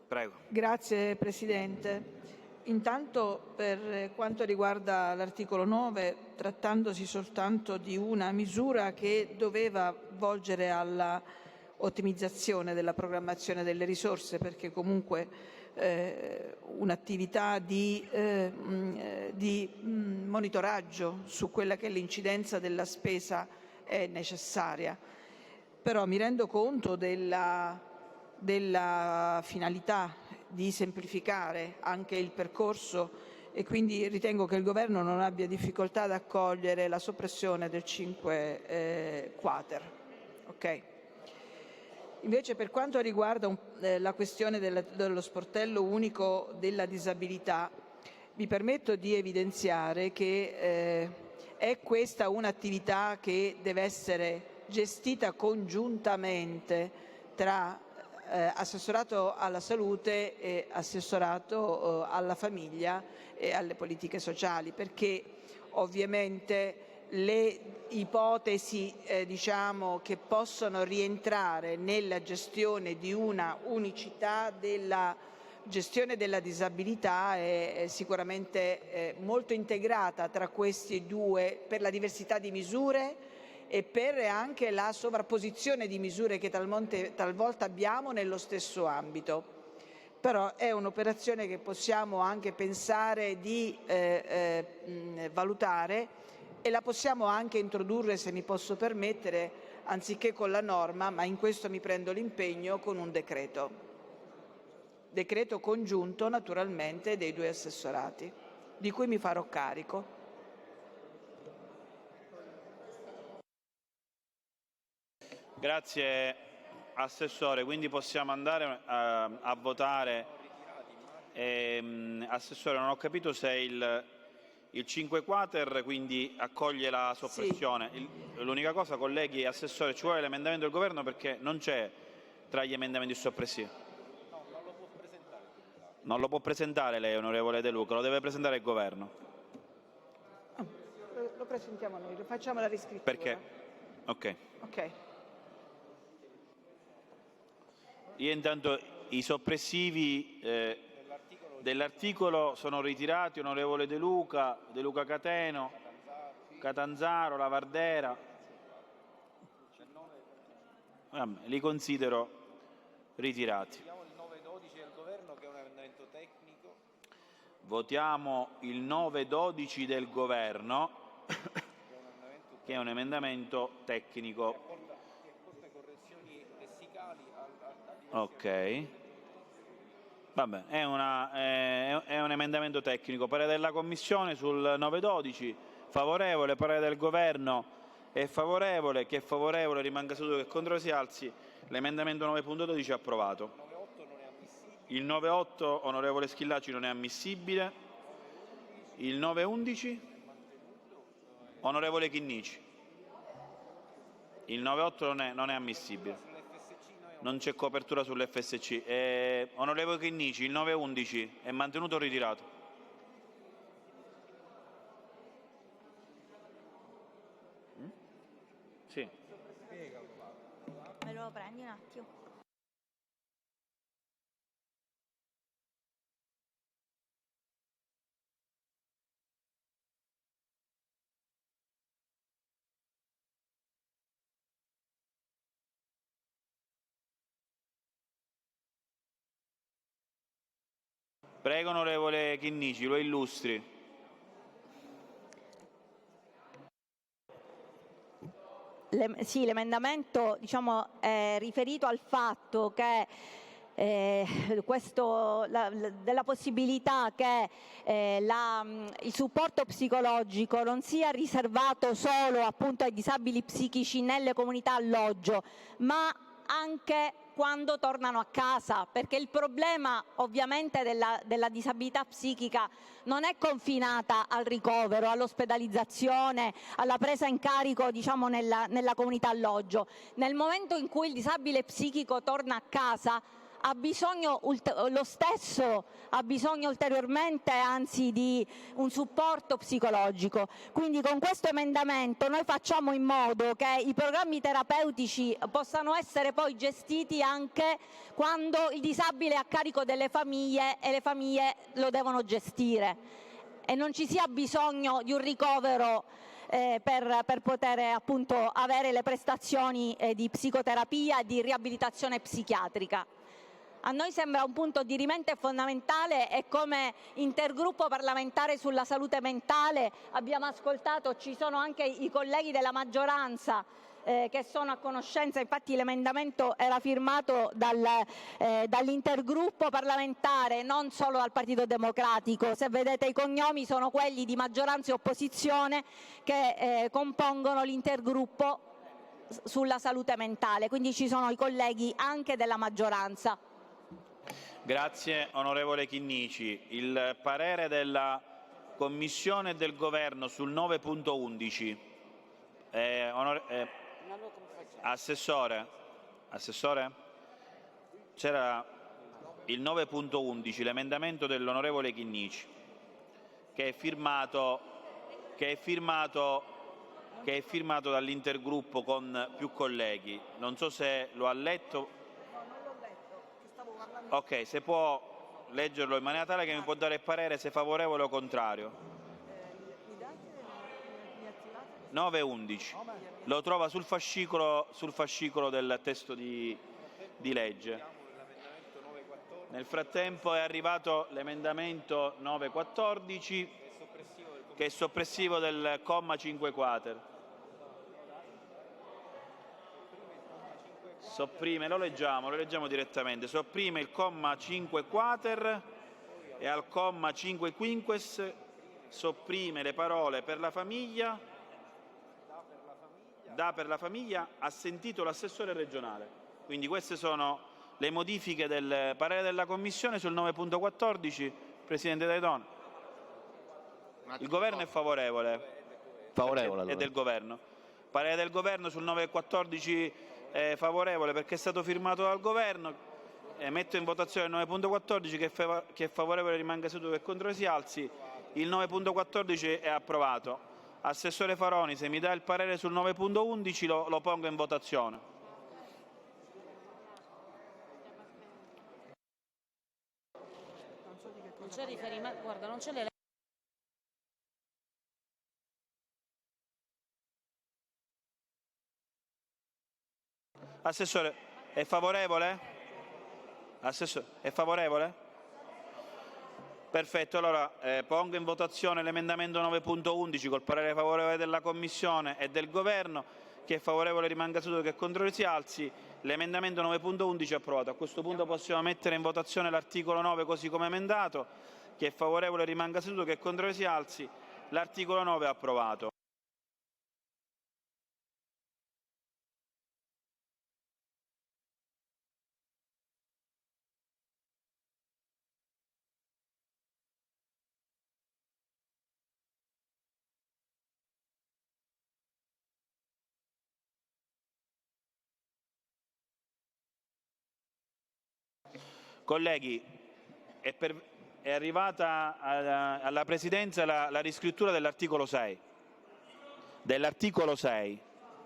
Prego. Grazie Presidente. Intanto per quanto riguarda l'articolo 9, trattandosi soltanto di una misura che doveva volgere alla ottimizzazione della programmazione delle risorse, perché comunque un'attività di monitoraggio su quella che è l'incidenza della spesa è necessaria. Però mi rendo conto della finalità di semplificare anche il percorso e quindi ritengo che il Governo non abbia difficoltà ad accogliere la soppressione del 5 quater. Okay. Invece per quanto riguarda la questione dello sportello unico della disabilità, mi permetto di evidenziare che è questa un'attività che deve essere gestita congiuntamente tra assessorato alla salute e assessorato alla famiglia e alle politiche sociali, perché ovviamente le ipotesi diciamo, che possono rientrare nella gestione di una unicità della gestione della disabilità è sicuramente molto integrata tra questi due per la diversità di misure e per anche la sovrapposizione di misure che talvolta abbiamo nello stesso ambito. Però è un'operazione che possiamo anche pensare di valutare e la possiamo anche introdurre, se mi posso permettere, anziché con la norma, ma in questo mi prendo l'impegno, con un decreto congiunto naturalmente dei due assessorati, di cui mi farò carico. Grazie Assessore, quindi possiamo andare a votare. Assessore, non ho capito se il 5 quater quindi accoglie la soppressione. Sì. L'unica cosa, colleghi e Assessore, ci vuole l'emendamento del Governo perché non c'è tra gli emendamenti soppressivi. Non lo può presentare lei, onorevole De Luca, lo deve presentare il Governo. Lo presentiamo noi, facciamo la riscrittura. Perché? Ok. Io intanto i soppressivi dell'articolo sono ritirati, onorevole De Luca Cateno, Catanzaro, Lavardera. Li considero ritirati. Votiamo il 9-12 del Governo, che è un emendamento tecnico. Ok. Vabbè, è un emendamento tecnico. Parere della Commissione sul 9-12, favorevole. Parere del Governo è favorevole. Chi è favorevole rimanga seduto, che contro si alzi. L'emendamento 9.12 è approvato. Il 9.8, onorevole Schillaci, non è ammissibile. Il 9.11, onorevole Chinnici. Il 9.8 non è ammissibile. Non c'è copertura sull'FSC. Onorevole Chinnici, il 9.11 è mantenuto o ritirato? Sì. Me lo prendi un attimo. Prego, onorevole Chinnici, lo illustri. Sì, l'emendamento è riferito al fatto che della possibilità che il supporto psicologico non sia riservato solo appunto ai disabili psichici nelle comunità alloggio, ma anche quando tornano a casa, perché il problema ovviamente della disabilità psichica non è confinata al ricovero, all'ospedalizzazione, alla presa in carico nella comunità alloggio. Nel momento in cui il disabile psichico torna a casa ha bisogno ulteriormente di un supporto psicologico. Quindi con questo emendamento noi facciamo in modo che i programmi terapeutici possano essere poi gestiti anche quando il disabile è a carico delle famiglie e le famiglie lo devono gestire, e non ci sia bisogno di un ricovero per poter appunto avere le prestazioni di psicoterapia e di riabilitazione psichiatrica. A noi sembra un punto dirimente fondamentale, e come intergruppo parlamentare sulla salute mentale abbiamo ascoltato, ci sono anche i colleghi della maggioranza che sono a conoscenza. Infatti l'emendamento era firmato dall'intergruppo parlamentare, non solo dal Partito Democratico. Se vedete i cognomi sono quelli di maggioranza e opposizione che compongono l'intergruppo sulla salute mentale, quindi ci sono i colleghi anche della maggioranza. Grazie, onorevole Chinnici. Il parere della Commissione e del Governo sul 9.11. Assessore? C'era il 9.11, l'emendamento dell'onorevole Chinnici, che è firmato dall'intergruppo con più colleghi. Non so se lo ha letto. Ok, se può leggerlo in maniera tale che mi può dare il parere se favorevole o contrario. 9.11. Lo trova sul fascicolo del testo di legge. Nel frattempo è arrivato l'emendamento 9.14 che è soppressivo del comma 5 quater. Sopprime, lo leggiamo direttamente, sopprime il comma 5 quater e al comma 5 quinques sopprime le parole per la famiglia, dà per la famiglia, ha sentito l'assessore regionale. Quindi queste sono le modifiche del parere della Commissione sul 9.14. Presidente Dayton. Il Governo è favorevole. Favorevole. È del Governo. Parere del Governo sul 9.14 è favorevole perché è stato firmato dal Governo. Metto in votazione il 9.14, chi è favorevole rimanga seduto, che è contrario si alzi. Il 9.14 è approvato. Assessore Faroni, se mi dà il parere sul 9.11 lo pongo in votazione. Non c'è riferimento, guarda, non c'è Assessore, è favorevole? Assessore, è favorevole? Perfetto, allora pongo in votazione l'emendamento 9.11 col parere favorevole della Commissione e del Governo. Chi è favorevole rimanga seduto, che è contrario si alzi. L'emendamento 9.11 è approvato. A questo punto possiamo mettere in votazione l'articolo 9 così come emendato. Chi è favorevole rimanga seduto, che è contrario si alzi. L'articolo 9 è approvato. Colleghi, è arrivata alla Presidenza la riscrittura dell'articolo 6. Dell'articolo 6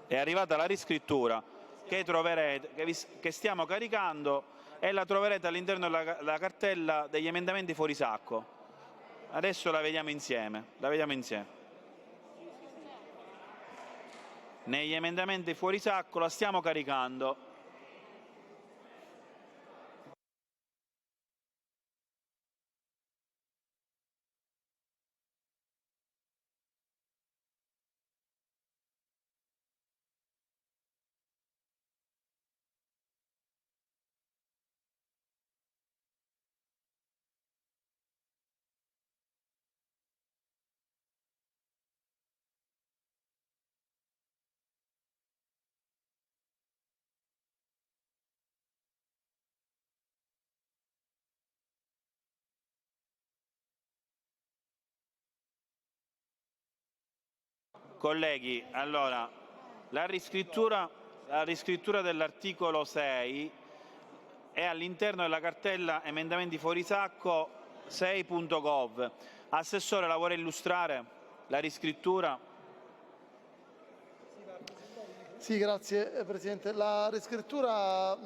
è arrivata la riscrittura che troverete, che stiamo caricando, e la troverete all'interno della cartella degli emendamenti fuori sacco. Adesso la vediamo insieme. Negli emendamenti fuori sacco la stiamo caricando. Colleghi, allora, la riscrittura dell'articolo 6 è all'interno della cartella emendamenti fuori sacco 6.gov. Assessore, la vuole illustrare la riscrittura? Sì, grazie Presidente. La riscrittura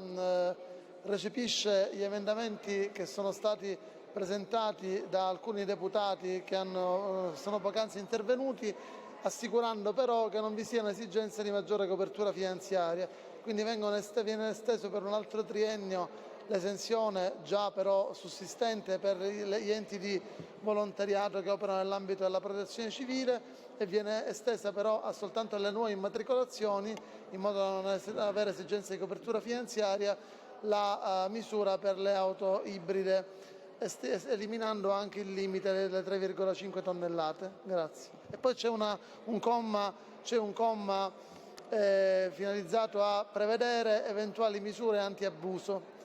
recepisce gli emendamenti che sono stati presentati da alcuni deputati che sono poc'anzi intervenuti, assicurando però che non vi sia un'esigenza di maggiore copertura finanziaria. Quindi viene esteso per un altro triennio l'esenzione già però sussistente per gli enti di volontariato che operano nell'ambito della protezione civile, e viene estesa però soltanto alle nuove immatricolazioni, in modo da non avere esigenza di copertura finanziaria, la misura per le auto ibride, eliminando anche il limite delle 3,5 tonnellate. Grazie. E poi c'è un comma finalizzato a prevedere eventuali misure anti-abuso.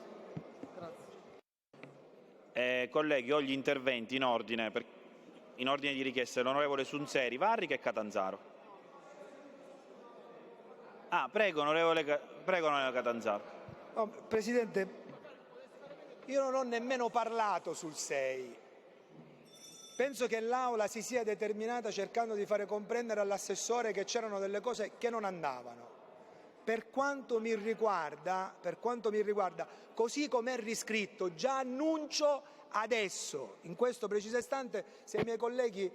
Colleghi, ho gli interventi in ordine di richiesta dell'onorevole Sunseri, Varrica e Catanzaro. Prego, onorevole Catanzaro. No, Presidente, io non ho nemmeno parlato sul 6. Penso che l'Aula si sia determinata cercando di fare comprendere all'assessore che c'erano delle cose che non andavano. Per quanto mi riguarda, così com'è riscritto, già annuncio adesso, in questo preciso istante, se i miei colleghi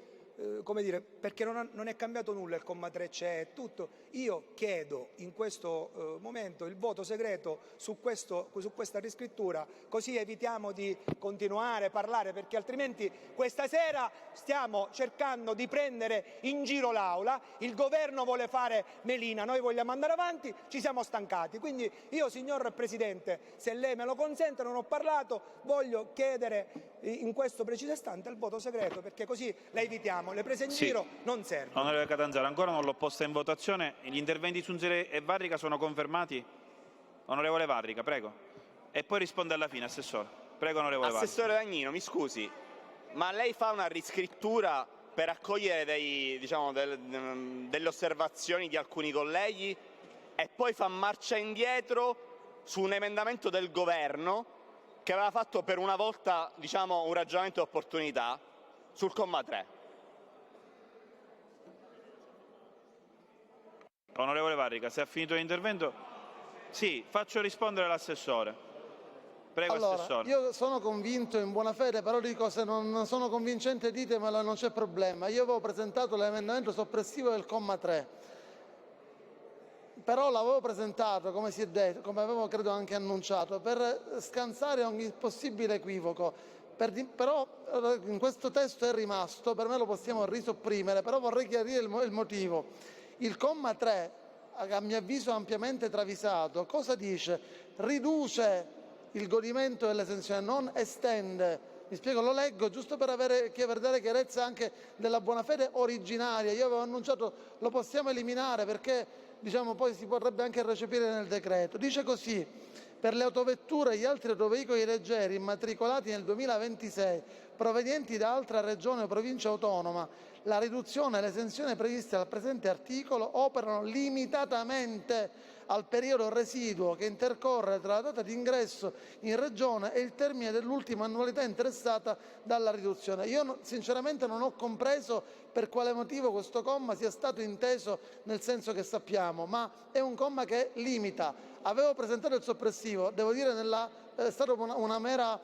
come dire, perché non è cambiato nulla, il comma 3 c'è tutto. Io chiedo in questo momento il voto segreto su questa riscrittura, così evitiamo di continuare a parlare, perché altrimenti questa sera stiamo cercando di prendere in giro l'Aula, il governo vuole fare melina, noi vogliamo andare avanti, ci siamo stancati. Quindi io, signor Presidente, se lei me lo consente, non ho parlato, voglio chiedere in questo preciso istante il voto segreto, perché così la evitiamo, le prese in giro non servono. Onorevole Catanzaro, ancora non l'ho posta in votazione, gli interventi Zunzere e Varrica sono confermati? Onorevole Varrica, prego. E poi risponde alla fine, Assessore. Prego, onorevole Varrica. Assessore Dagnino, mi scusi, ma lei fa una riscrittura per accogliere delle osservazioni di alcuni colleghi e poi fa marcia indietro su un emendamento del governo che aveva fatto per una volta un ragionamento di opportunità sul comma 3. Onorevole Varrica, se ha finito l'intervento, sì, faccio rispondere l'assessore. Prego, allora, Assessore. io sono convinto in buona fede, però dico, se non sono convincente ditemelo, non c'è problema. Io avevo presentato l'emendamento soppressivo del comma 3. Però l'avevo presentato, come si è detto, come avevo credo anche annunciato, per scansare ogni possibile equivoco. Però in questo testo è rimasto, per me lo possiamo risopprimere, però vorrei chiarire il motivo. Il comma 3, a mio avviso ampiamente travisato, cosa dice? Riduce il godimento dell'esenzione, non estende. Mi spiego, lo leggo giusto per dare chiarezza anche della buona fede originaria. Io avevo annunciato, lo possiamo eliminare perché poi si potrebbe anche recepire nel decreto. Dice così: per le autovetture e gli altri autoveicoli leggeri immatricolati nel 2026 provenienti da altra regione o provincia autonoma, la riduzione e l'esenzione previste dal presente articolo operano limitatamente al periodo residuo che intercorre tra la data di ingresso in regione e il termine dell'ultima annualità interessata dalla riduzione. Io sinceramente non ho compreso per quale motivo questo comma sia stato inteso nel senso che sappiamo, ma è un comma che limita. Avevo presentato il soppressivo, devo dire è stata una mera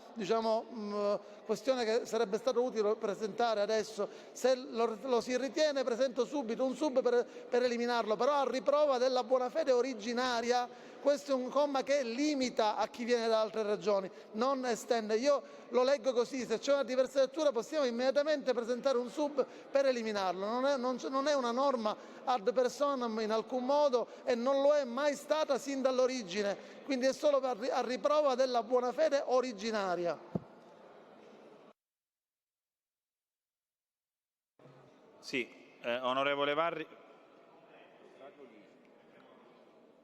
questione che sarebbe stato utile presentare adesso. Se lo si ritiene, presento subito un sub per eliminarlo, però a riprova della buona fede originaria. Questo è un comma che limita a chi viene da altre regioni, non estende. Io lo leggo così: se c'è una diversa lettura possiamo immediatamente presentare un sub per eliminarlo. Non è una norma ad personam in alcun modo e non lo è mai stata sin dall'origine, quindi è solo a riprova della buona fede originaria. Sì, onorevole Varri.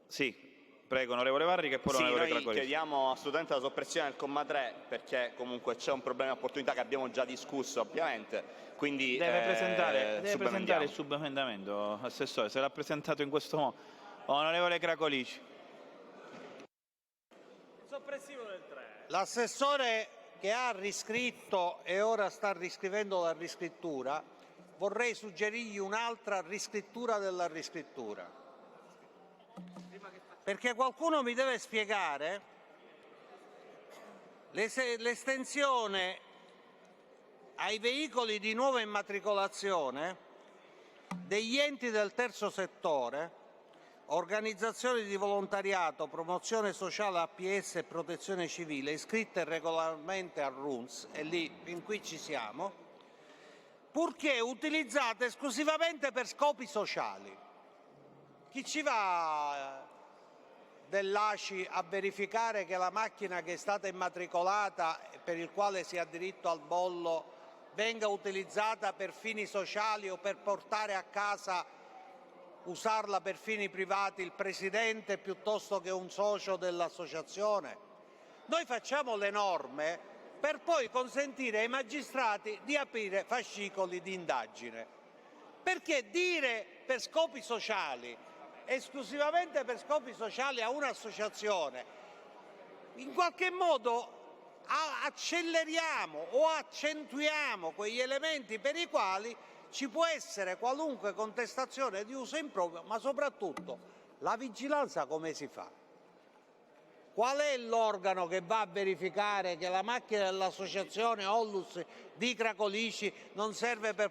Sì. Prego, onorevole Varrica e poi l'onorevole Cracolici. Noi chiediamo assolutamente la soppressione del comma 3 perché comunque c'è un problema di opportunità che abbiamo già discusso ovviamente, quindi deve presentare il subemendamento, Assessore, se l'ha presentato in questo modo. Onorevole Cracolici. Soppressivo del 3. L'assessore che ha riscritto e ora sta riscrivendo la riscrittura, vorrei suggerirgli un'altra riscrittura della riscrittura. Perché qualcuno mi deve spiegare l'estensione ai veicoli di nuova immatricolazione degli enti del terzo settore, organizzazioni di volontariato, promozione sociale, APS e protezione civile, iscritte regolarmente al RUNS, e lì fin qui ci siamo, purché utilizzate esclusivamente per scopi sociali. Chi ci va dell'ACI a verificare che la macchina che è stata immatricolata e per il quale si ha diritto al bollo venga utilizzata per fini sociali o per portare a casa, usarla per fini privati, il presidente piuttosto che un socio dell'associazione? Noi facciamo le norme per poi consentire ai magistrati di aprire fascicoli di indagine. Perché dire per scopi sociali, esclusivamente per scopi sociali, a un'associazione, in qualche modo acceleriamo o accentuiamo quegli elementi per i quali ci può essere qualunque contestazione di uso improprio, ma soprattutto la vigilanza come si fa? Qual è l'organo che va a verificare che la macchina dell'associazione Onlus di Cracolici non serve per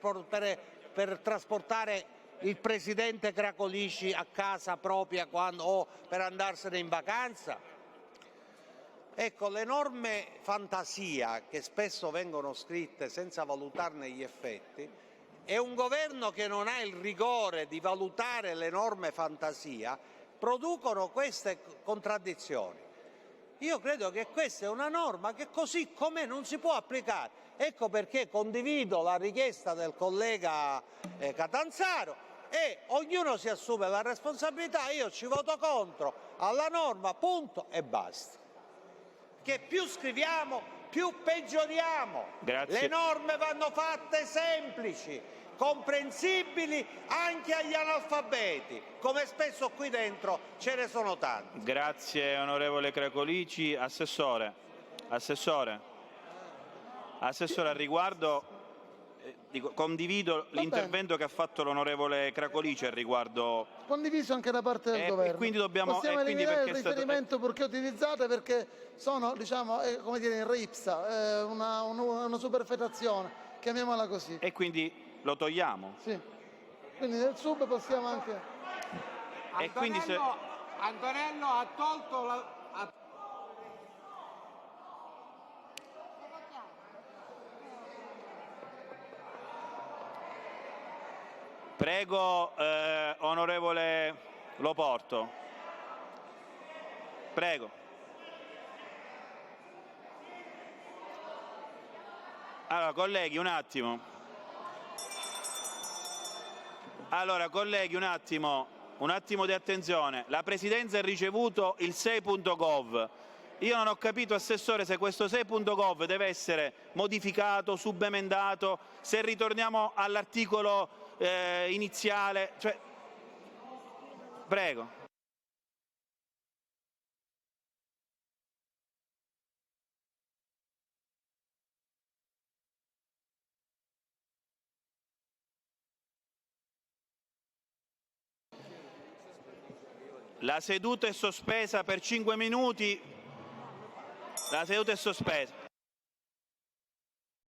per trasportare il presidente Cracolici a casa propria o per andarsene in vacanza? Ecco, le norme fantasia che spesso vengono scritte senza valutarne gli effetti, e un governo che non ha il rigore di valutare le norme fantasia producono queste contraddizioni. Io credo che questa è una norma che così com'è non si può applicare. Ecco perché condivido la richiesta del collega Catanzaro e ognuno si assume la responsabilità. Io ci voto contro alla norma, punto e basta. Che più scriviamo, più peggioriamo. Grazie. Le norme vanno fatte semplici, comprensibili anche agli analfabeti, come spesso qui dentro ce ne sono tanti. Grazie onorevole Cracolici. Assessore, al riguardo condivido l'intervento che ha fatto l'onorevole Cracolici al riguardo. Condiviso anche da parte del governo. Quindi dobbiamo, possiamo eliminare il perché riferimento purché utilizzate, perché sono, diciamo, come dire, in ripsa, una superfetazione, chiamiamola così. E quindi lo togliamo? Sì. Quindi nel sub possiamo anche... Antonello ha tolto la... Prego, onorevole Loporto. Prego. Allora, colleghi, un attimo. Un attimo di attenzione. La Presidenza ha ricevuto il 6.gov. Io non ho capito, Assessore, se questo 6.gov deve essere modificato, subemendato, se ritorniamo all'articolo iniziale. Cioè... Prego. La seduta è sospesa per 5 minuti. La seduta è sospesa.